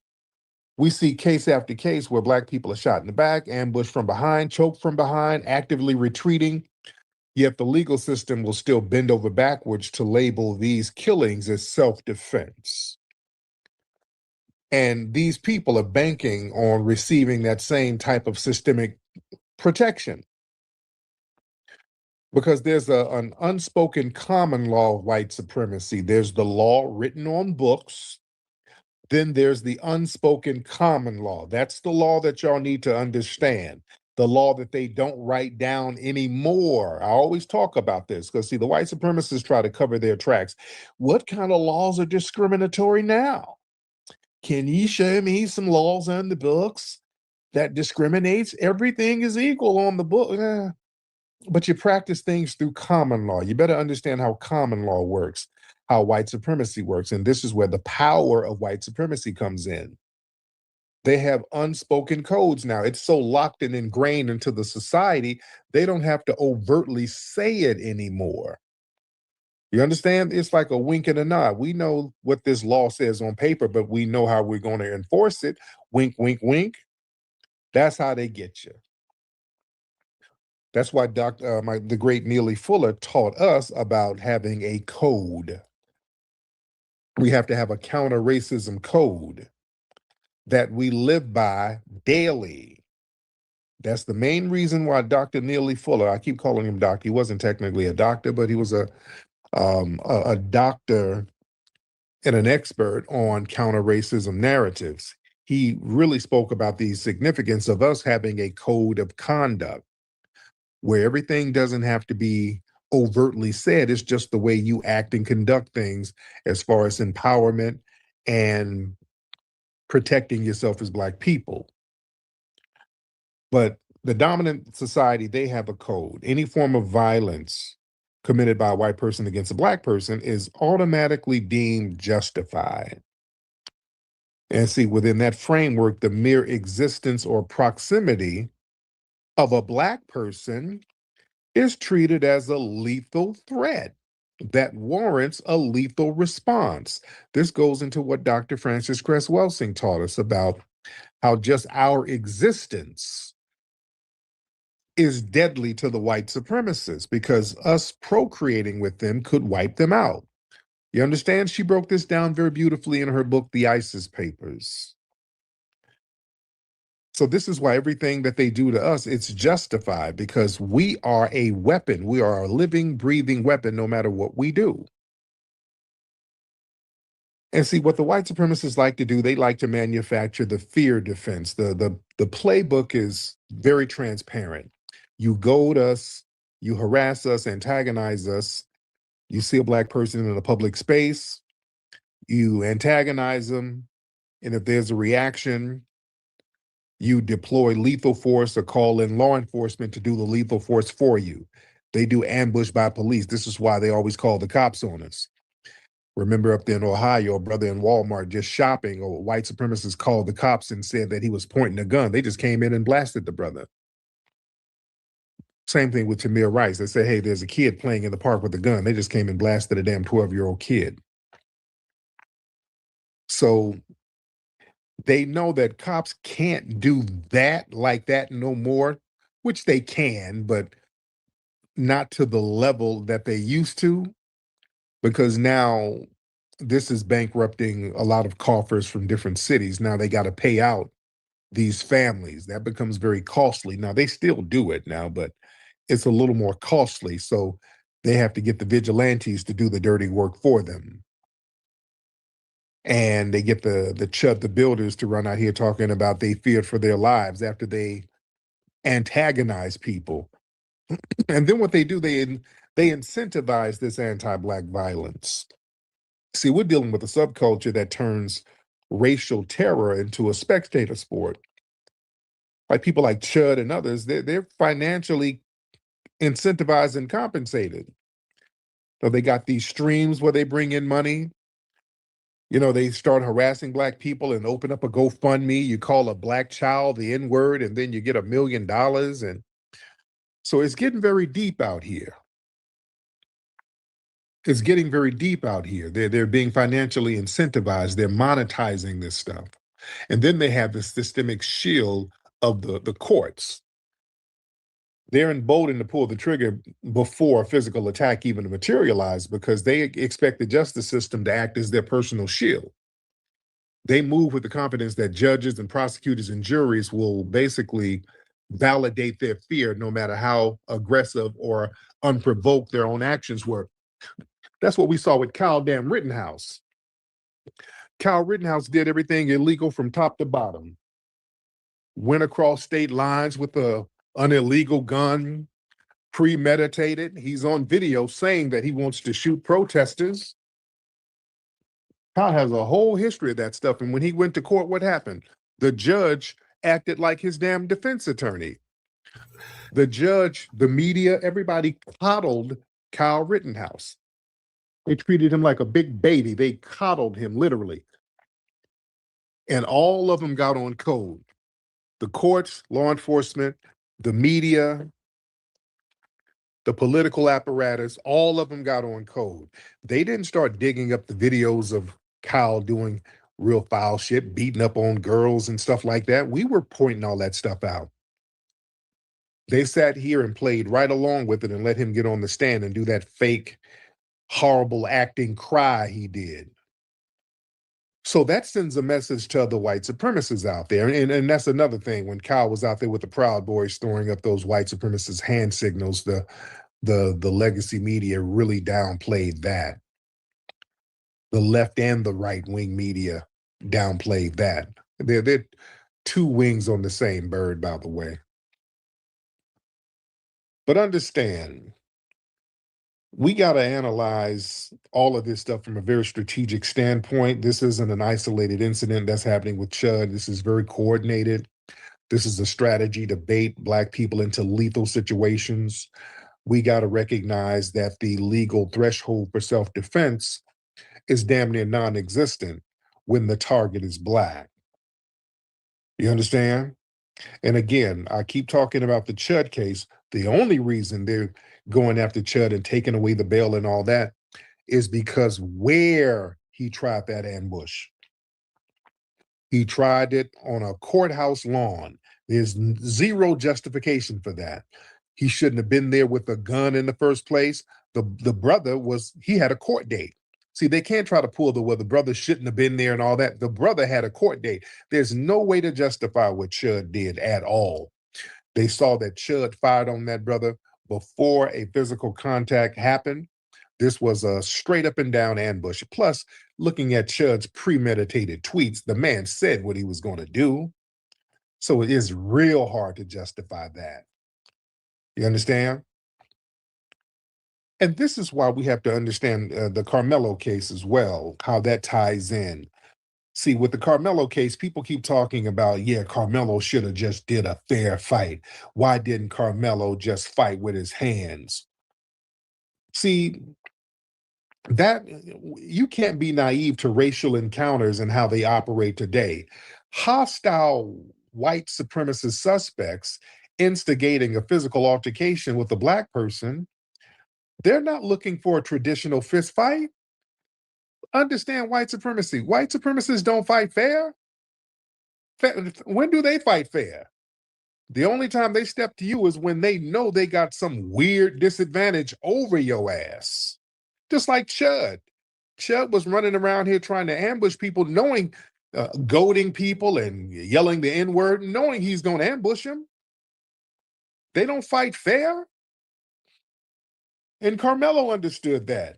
We see case after case where Black people are shot in the back, ambushed from behind, choked from behind, actively retreating, yet the legal system will still bend over backwards to label these killings as self-defense. And these people are banking on receiving that same type of systemic protection. Because there's an unspoken common law of white supremacy. There's the law written on books. Then there's the unspoken common law. That's the law that y'all need to understand. The law that they don't write down anymore. I always talk about this because, see, the white supremacists try to cover their tracks. What kind of laws are discriminatory now? Can you show me some laws on the books that discriminates? Everything is equal on the book. But you practice things through common law. You better understand how common law works, how white supremacy works. And this is where the power of white supremacy comes in. They have unspoken codes now. It's so locked and ingrained into the society, they don't have to overtly say it anymore. You understand? It's like a wink and a nod. We know what this law says on paper, but we know how we're going to enforce it. Wink, wink, wink. That's how they get you. That's why the great Neely Fuller taught us about having a code. We have to have a counter-racism code that we live by daily. That's the main reason why Dr. Neely Fuller, I keep calling him doctor, he wasn't technically a doctor, but he was a doctor and an expert on counter-racism narratives. He really spoke about the significance of us having a code of conduct where everything doesn't have to be overtly said. It's just the way you act and conduct things as far as empowerment and protecting yourself as Black people. But the dominant society, they have a code. Any form of violence committed by a white person against a Black person is automatically deemed justified. And see, within that framework, the mere existence or proximity of a Black person is treated as a lethal threat that warrants a lethal response. This goes into what Dr. Frances Cress Welsing taught us about how just our existence is deadly to the white supremacists because us procreating with them could wipe them out. You understand? She broke this down very beautifully in her book, The ISIS Papers. So this is why everything that they do to us, it's justified because we are a weapon. We are a living, breathing weapon no matter what we do. And see, what the white supremacists like to do, they like to manufacture the fear defense. The playbook is very transparent. You goad us, you harass us, antagonize us. You see a black person in a public space, you antagonize them, and if there's a reaction, you deploy lethal force or call in law enforcement to do the lethal force for you. They do ambush by police. This is why they always call the cops on us. Remember up there in Ohio, a brother in Walmart just shopping, or white supremacists called the cops and said that he was pointing a gun. They just came in and blasted the brother. Same thing with Tamir Rice. They said, hey, there's a kid playing in the park with a gun. They just came and blasted a damn 12-year-old kid. So they know that cops can't do that like that no more, which they can, but not to the level that they used to, because now this is bankrupting a lot of coffers from different cities. Now they got to pay out these families. That becomes very costly. Now they still do it now, but it's a little more costly. So they have to get the vigilantes to do the dirty work for them. And they get the chud, the builders, to run out here talking about they feared for their lives after they antagonize people. And then what they do, they incentivize this anti-Black violence. See, we're dealing with a subculture that turns racial terror into a spectator sport. Like people like Chud and others, they're financially incentivized and compensated. So they got these streams where they bring in money. You know, they start harassing Black people and open up a GoFundMe. You call a Black child the N-word and then you get $1 million. And so it's getting very deep out here. It's getting very deep out here. They're being financially incentivized. They're monetizing this stuff. And then they have the systemic shield of the courts. They're emboldened to pull the trigger before a physical attack even materializes because they expect the justice system to act as their personal shield. They move with the confidence that judges and prosecutors and juries will basically validate their fear no matter how aggressive or unprovoked their own actions were. That's what we saw with Kyle Rittenhouse. Kyle Rittenhouse did everything illegal from top to bottom. Went across state lines with an illegal gun, premeditated. He's on video saying that he wants to shoot protesters. Kyle has a whole history of that stuff. And when he went to court, what happened? The judge acted like his damn defense attorney. The judge, the media, everybody coddled Kyle Rittenhouse. They treated him like a big baby. They coddled him, literally. And all of them got on code. The courts, law enforcement, the media, the political apparatus, all of them got on code. They didn't start digging up the videos of Kyle doing real foul shit, beating up on girls and stuff like that. We were pointing all that stuff out. They sat here and played right along with it and let him get on the stand and do that fake, horrible acting cry he did. So that sends a message to other white supremacists out there. And that's another thing. When Kyle was out there with the Proud Boys throwing up those white supremacist hand signals, the legacy media really downplayed that. The left and the right-wing media downplayed that. They're two wings on the same bird, by the way. But understand, we got to analyze all of this stuff from a very strategic standpoint. This isn't an isolated incident that's happening with Chud. This is very coordinated. This is a strategy to bait Black people into lethal situations. We got to recognize that the legal threshold for self-defense is damn near non-existent when the target is Black. You understand? And again, I keep talking about the Chud case. The only reason they're going after Chud and taking away the bail and all that is because where he tried that ambush. He tried it on a courthouse lawn. There's zero justification for that. He shouldn't have been there with a gun in the first place. The brother he had a court date. See, they can't try to pull the brother shouldn't have been there and all that. The brother had a court date. There's no way to justify what Chud did at all. They saw that Chud fired on that brother before a physical contact happened. This was a straight up and down ambush. Plus, looking at Chud's premeditated tweets, the man said what he was going to do. So it is real hard to justify that. You understand? And this is why we have to understand the Carmelo case as well, how that ties in. See, with the Carmelo case, people keep talking about, yeah, Carmelo should have just did a fair fight. Why didn't Carmelo just fight with his hands? See, that you can't be naive to racial encounters and how they operate today. Hostile white supremacist suspects instigating a physical altercation with a black person, they're not looking for a traditional fist fight. Understand white supremacy. White supremacists don't fight fair. When do they fight fair? The only time they step to you is when they know they got some weird disadvantage over your ass. Just like Chud. Chud was running around here trying to ambush people, knowing, goading people and yelling the N-word, knowing he's going to ambush him. They don't fight fair. And Carmelo understood that.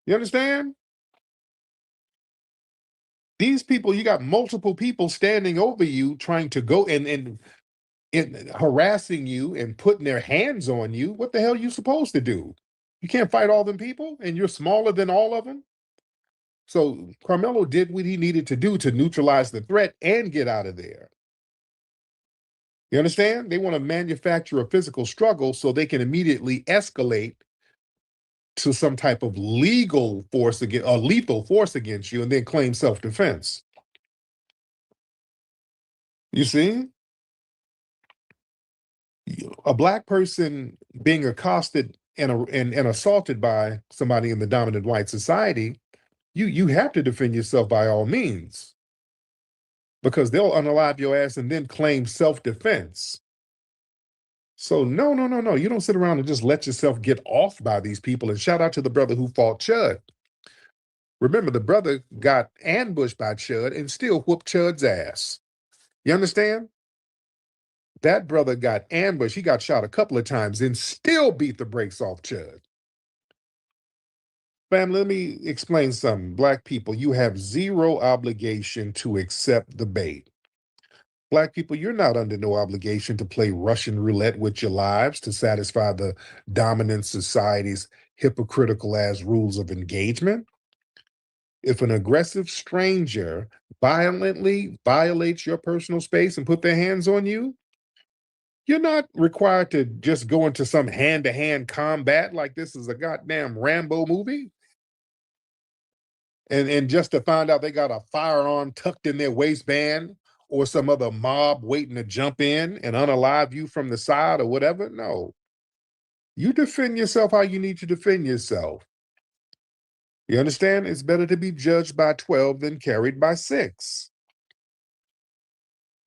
You understand? These people, you got multiple people standing over you trying to go and harassing you and putting their hands on you. What the hell are you supposed to do? You can't fight all them people and you're smaller than all of them. So Carmelo did what he needed to do to neutralize the threat and get out of there. You understand? They want to manufacture a physical struggle so they can immediately escalate to some type of legal force against or lethal force against you and then claim self-defense. You see? A black person being accosted and assaulted by somebody in the dominant white society, you have to defend yourself by all means, because they'll unalive your ass and then claim self-defense. So no. You don't sit around and just let yourself get off by these people. And shout out to the brother who fought Chud. Remember, the brother got ambushed by Chud and still whooped Chud's ass. You understand? That brother got ambushed. He got shot a couple of times and still beat the brakes off Chud. Family, let me explain something. Black people, you have zero obligation to accept the bait. Black people, you're not under no obligation to play Russian roulette with your lives to satisfy the dominant society's hypocritical ass rules of engagement. If an aggressive stranger violently violates your personal space and put their hands on you, you're not required to just go into some hand-to-hand combat like this is a goddamn Rambo movie. And just to find out they got a firearm tucked in their waistband or some other mob waiting to jump in and unalive you from the side or whatever. No. You defend yourself how you need to defend yourself. You understand? It's better to be judged by 12 than carried by 6.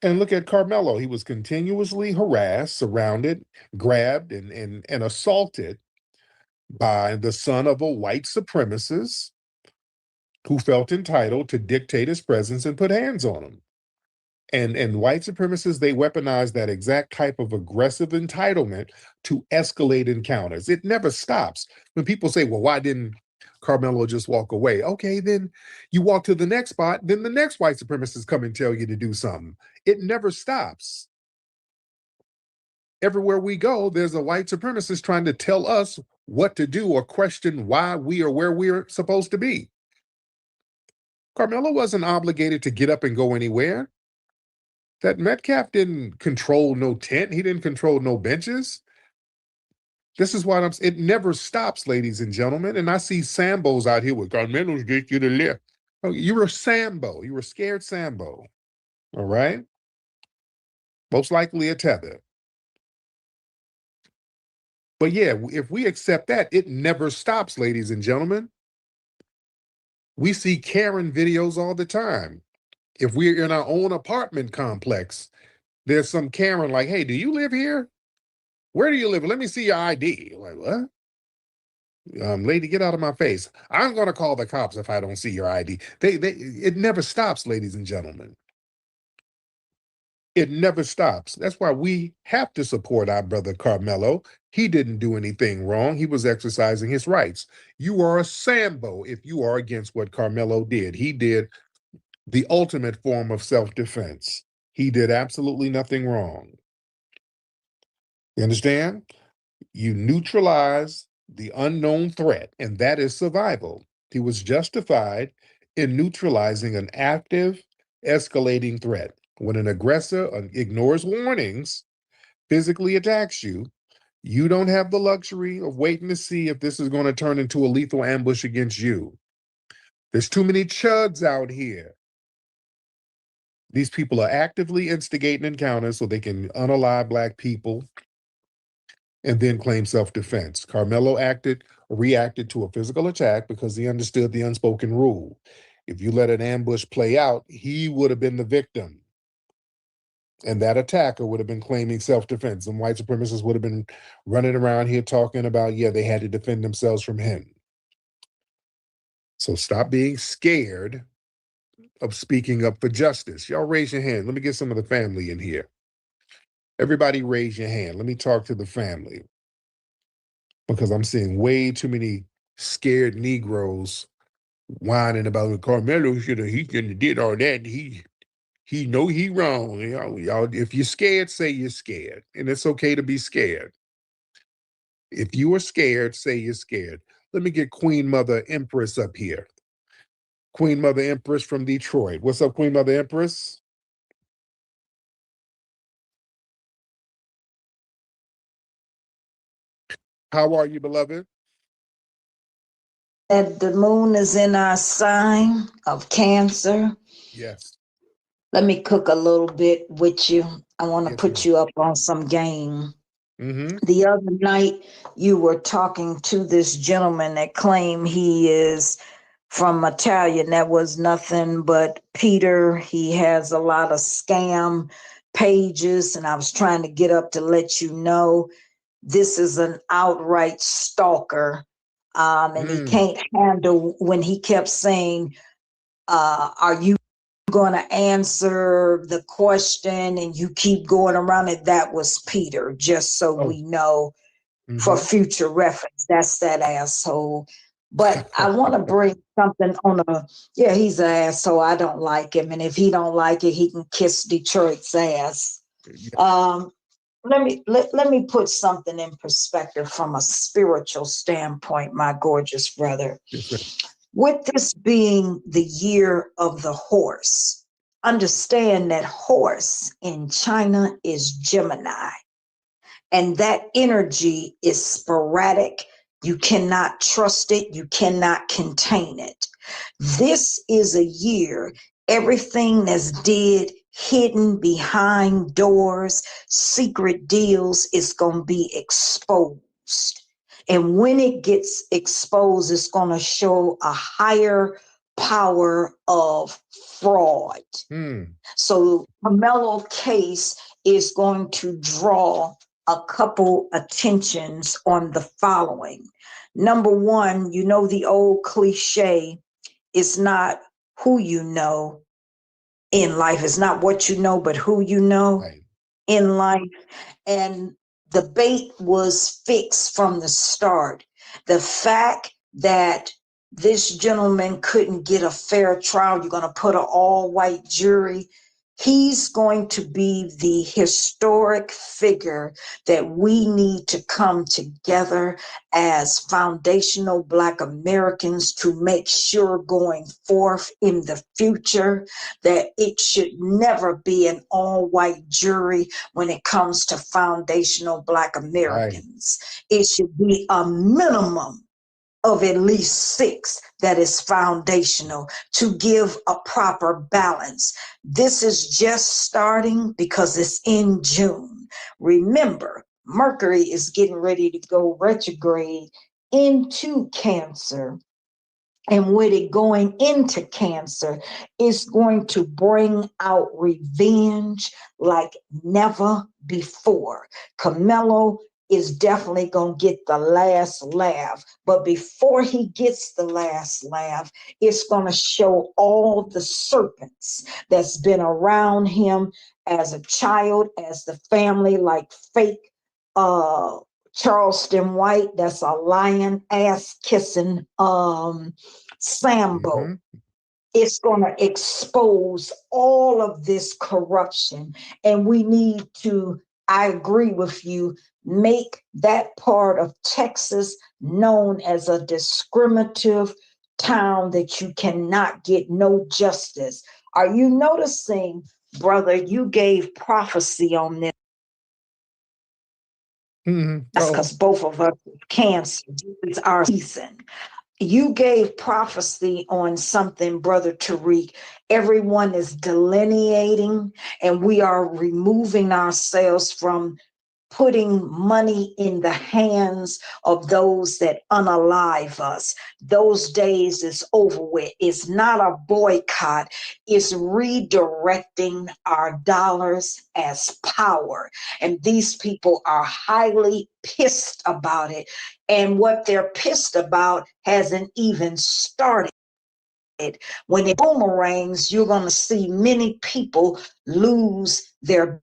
And look at Carmelo. He was continuously harassed, surrounded, grabbed, and assaulted by the son of a white supremacist who felt entitled to dictate his presence and put hands on him. And white supremacists, they weaponize that exact type of aggressive entitlement to escalate encounters. It never stops. When people say, well, why didn't Carmelo just walk away? Okay, then you walk to the next spot, then the next white supremacist come and tell you to do something. It never stops. Everywhere we go, there's a white supremacist trying to tell us what to do or question why we are where we're supposed to be. Carmelo wasn't obligated to get up and go anywhere. That Metcalf didn't control no tent. He didn't control no benches. This is why it never stops, ladies and gentlemen. And I see Sambos out here with Carmelo's get you to live. Oh, you were Sambo. You were scared Sambo. All right? Most likely a tether. But yeah, if we accept that, it never stops, ladies and gentlemen. We see Karen videos all the time. If we're in our own apartment complex, There's some Karen like, hey, do you live here? Where do you live? Let me see your ID. Like, what? Lady, get out of my face. I'm going to call the cops if I don't see your ID. It never stops, ladies and gentlemen. It never stops. That's why we have to support our brother Carmelo. He didn't do anything wrong. He was exercising his rights. You are a Sambo if you are against what Carmelo did. He did the ultimate form of self-defense. He did absolutely nothing wrong. You understand? You neutralize the unknown threat, and that is survival. He was justified in neutralizing an active, escalating threat. When an aggressor ignores warnings, physically attacks you, you don't have the luxury of waiting to see if this is going to turn into a lethal ambush against you. There's too many chuds out here. These people are actively instigating encounters so they can unalive Black people and then claim self-defense. Carmelo reacted to a physical attack because he understood the unspoken rule. If you let an ambush play out, he would have been the victim. And that attacker would have been claiming self-defense. And white supremacists would have been running around here talking about, yeah, they had to defend themselves from him. So stop being scared of speaking up for justice. Y'all raise your hand. Let me get some of the family in here. Everybody raise your hand. Let me talk to the family. Because I'm seeing way too many scared Negroes whining about Carmelo he shouldn't have did all that. He know he wrong. Y'all, if you're scared, say you're scared. And it's okay to be scared. If you are scared, say you're scared. Let me get Queen Mother Empress up here. Queen Mother Empress from Detroit. What's up, Queen Mother Empress? How are you, beloved? That the moon is in our sign of Cancer. Yes. Let me cook a little bit with you. I want to put you up on some game. The other night, you were talking to this gentleman that claimed he is from Italian. That was nothing but Peter. He has a lot of scam pages, and I was trying to get up to let you know this is an outright stalker. And he can't handle when he kept saying, are you going to answer the question? And you keep going around it. That was Peter, just so we know for future reference. That's that asshole. But I want to bring something on he's an asshole. I don't like him. And if he don't like it, he can kiss Detroit's ass. Let me put something in perspective from a spiritual standpoint, my gorgeous brother. With this being the year of the horse, understand that horse in China is Gemini, and that energy is sporadic. You cannot trust it. You cannot contain it. This is a year, everything that's hidden behind doors, secret deals is going to be exposed. And when it gets exposed, it's going to show a higher power of fraud. So Carmelo case is going to draw a couple attentions on the following. Number one, you know the old cliche, it's not who you know in life. It's not what you know, but who you know in life. And the bait was fixed from the start. The fact that this gentleman couldn't get a fair trial, you're going to put an all-white jury. He's going to be the historic figure that we need to come together as foundational Black Americans to make sure going forth in the future that it should never be an all-white jury when it comes to foundational Black Americans. It should be a minimum of at least 6 that is foundational to give a proper balance. This is just starting because it's in June. Remember, Mercury is getting ready to go retrograde into Cancer and with it going into cancer, it's going to bring out revenge like never before. Camelo is definitely going to get the last laugh. But before he gets the last laugh, it's going to show all the serpents that's been around him as a child, as the family, like fake Charleston White, that's a lion ass kissing Sambo. It's going to expose all of this corruption. And we need to, I agree with you, make that part of Texas known as a discriminative town that you cannot get no justice. Are you noticing, brother, you gave prophecy on this? That's because both of us have cancer. It's our season. You gave prophecy on something, Brother Tariq. Everyone is delineating, and we are removing ourselves from putting money in the hands of those that unalive us. Those days is over with. It's not a boycott. It's redirecting our dollars as power. And these people are highly pissed about it. And what they're pissed about hasn't even started. When it boomerangs, you're going to see many people lose their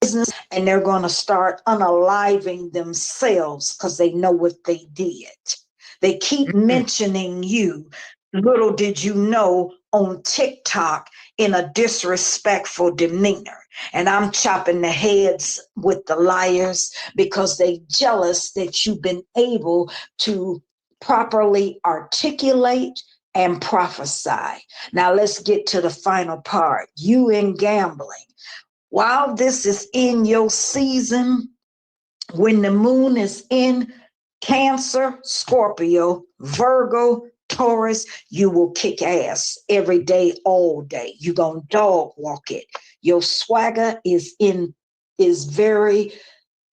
business, and they're going to start unaliving themselves because they know what they did. They keep mentioning you. Little did you know, on TikTok in a disrespectful demeanor. And I'm chopping the heads with the liars because they jealous that you've been able to properly articulate and prophesy. Now let's get to the final part. You in gambling. While this is in your season, when the moon is in Cancer, Scorpio, Virgo, Taurus, you will kick ass every day, all day. You're going to dog walk it. Your swagger is very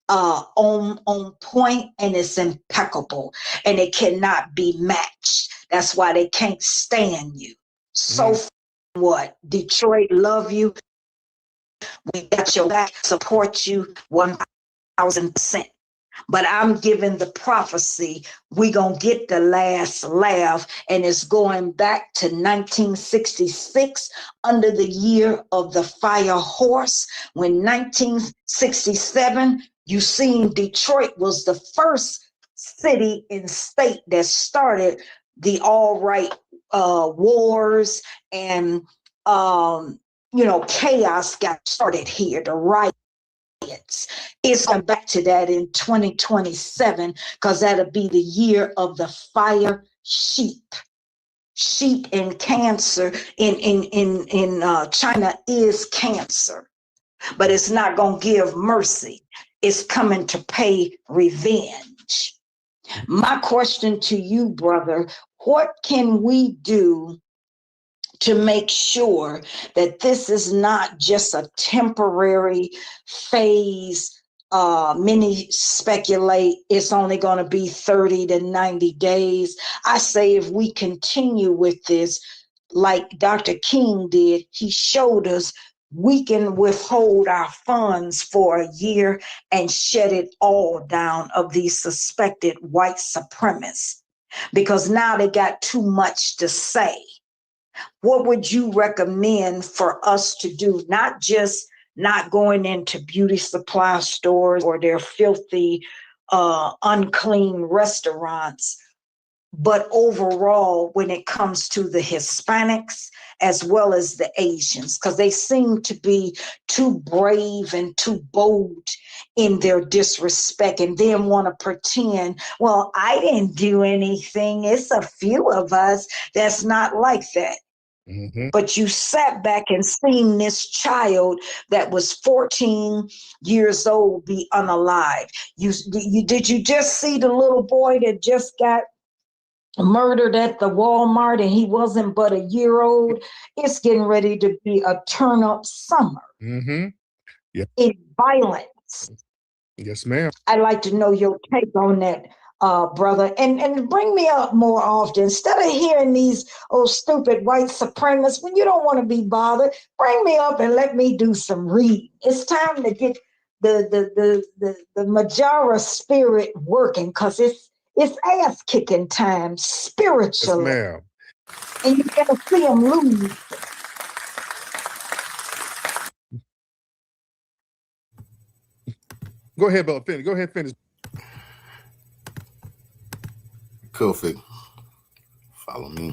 on point, and it's impeccable, and it cannot be matched. That's why they can't stand you. So what? Detroit love you. We got your back, support you 1,000%. But I'm giving the prophecy, we gonna get the last laugh, and it's going back to 1966 under the year of the fire horse. When 1967, you seen Detroit was the first city and state that started the all right wars, and chaos got started here, the riots. It's going back to that in 2027, because that'll be the year of the fire sheep. Sheep in Cancer in China is Cancer, but it's not going to give mercy. It's coming to pay revenge. My question to you, brother, what can we do to make sure that this is not just a temporary phase? Many speculate it's only going to be 30 to 90 days. I say if we continue with this, like Dr. King did, he showed us we can withhold our funds for a year and shut it all down of these suspected white supremacists, because now they got too much to say. What would you recommend for us to do? Not just not going into beauty supply stores or their filthy, unclean restaurants, but overall when it comes to the Hispanics as well as the Asians, because they seem to be too brave and too bold in their disrespect, and then want to pretend, well, I didn't do anything. It's a few of us that's not like that. But you sat back and seen this child that was 14 years old be unalive. Did you just see the little boy that just got murdered at the Walmart, and he wasn't but a year old? It's getting ready to be a turn up summer in violence. Yes, ma'am. I'd like to know your take on that, brother, and bring me up more often. Instead of hearing these stupid white supremacists, when you don't want to be bothered, bring me up and let me do some reading. It's time to get the Majara spirit working, because it's ass kicking time spiritually. Yes, ma'am. And you gotta see them lose. Go ahead, Bella. Finish. Go ahead, finish. Kofi, follow me.